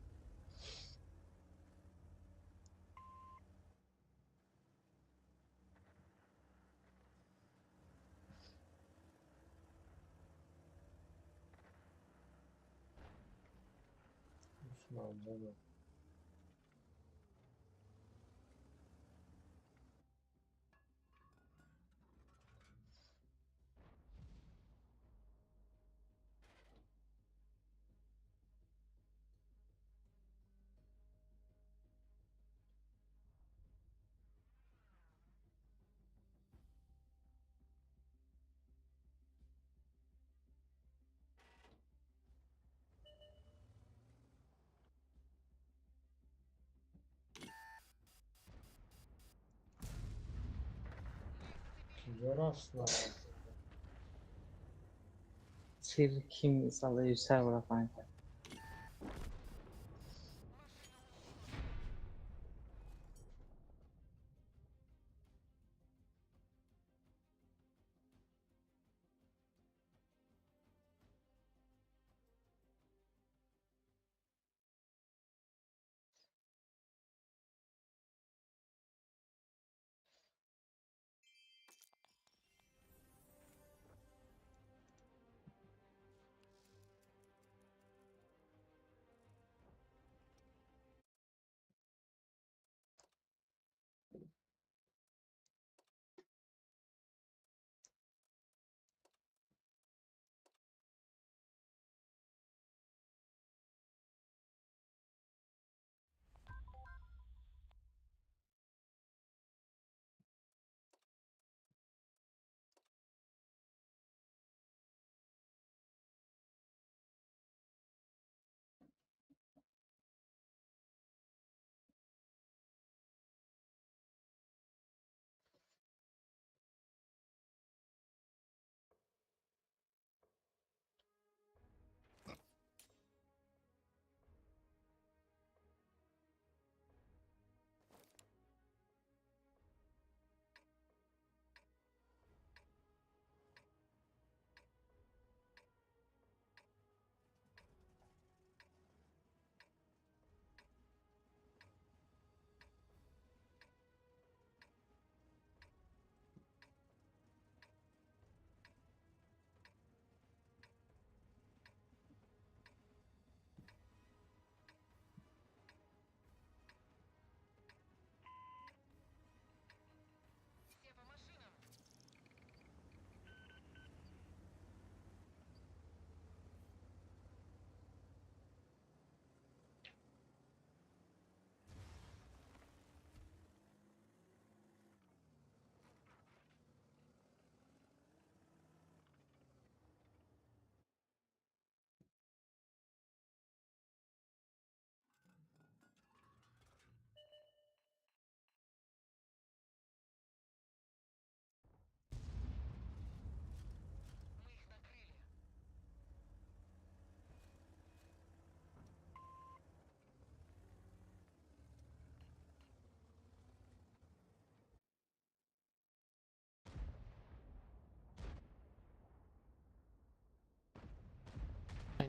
Osman bunu kilo rastlar aslında. Sir kim salı yüksel vura kanka.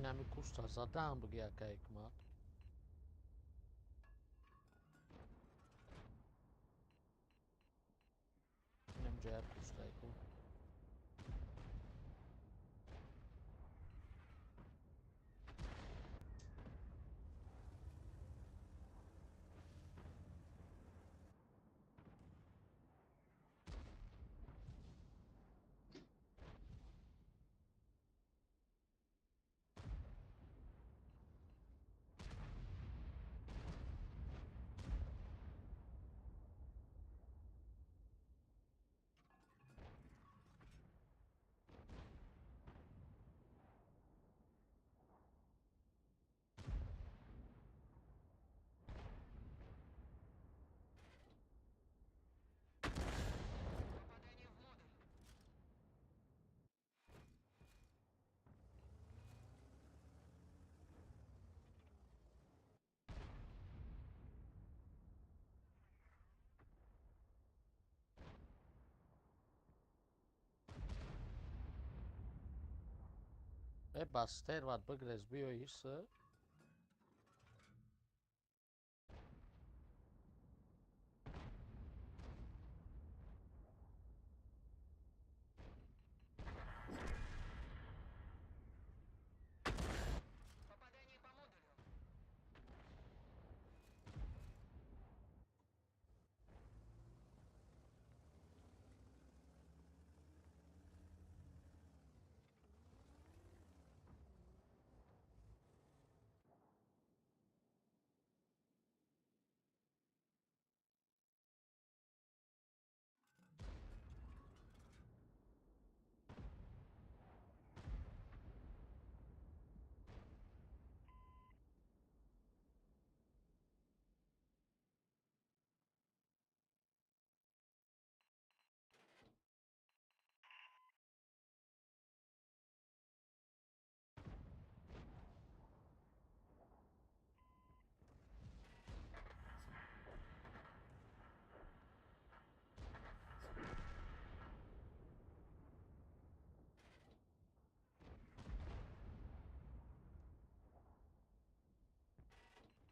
نمی کوشتا زدم بگه که اکمات. Nem ger kosztaj ko. Baster vad begres bio ise.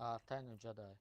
A ten Jedi.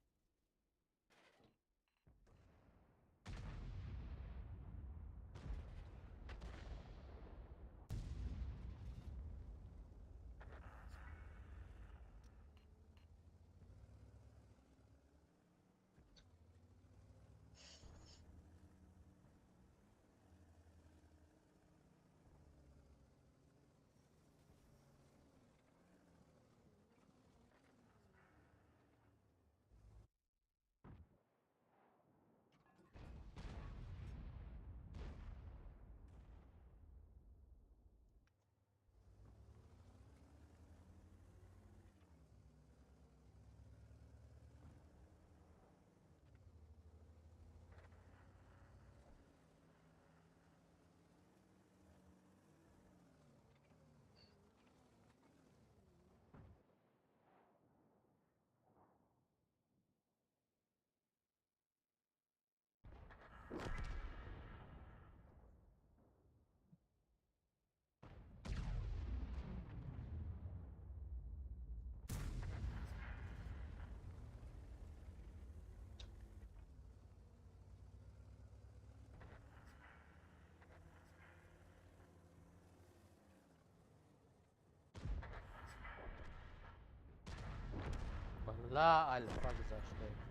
لا الفا گذاشته.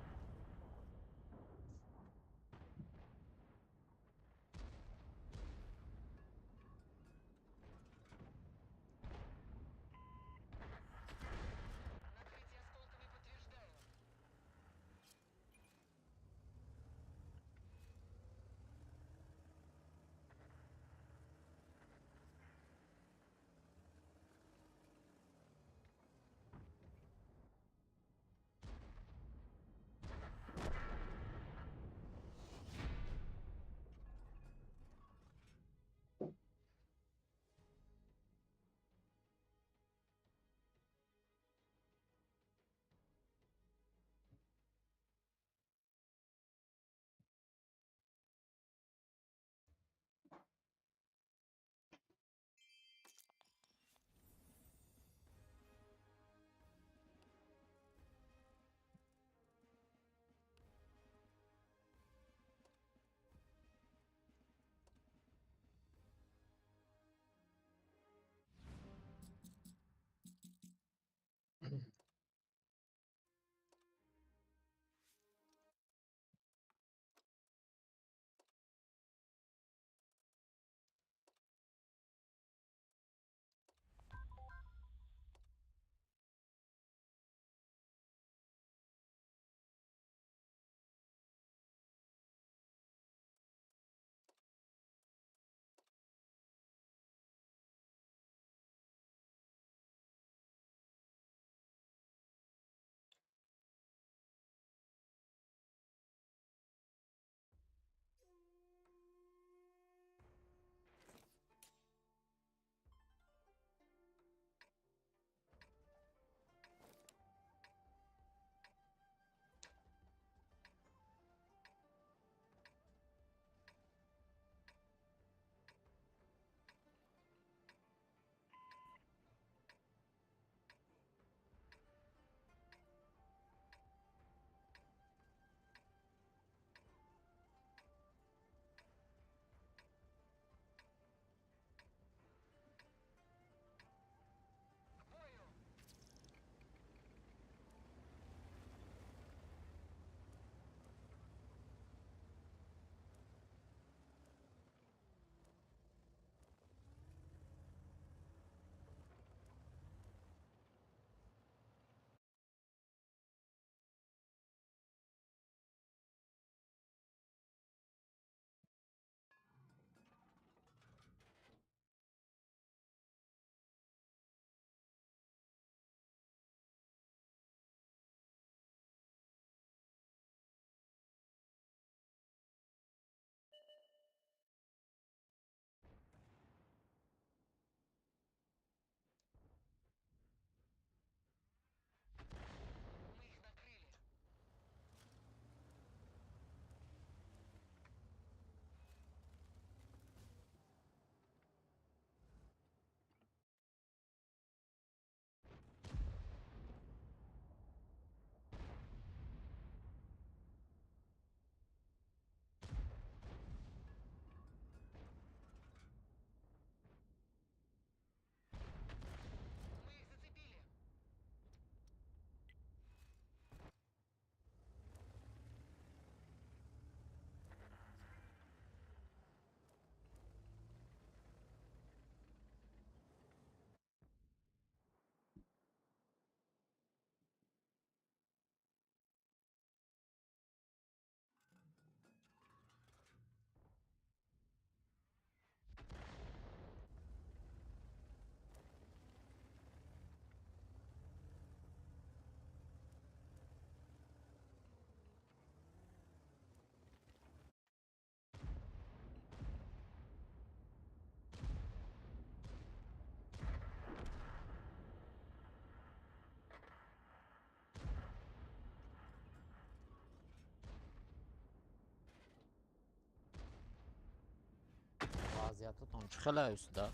وضعیتتان چخله است ده؟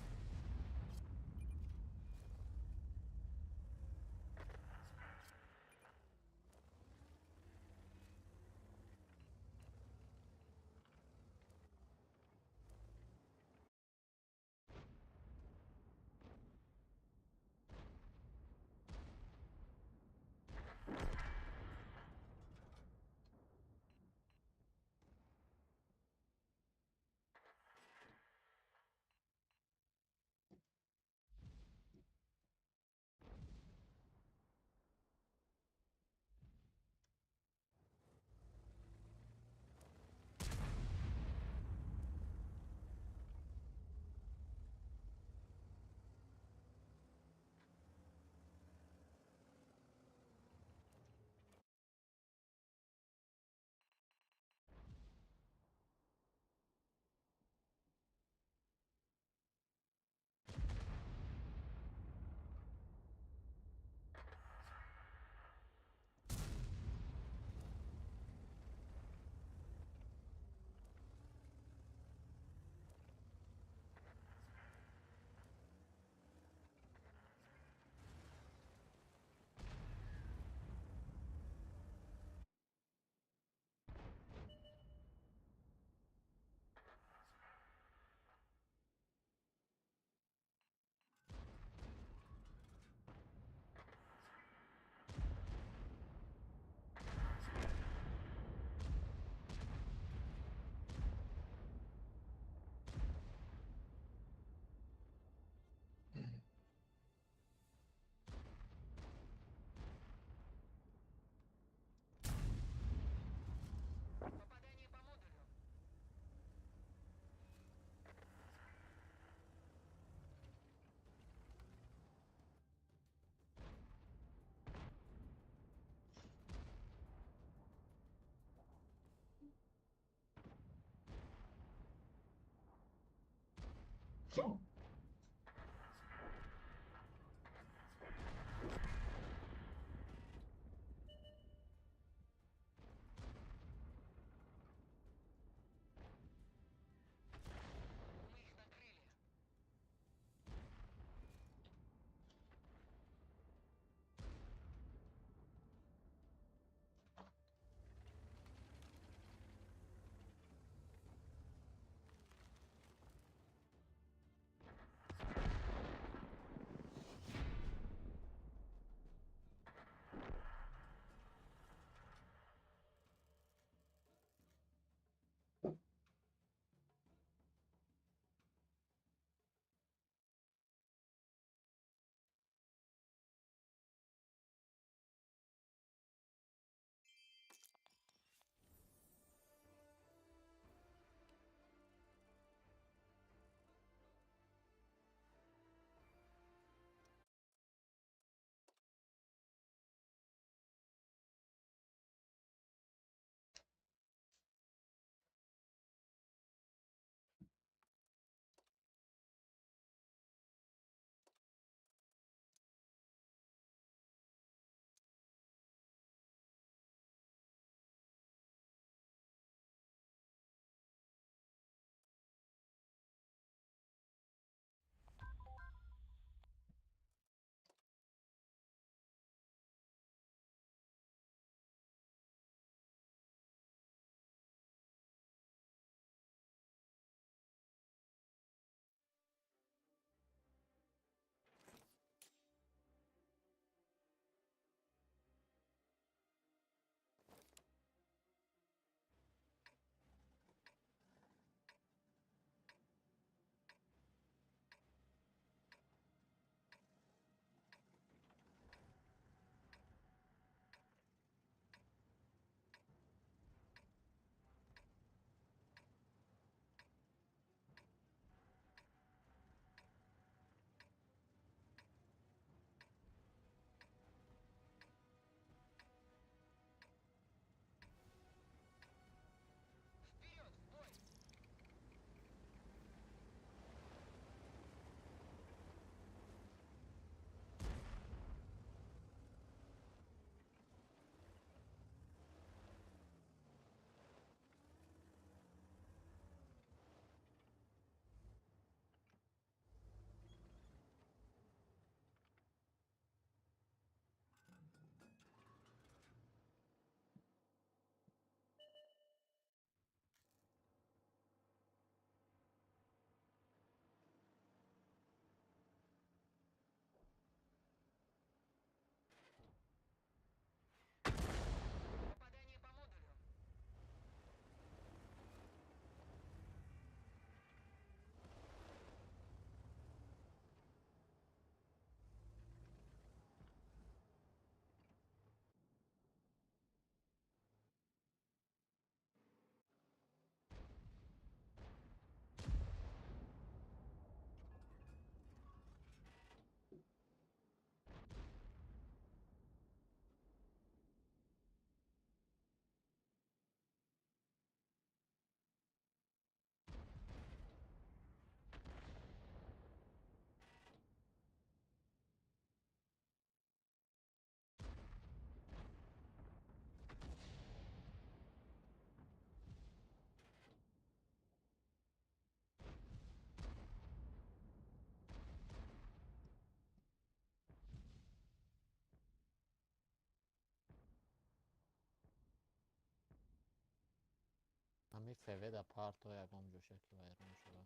Ми феведа парто ягон ҷошаки вайрон шуда.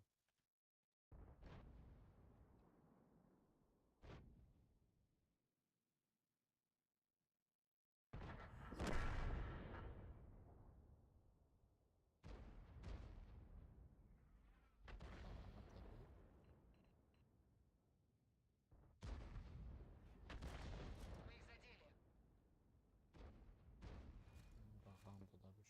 Рахам дода биш.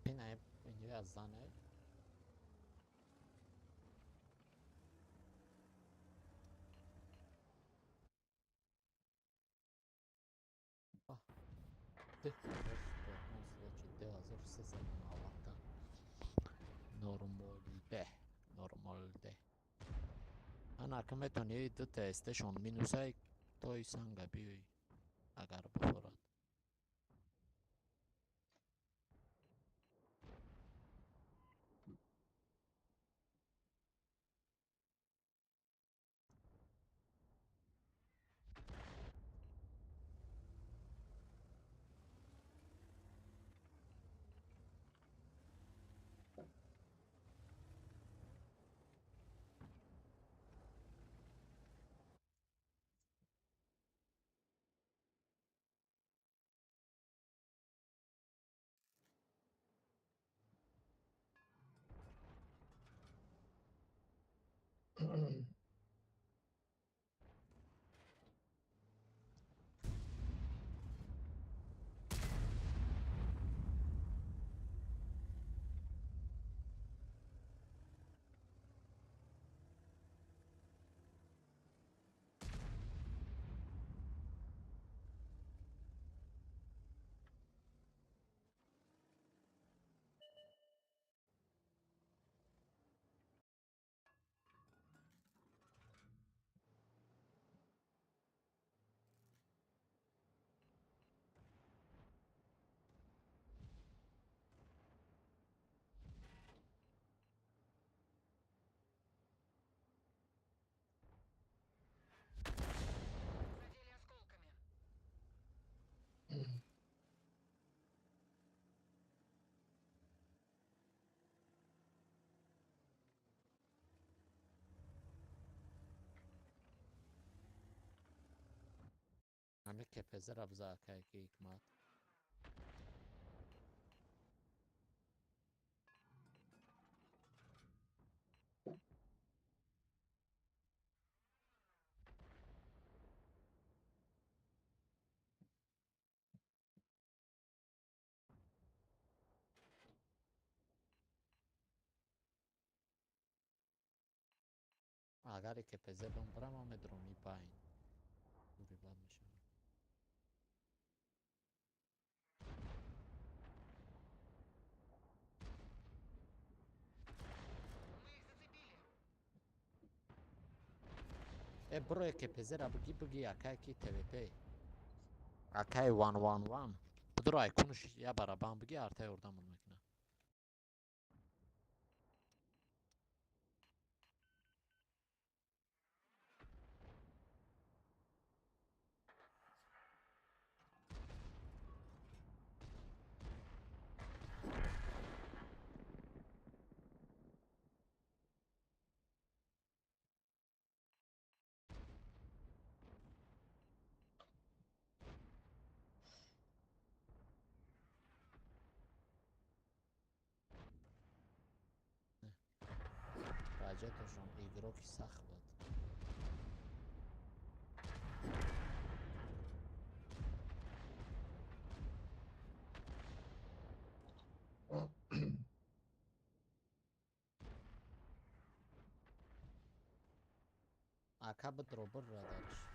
Pinay اینجا از زنه ده ده hazır ses alın Allah'tan. Normalde. انا که میتونی دو تا استشن مینوسای توی سنگ بیوی اگر بخورد همه که پزر ابزا که حکمت اگر که پزر بمبرم هم درومی پایین دوری باد میشه برو که پزر بگی اکای کی TVP اکای 111 بدرو ایکونش یا برابان بگی ارتای اردم میکنه راجعتشون ایگرو که سخت بود اکا بدرو بر را دارش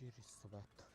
Через свет.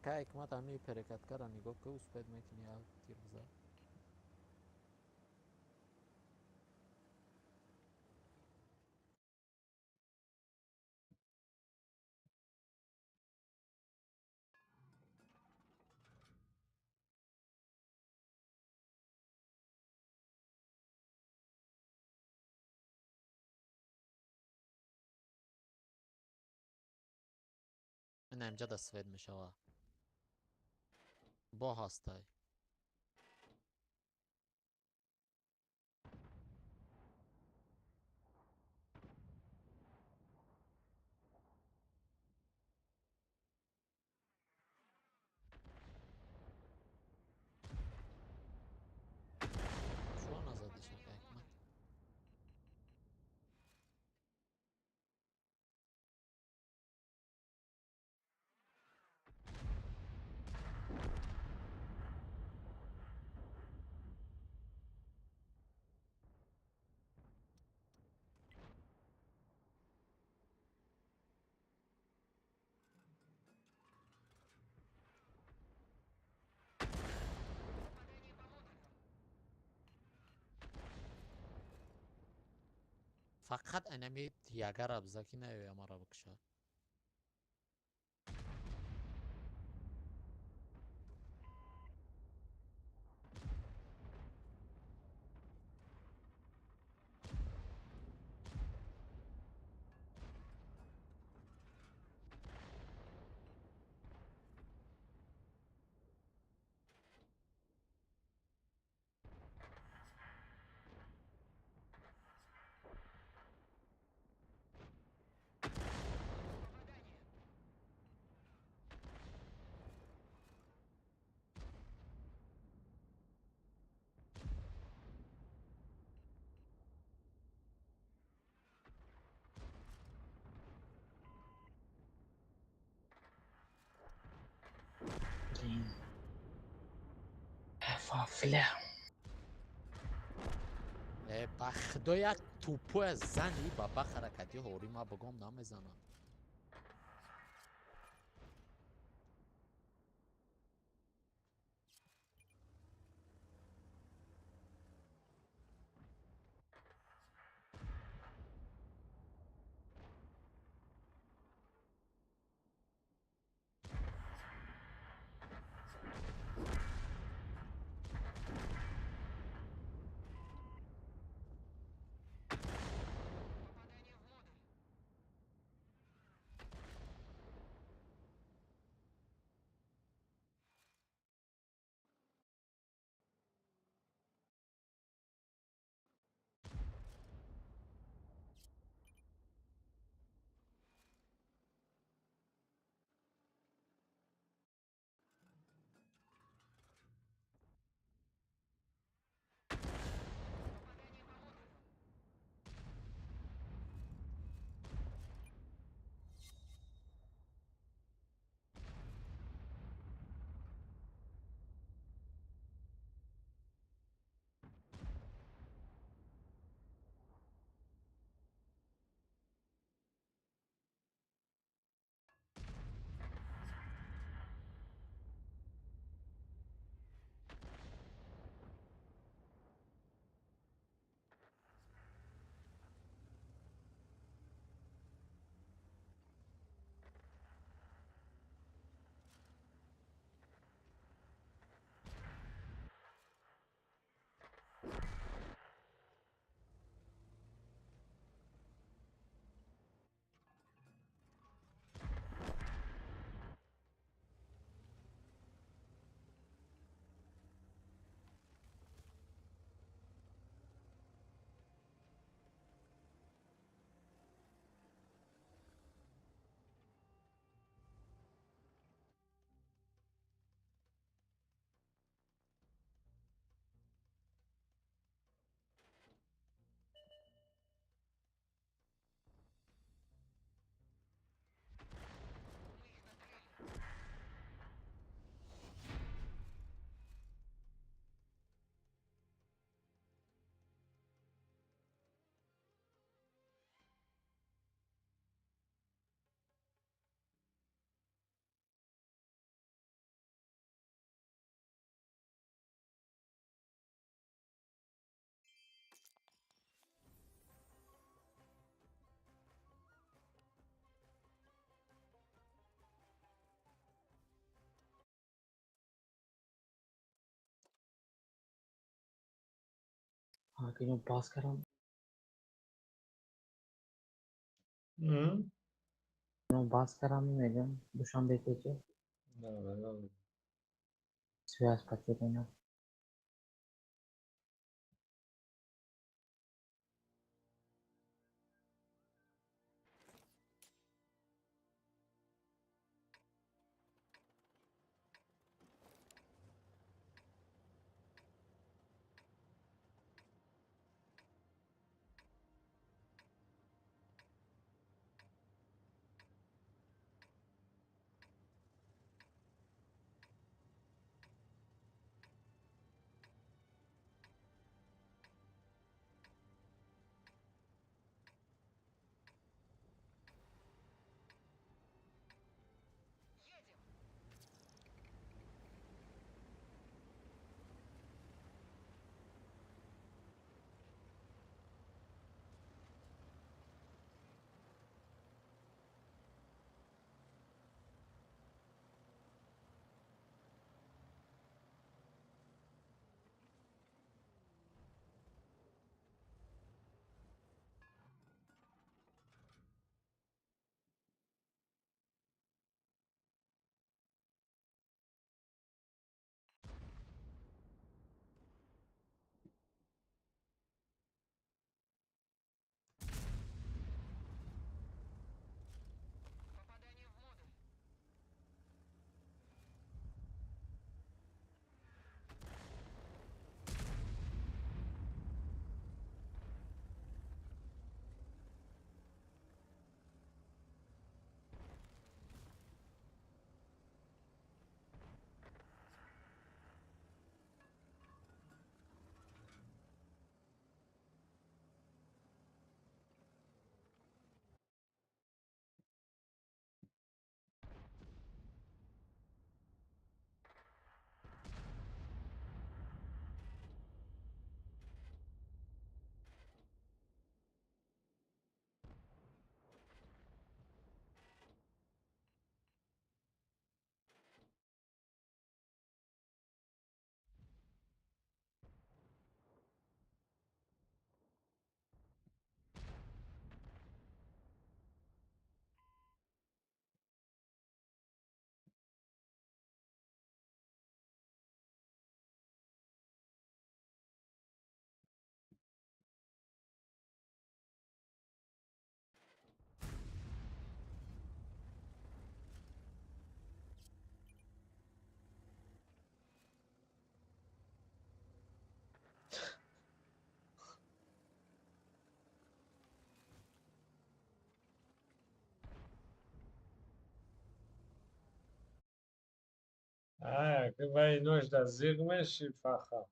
Kijk, maar dan nu perikat kara nigo ke usped mekini al tirza. من اینجا دستفید میشه با هستای شو نزدی شد حکمت فقط انمی یگر ابزاکی نیوی مرا بکشه فافله بخدا یک توپو از زنی با بخ حرکتی هوری ما بگم نمیزنم que no Bhaskaram, Hı? no Bhaskaram dedim. Dushanbe'deki Evet. Sivas paketini. Chyba inoś da zygmyś i facha.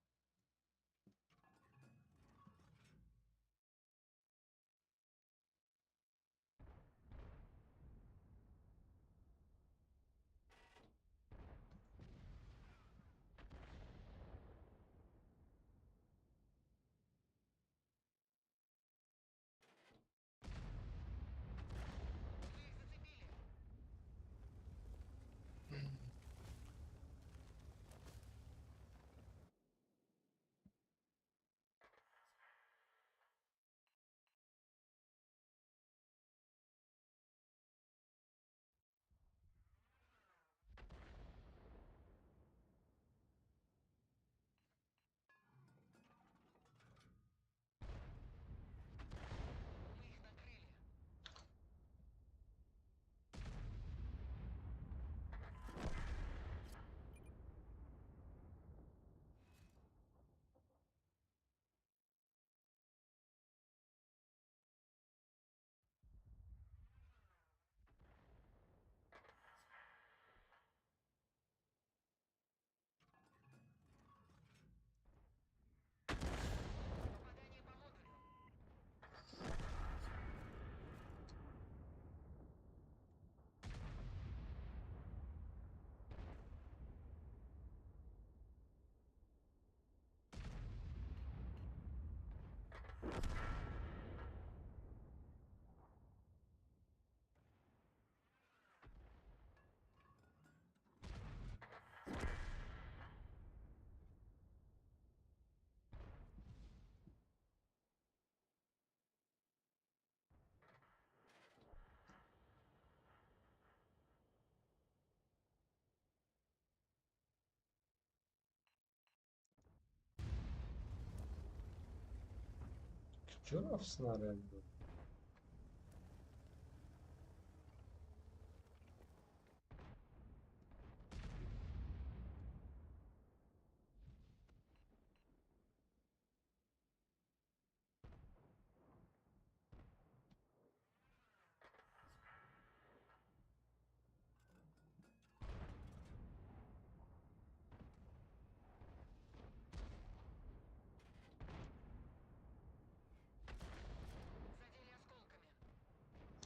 Чё в снаряд был?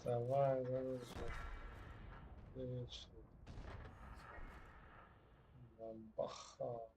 Давай, заряжай. Отлично. Бамбаха.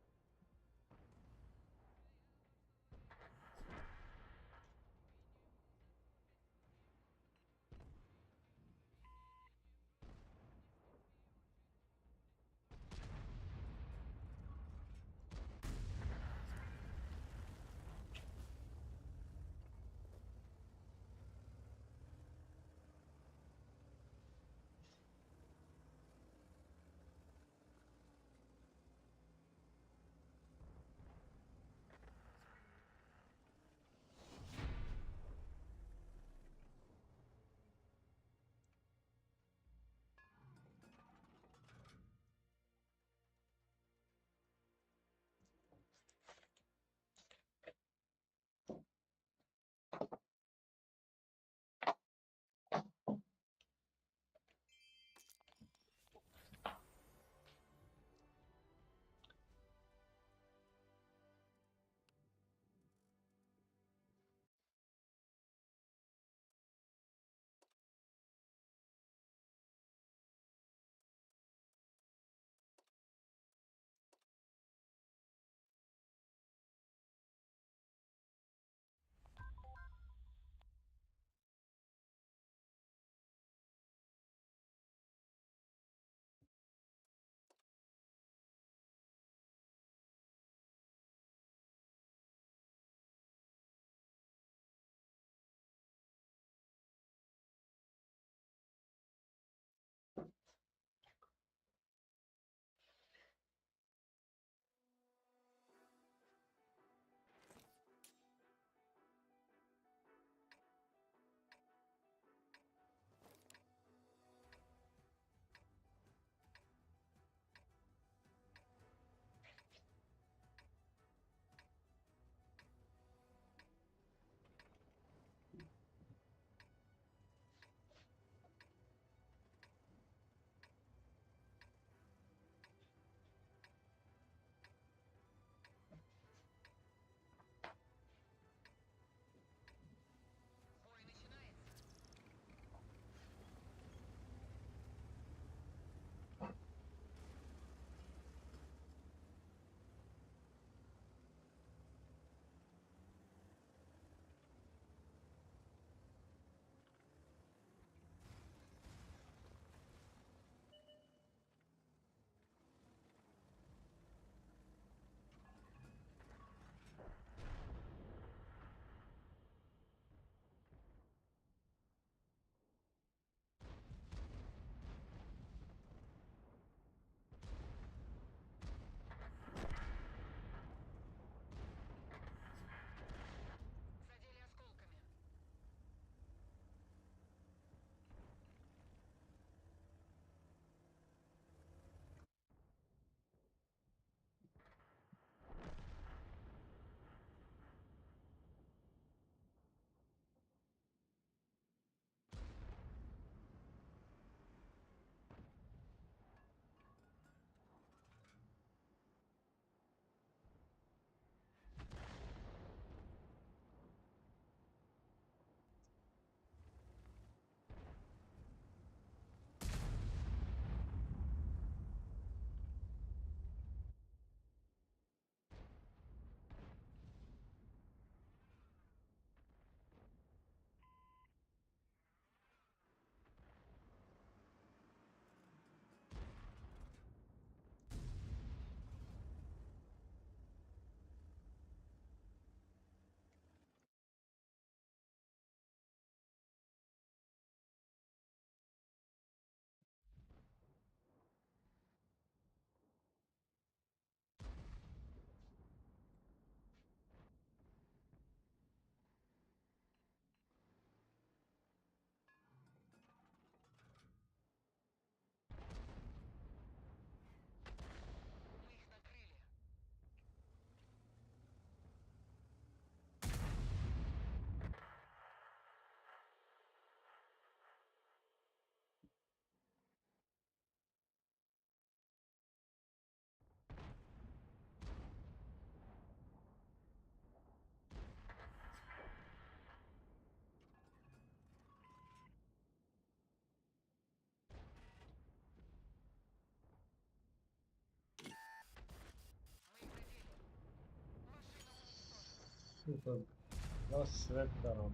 Biraz svet دارم.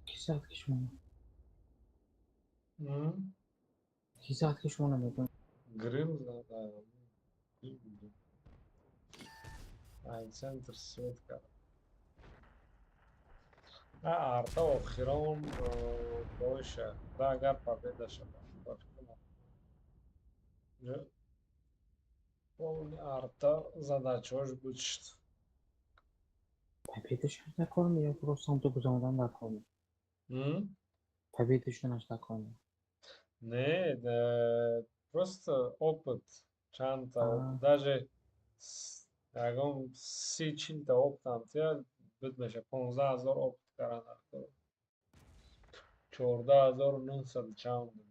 کی زد که شما Hı? کی زد که شما نمیدون Grill زدم. Ein center svet کردم. Arta آخران باشه. Da اگر победа شد. اون арта задачош буд шуд. победашонаш накор меёд просто ҳамто гузарондан дар кор меёд победашонаш дар кор меёд Не, просто опыт. Чанд та опыт. Аа. Даже ягон 30 та опытам тия буд меша 15000 опыт карана. 14900 чанд буд.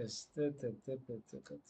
Эстететепетекет.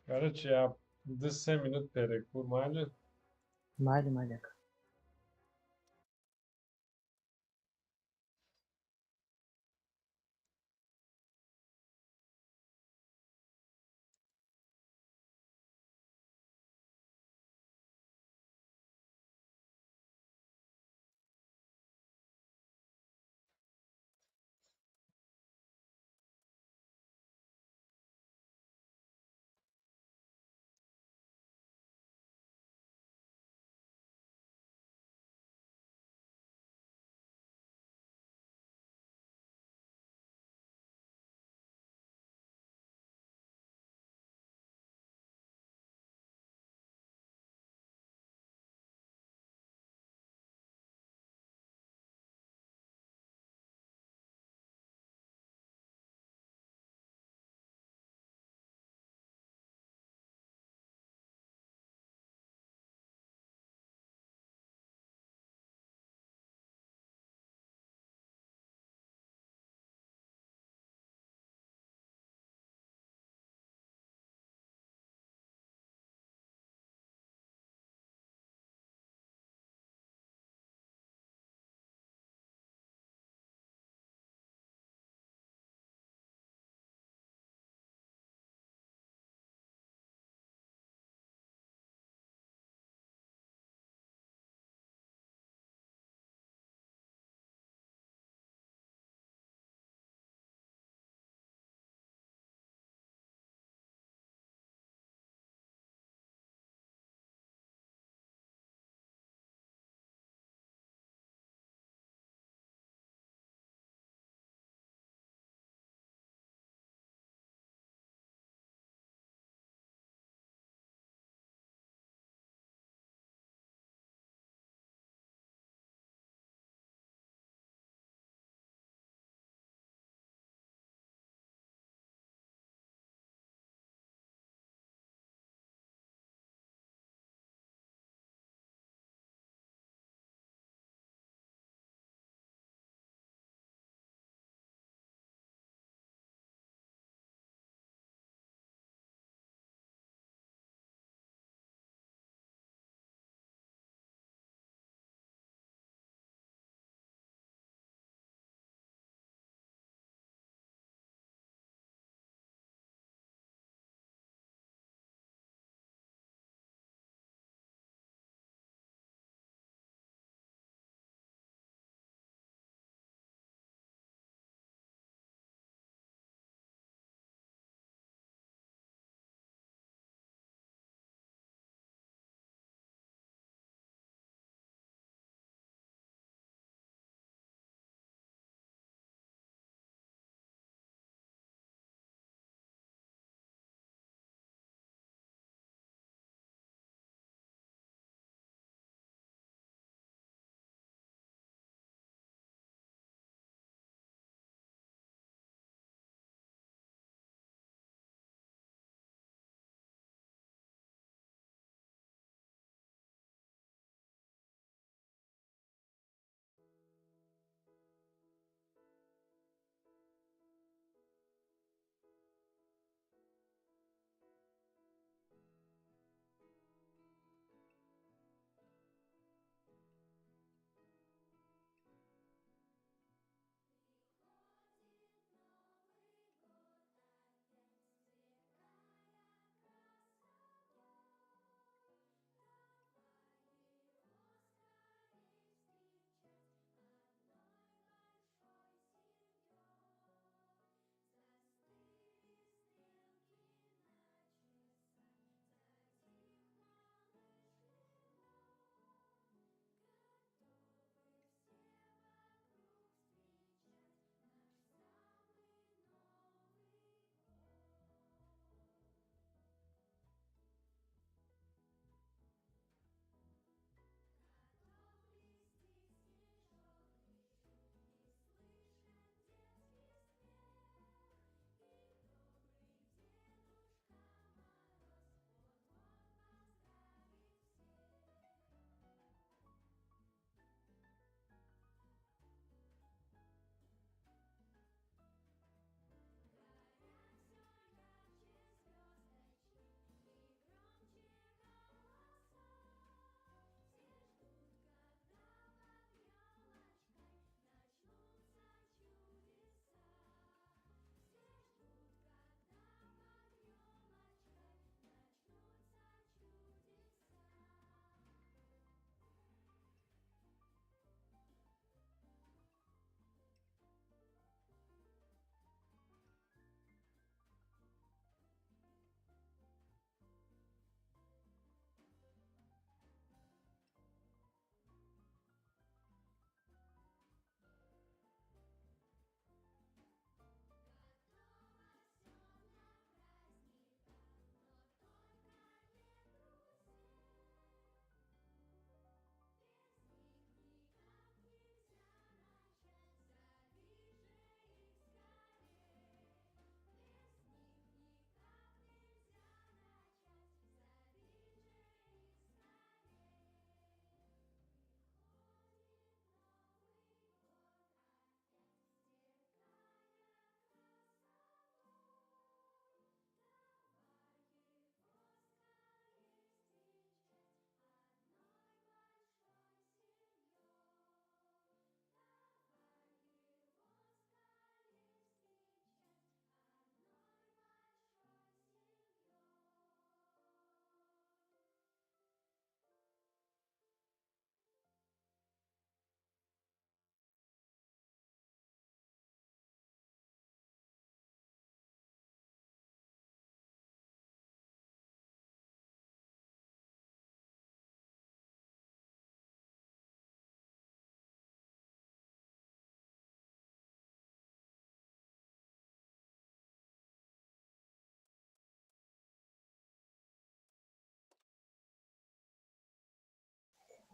Короче, я 10 минут перекур, майли. майли майли ака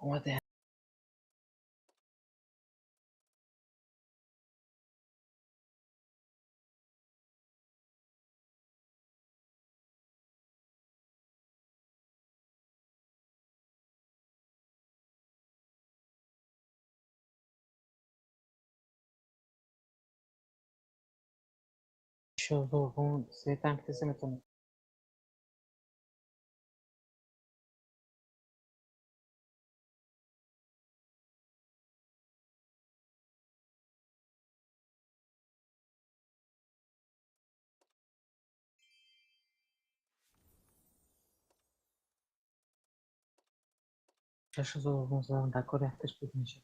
What the شلوغون سه تنگ میتونه. Cześć, znowu za dekorę też podniesie.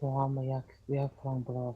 Ama jak plan było.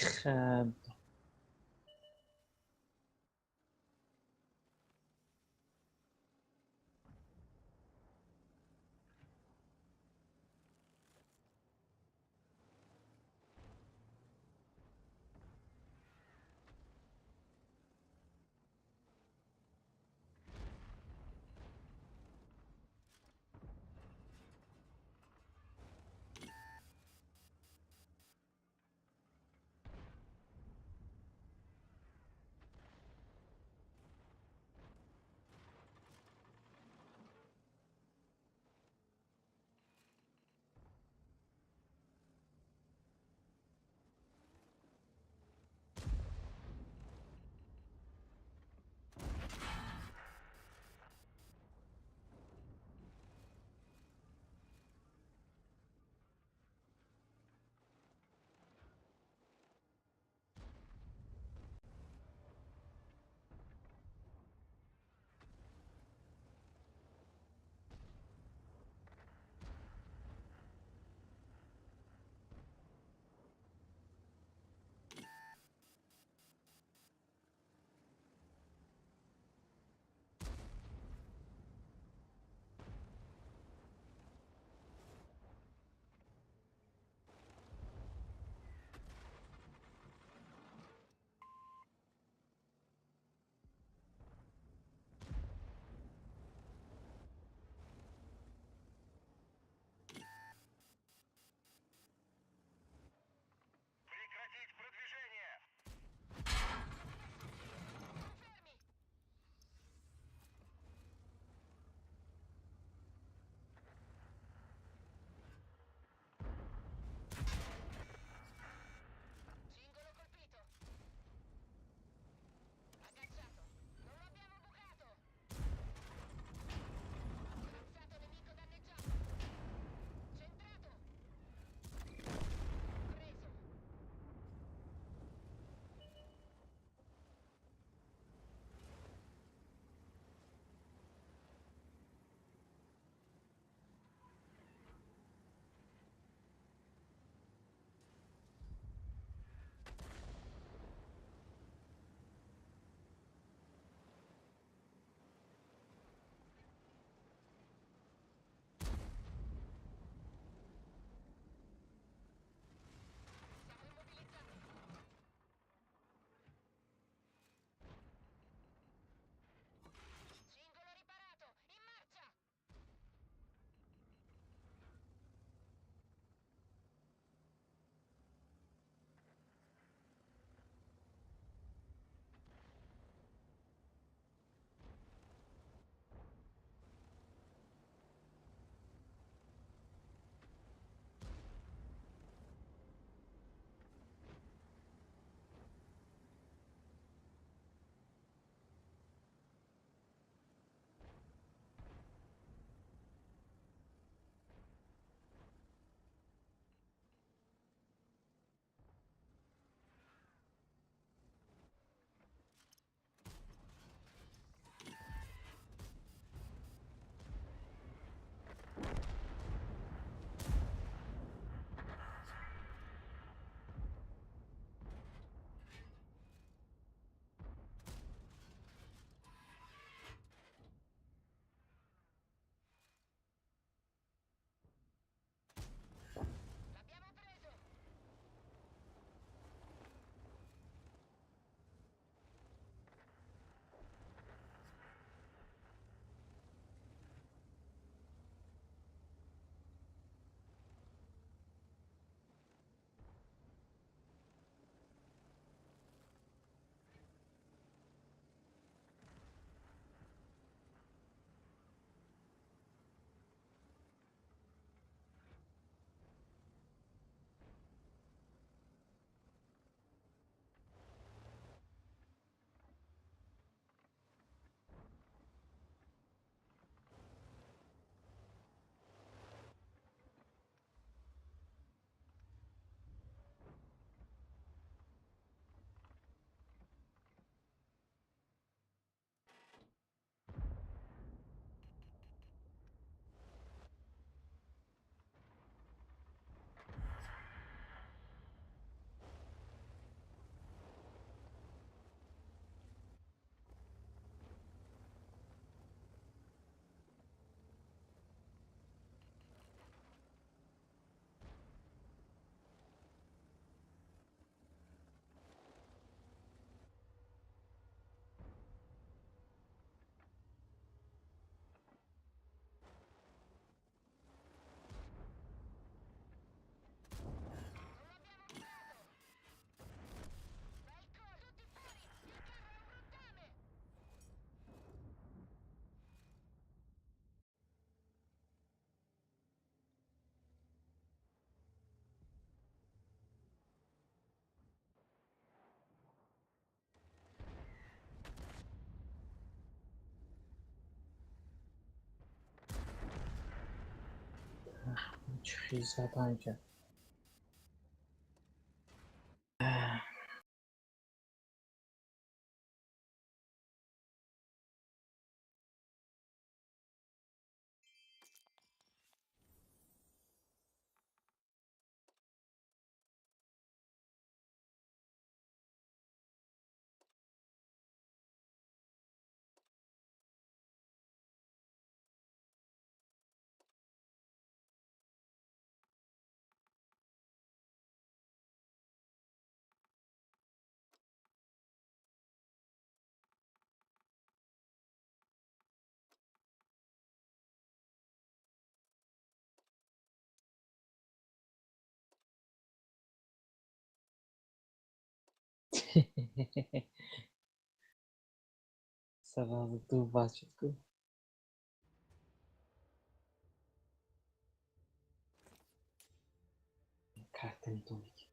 خب 300 anca. Zavallı Tuğba Çutku. Kartonitomik.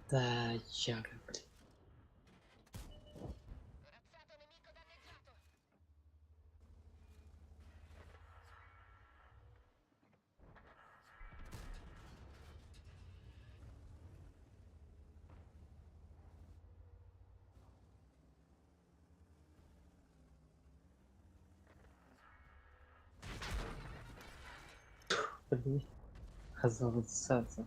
Dai, ciao. Блин, разрушаться.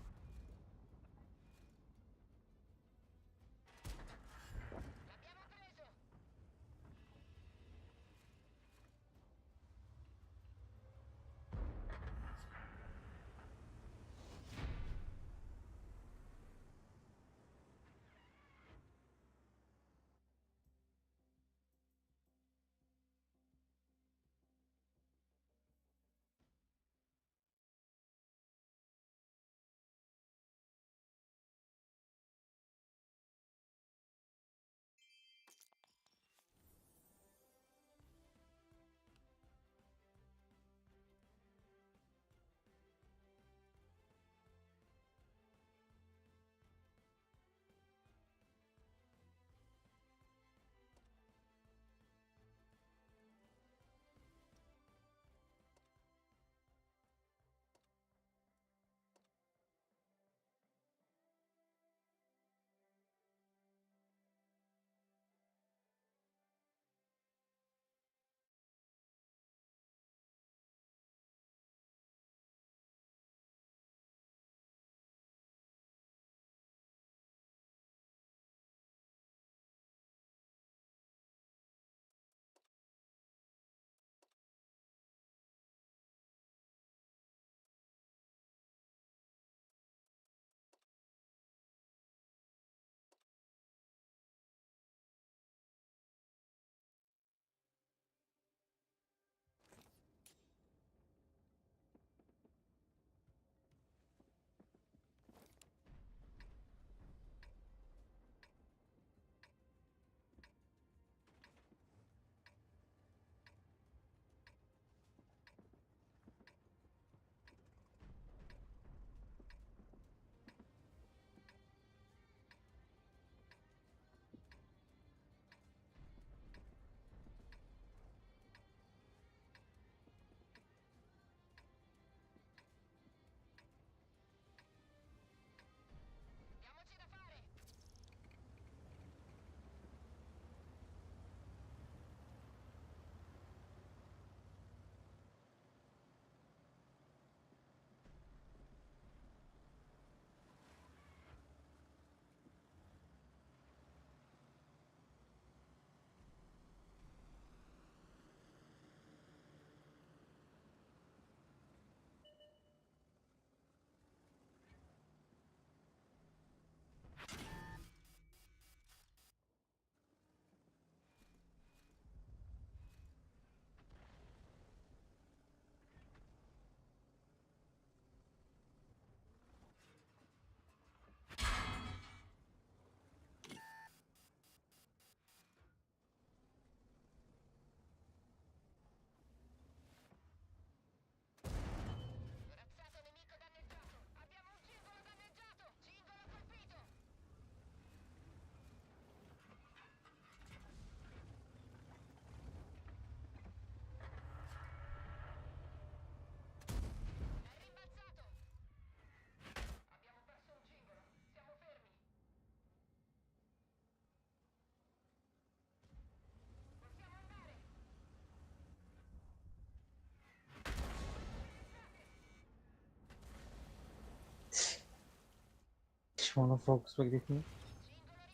Düşmanı fokus bekletmiyor.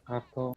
Karto.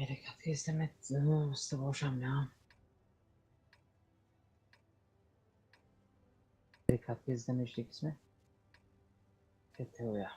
Bereket izlemek boşam ya. Bereket izlemiştik ismi. FTO ya.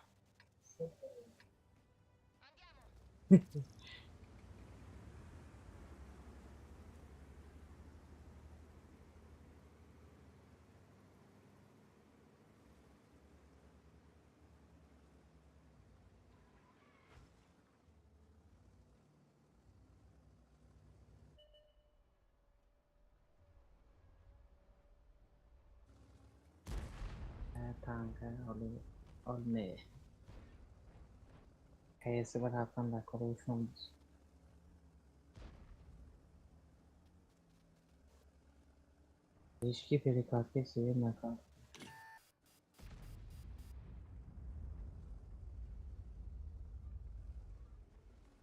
Kanka olmuyor. Kayası var hakkında konuşmamız. İlişki bereket sevmek kanka.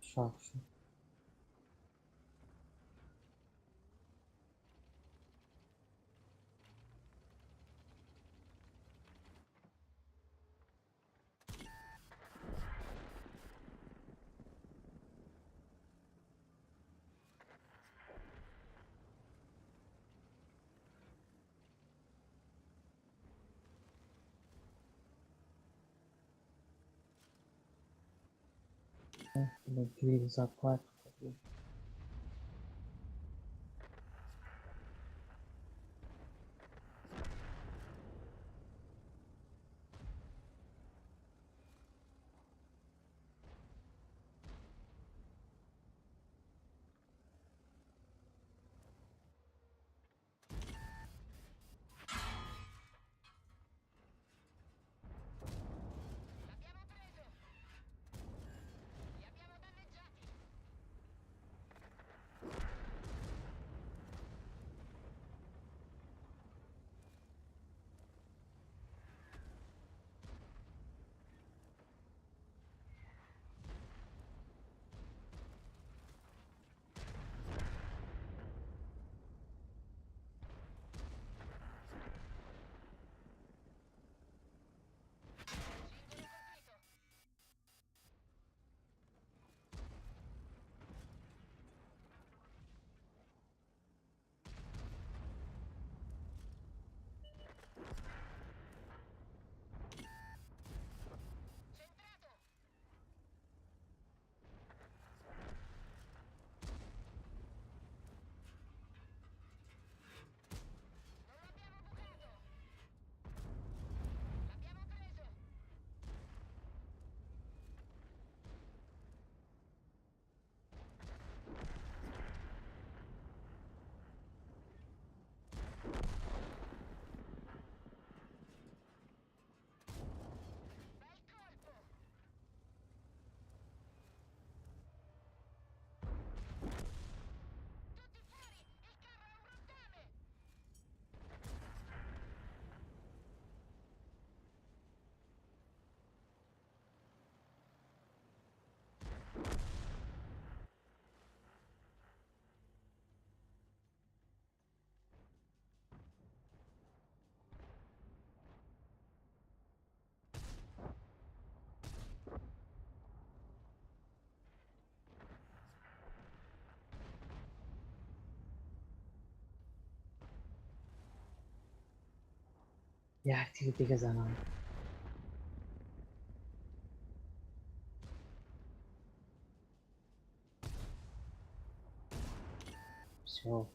Şahsı. Böyle zaplar. Ya aktivite zamanı. Все.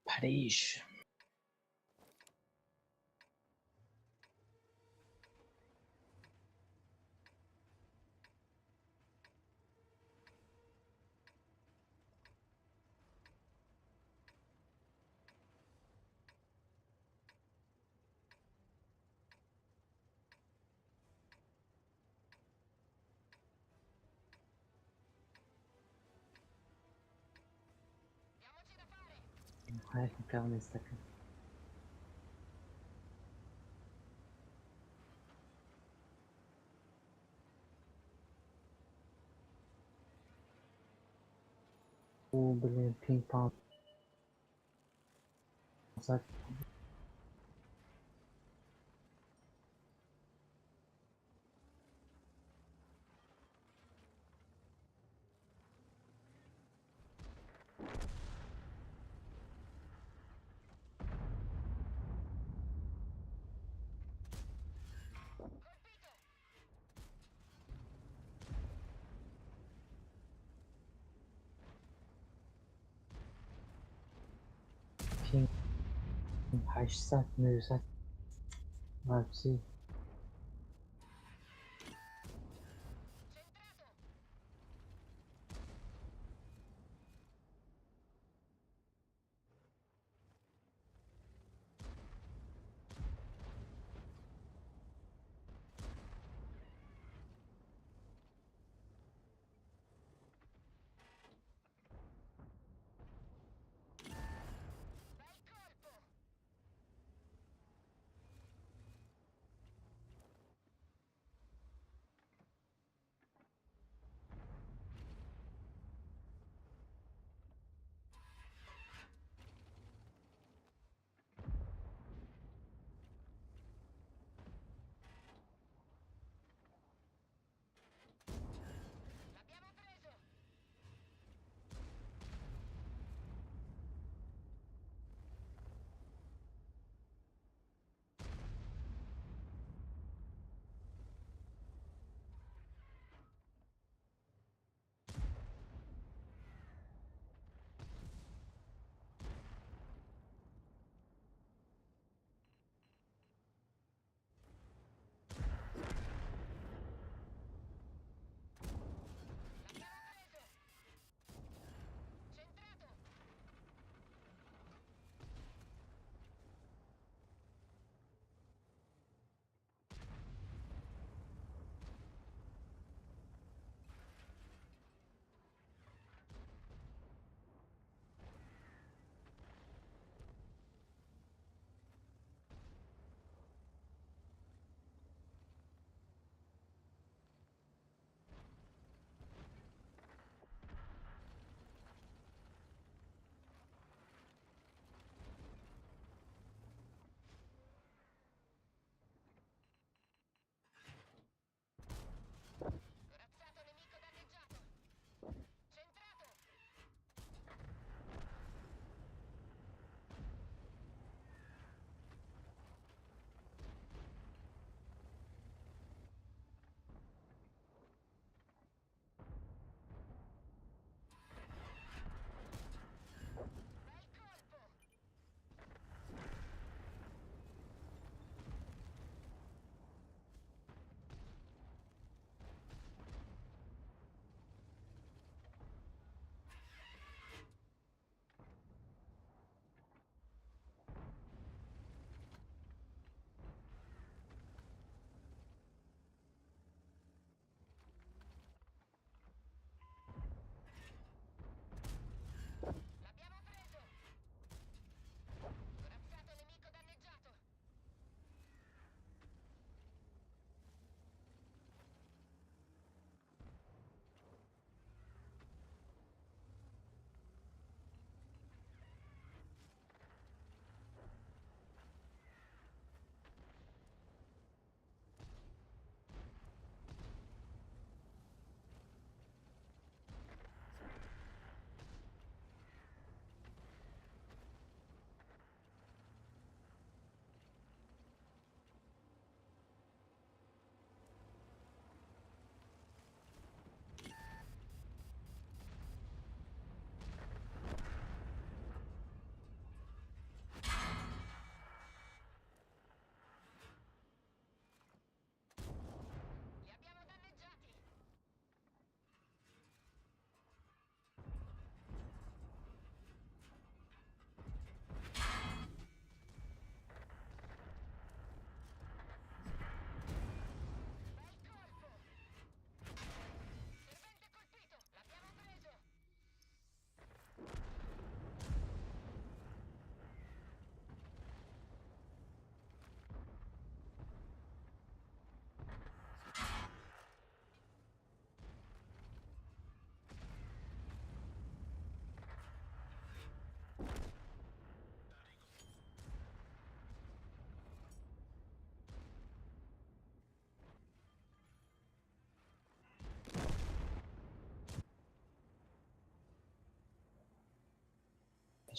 Paris. Hai che cavolo sta ca- brilliant ping pong. Sa- Ping 8 saat, 9 saat. Leipzig.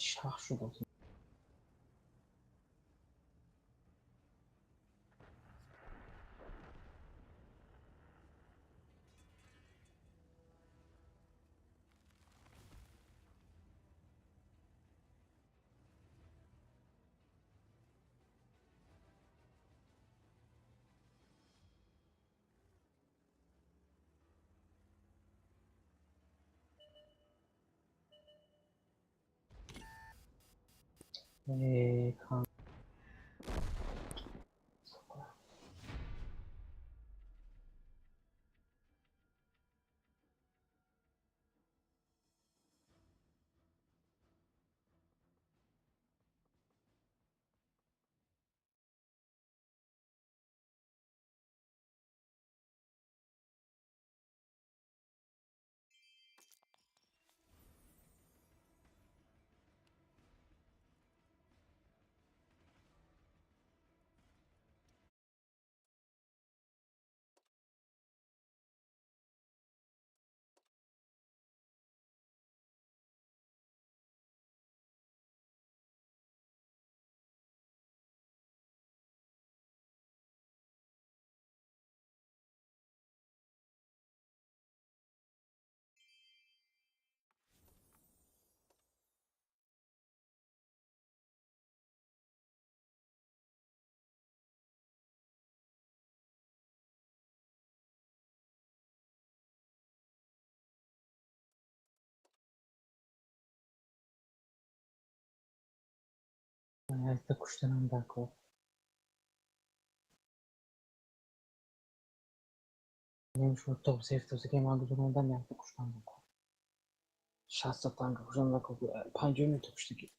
شهر شد. کام حیث کشتنم در کار. نمیشون توصیف که من بودم حیث کشتن بکن 60 تا تنگ کشتن بکن 50 میتو کشتگی.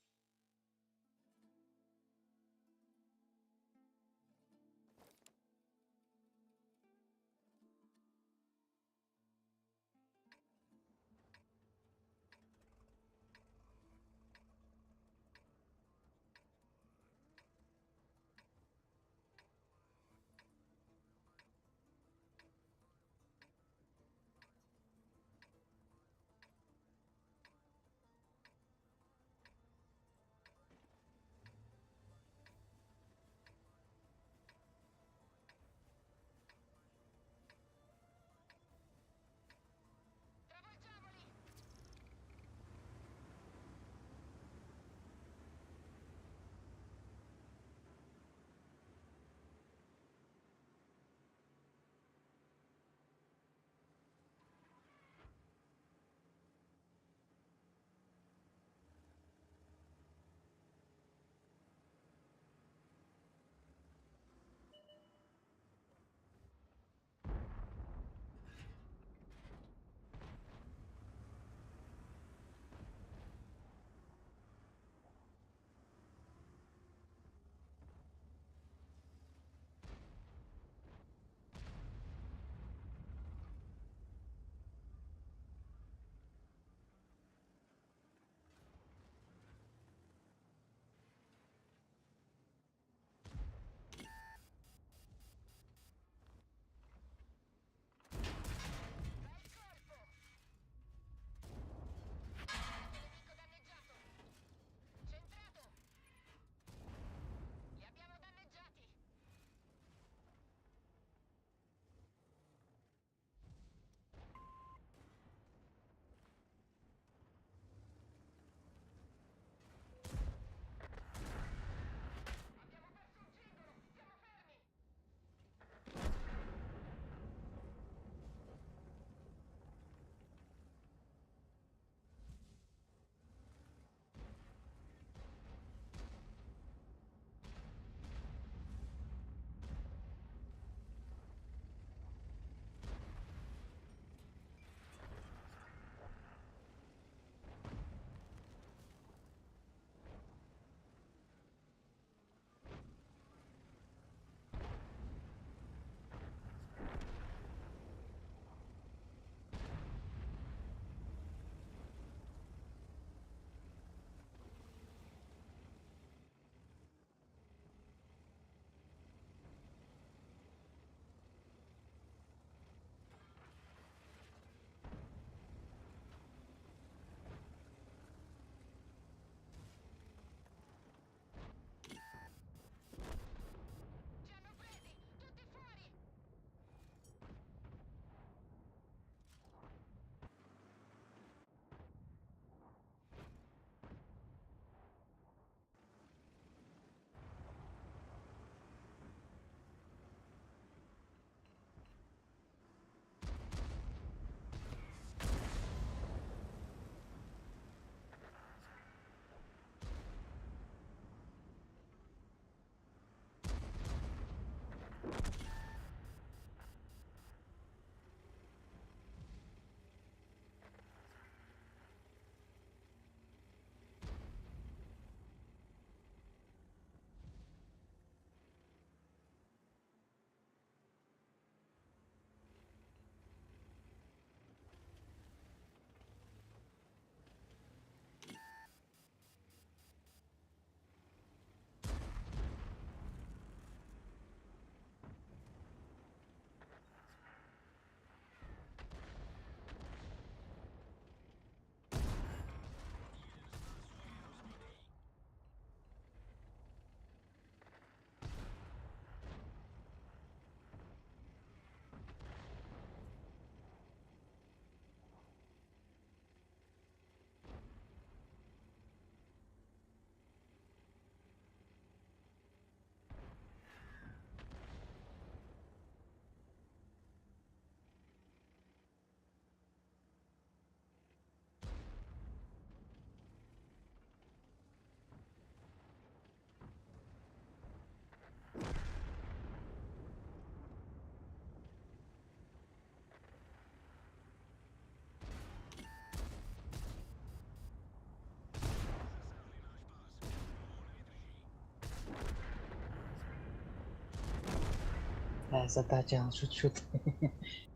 Задача, шут.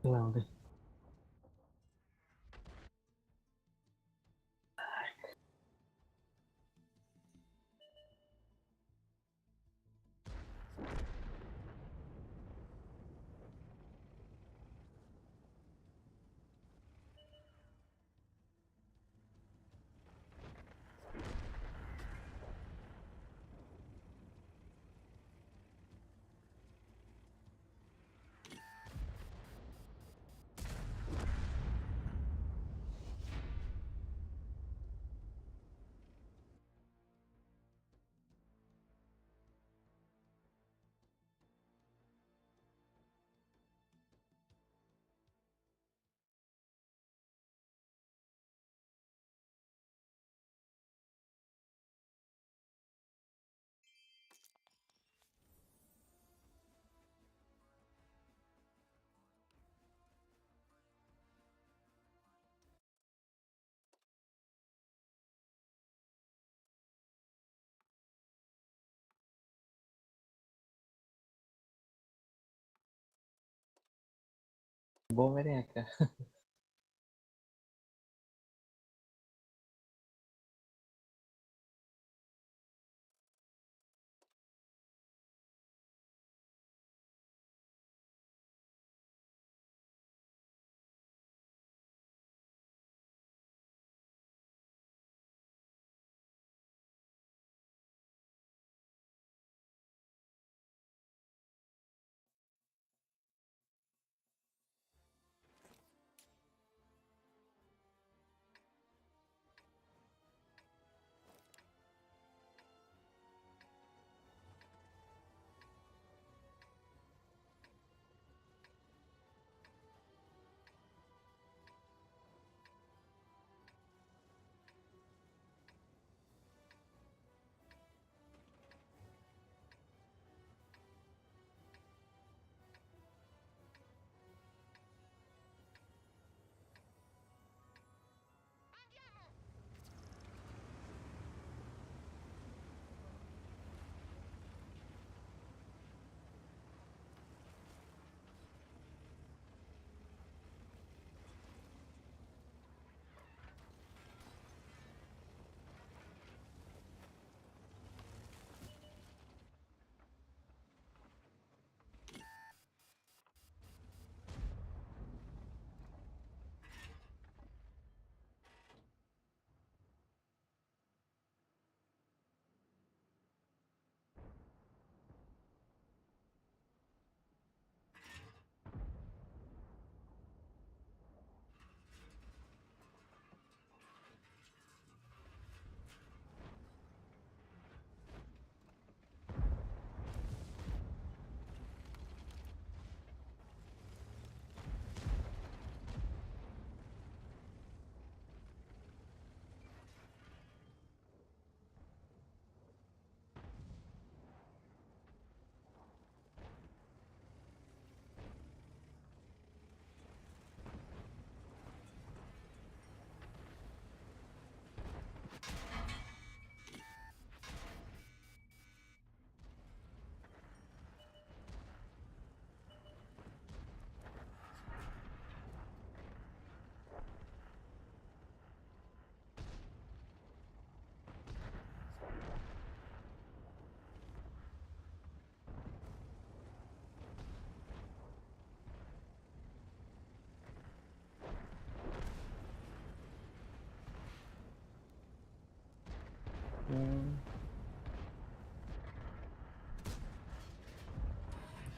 Главное. Bom merenca.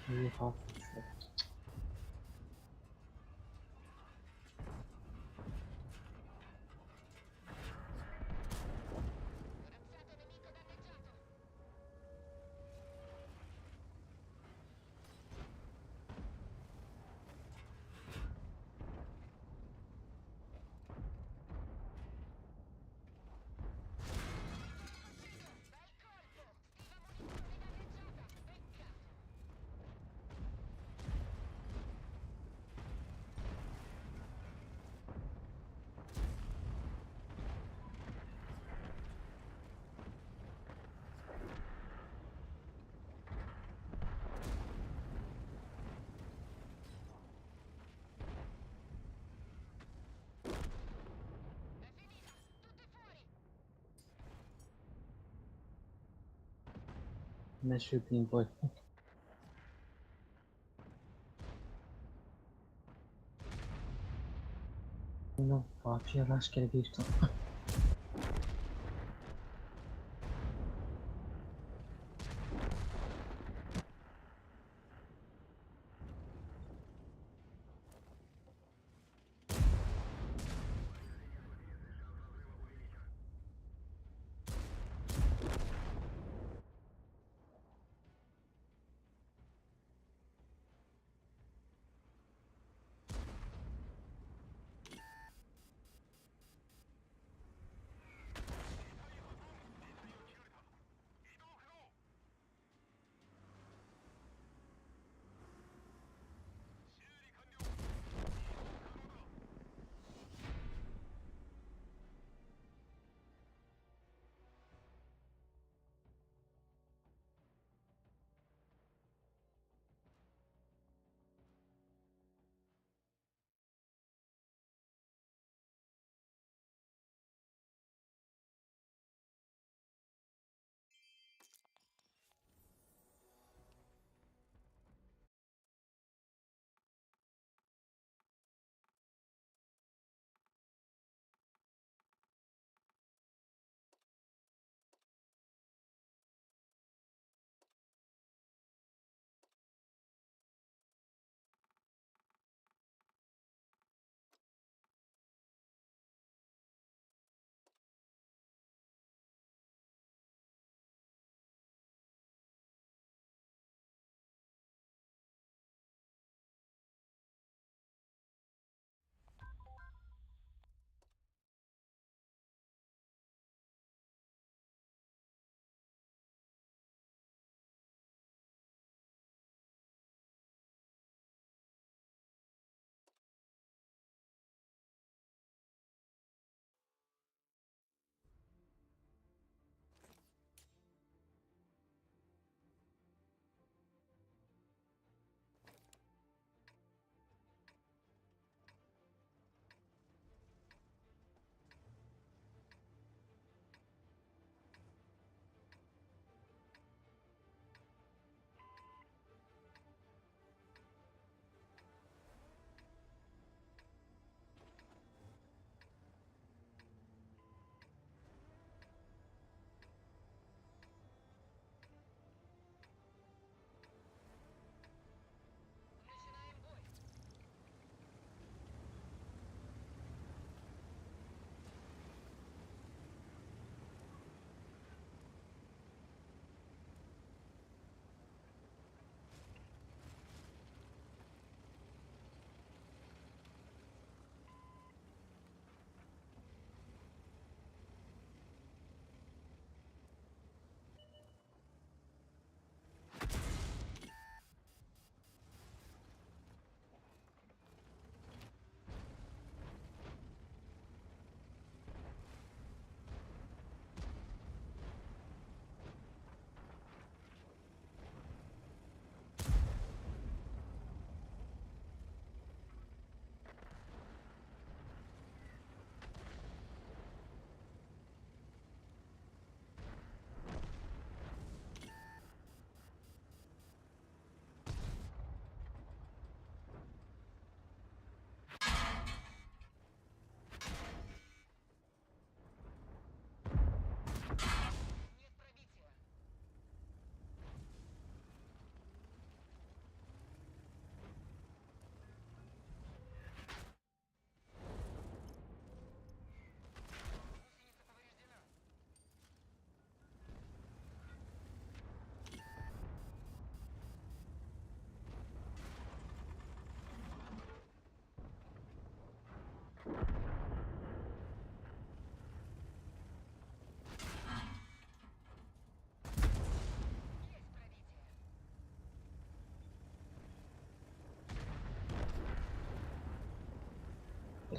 İyi hafif. the shooting boy. No, Fatih rastgele bir tane.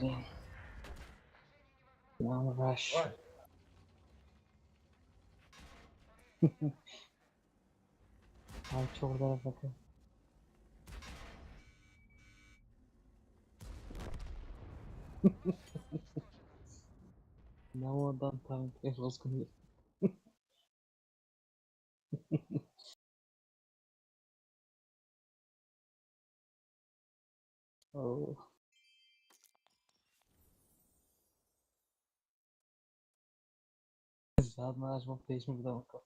Блин. One rush. Vay. Ay çok da bakın. Ne o adam tank was gonna اوه زاد ما از ما پیش میبودم که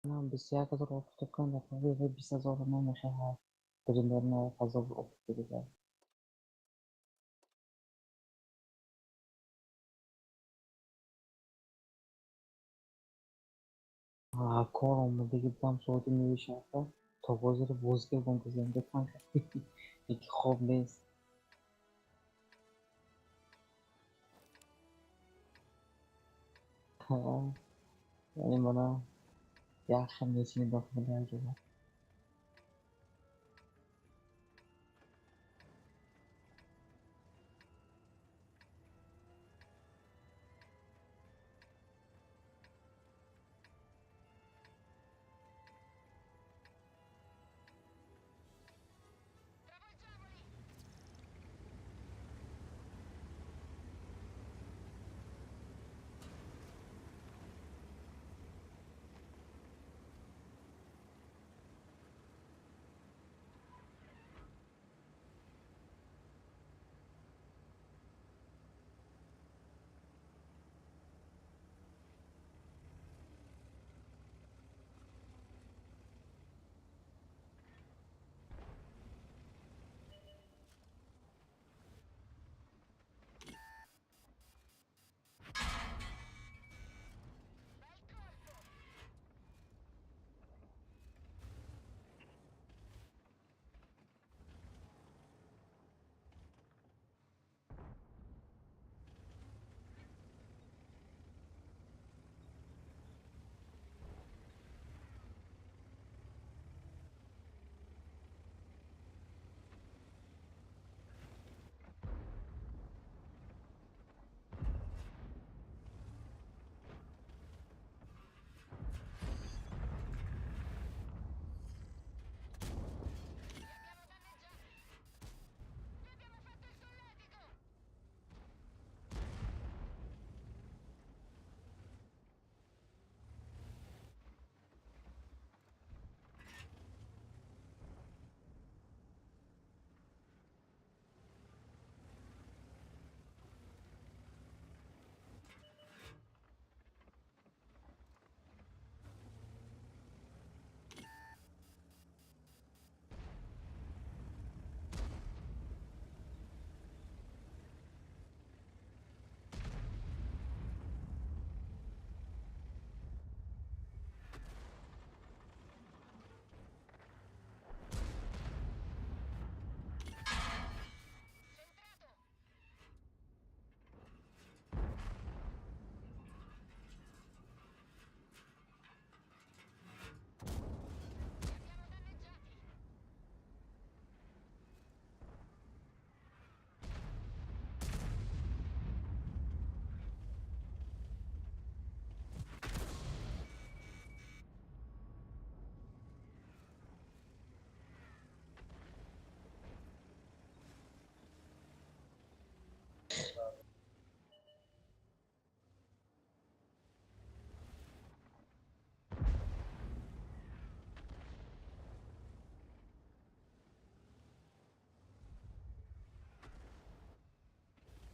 من 21,000 افت کنم تقریبا 20,000 ما مشاهد برندرنا فضا افت دیگه کار اومده گفتم صوتی میشه تا بازی رو باز کردم که زنده کنم یکی خوب نیست یعنی منا یخ میشینی داخل درجه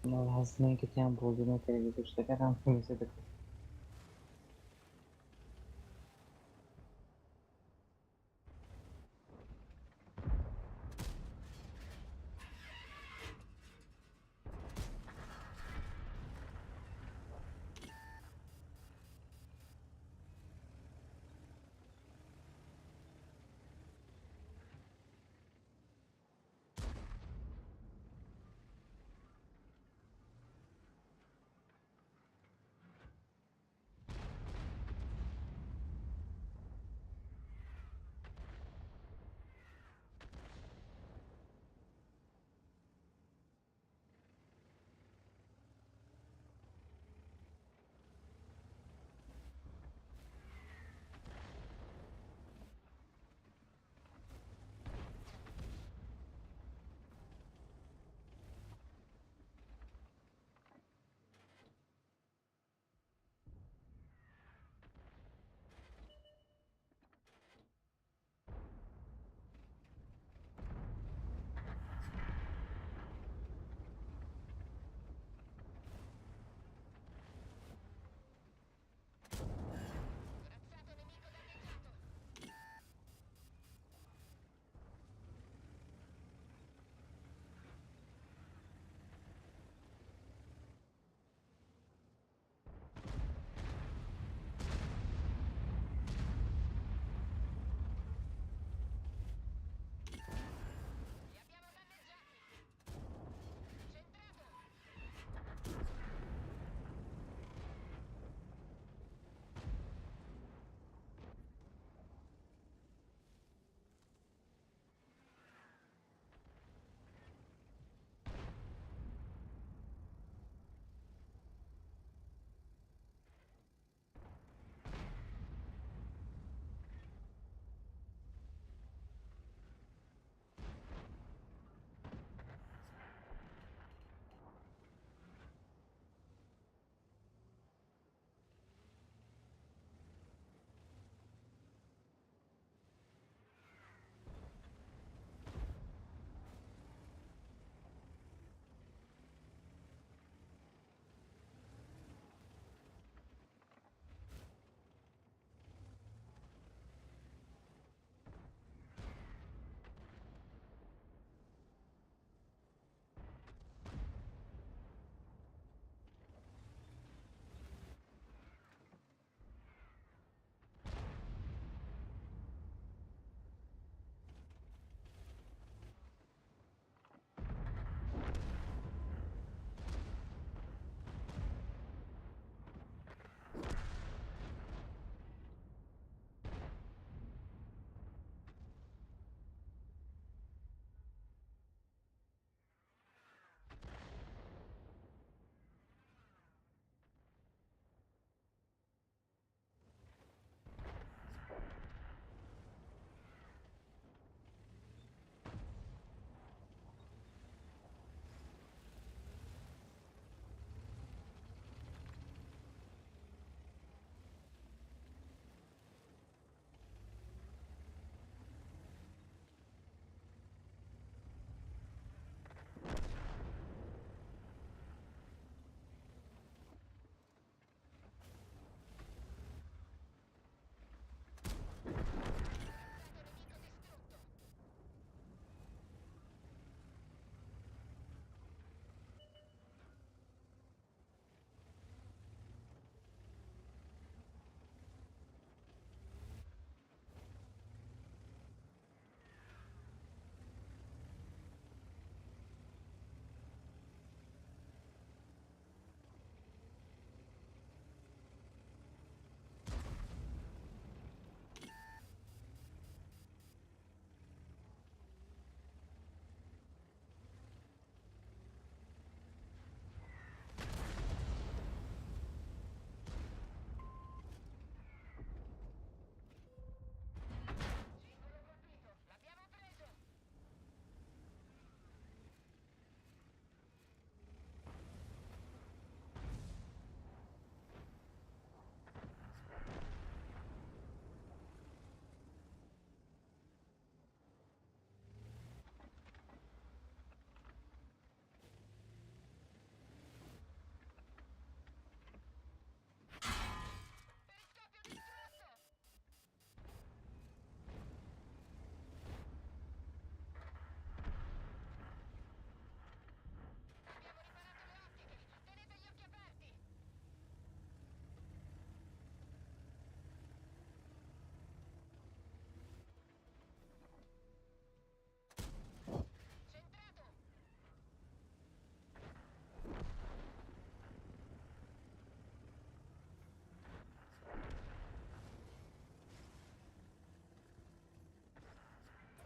ما هستیم که تیم بازی نکردی داشته کردم میشه بکنم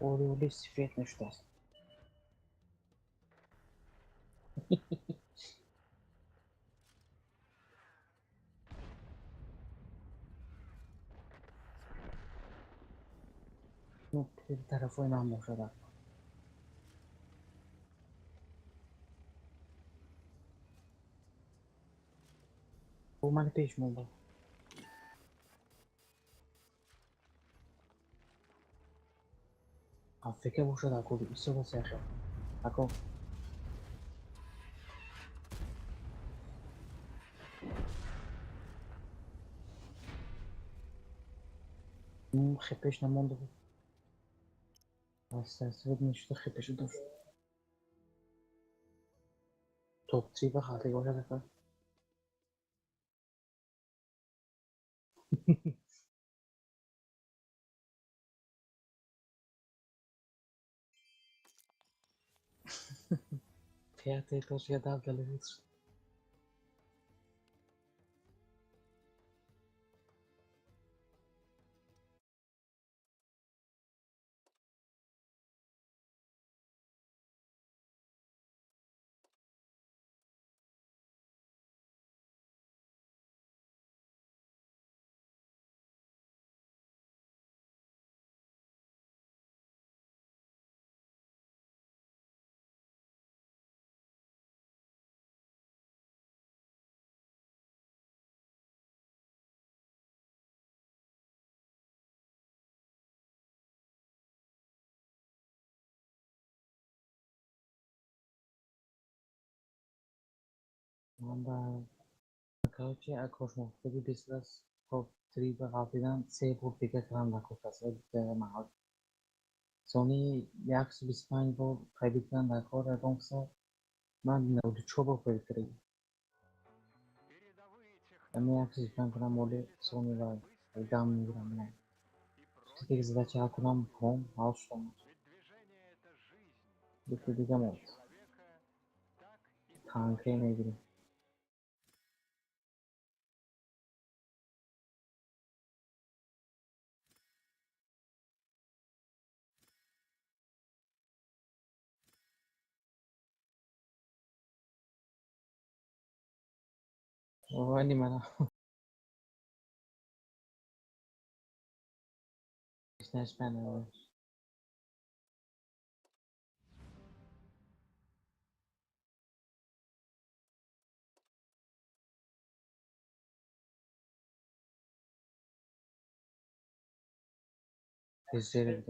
Orioli sifret neştast. No, bir tarafı oynanmış adam. Bu mani peş mi oldu? Afrika boşa da kodu. İso da seher. Ako. خپش نمونده بود. استرسید نشده خپش داشت. توپ 3 به خاطر باشه دفعه. Fiyatı toz ya da gelir. Anda Karachi koşmaktaki biraz top 3 به قبلیدن 3 بود دیگه کردم نکرد از محل سونی 125 بود خیلی کردن نکرد دونکسا من 94 بود خیلی کردم من 125 کنم مولی سونی و دام میگیرم نه دیگه задача کنم هم حال شدم دیگه موت تانکه نگیریم ولی من نش بنه رزرو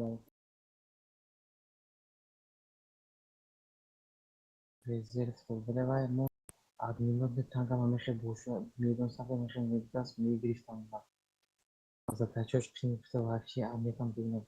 بود ولی ما adminler de tanka mameshe boşa milyon safa mameshe mildas migristan var. Zaten çok pinipte var ki Amerikan bilmiyor.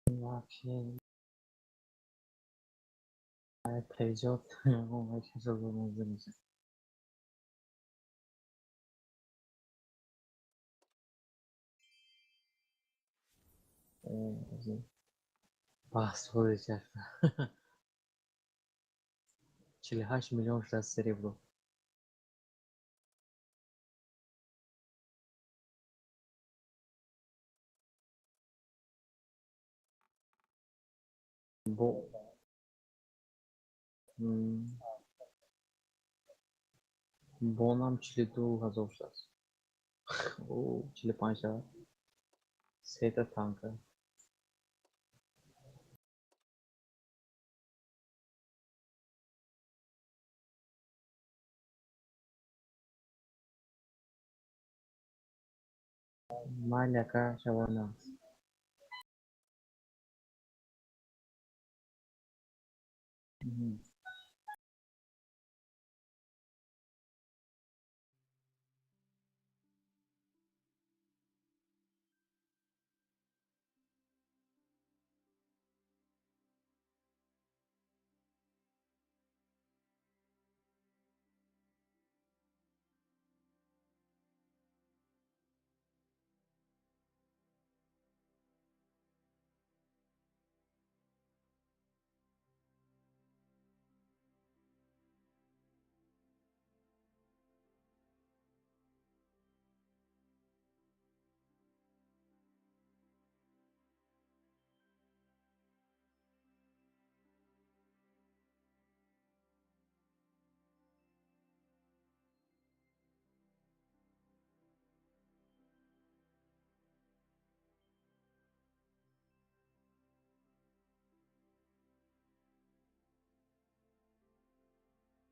Var ki televizyon o herkes olduğunu bize. Bahs olacak. 48 milyon şlas cerebro. Bu Bonam 42,000 şlas. O 45 Seta tanka. Malaka şavana.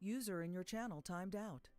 User in your channel timed out.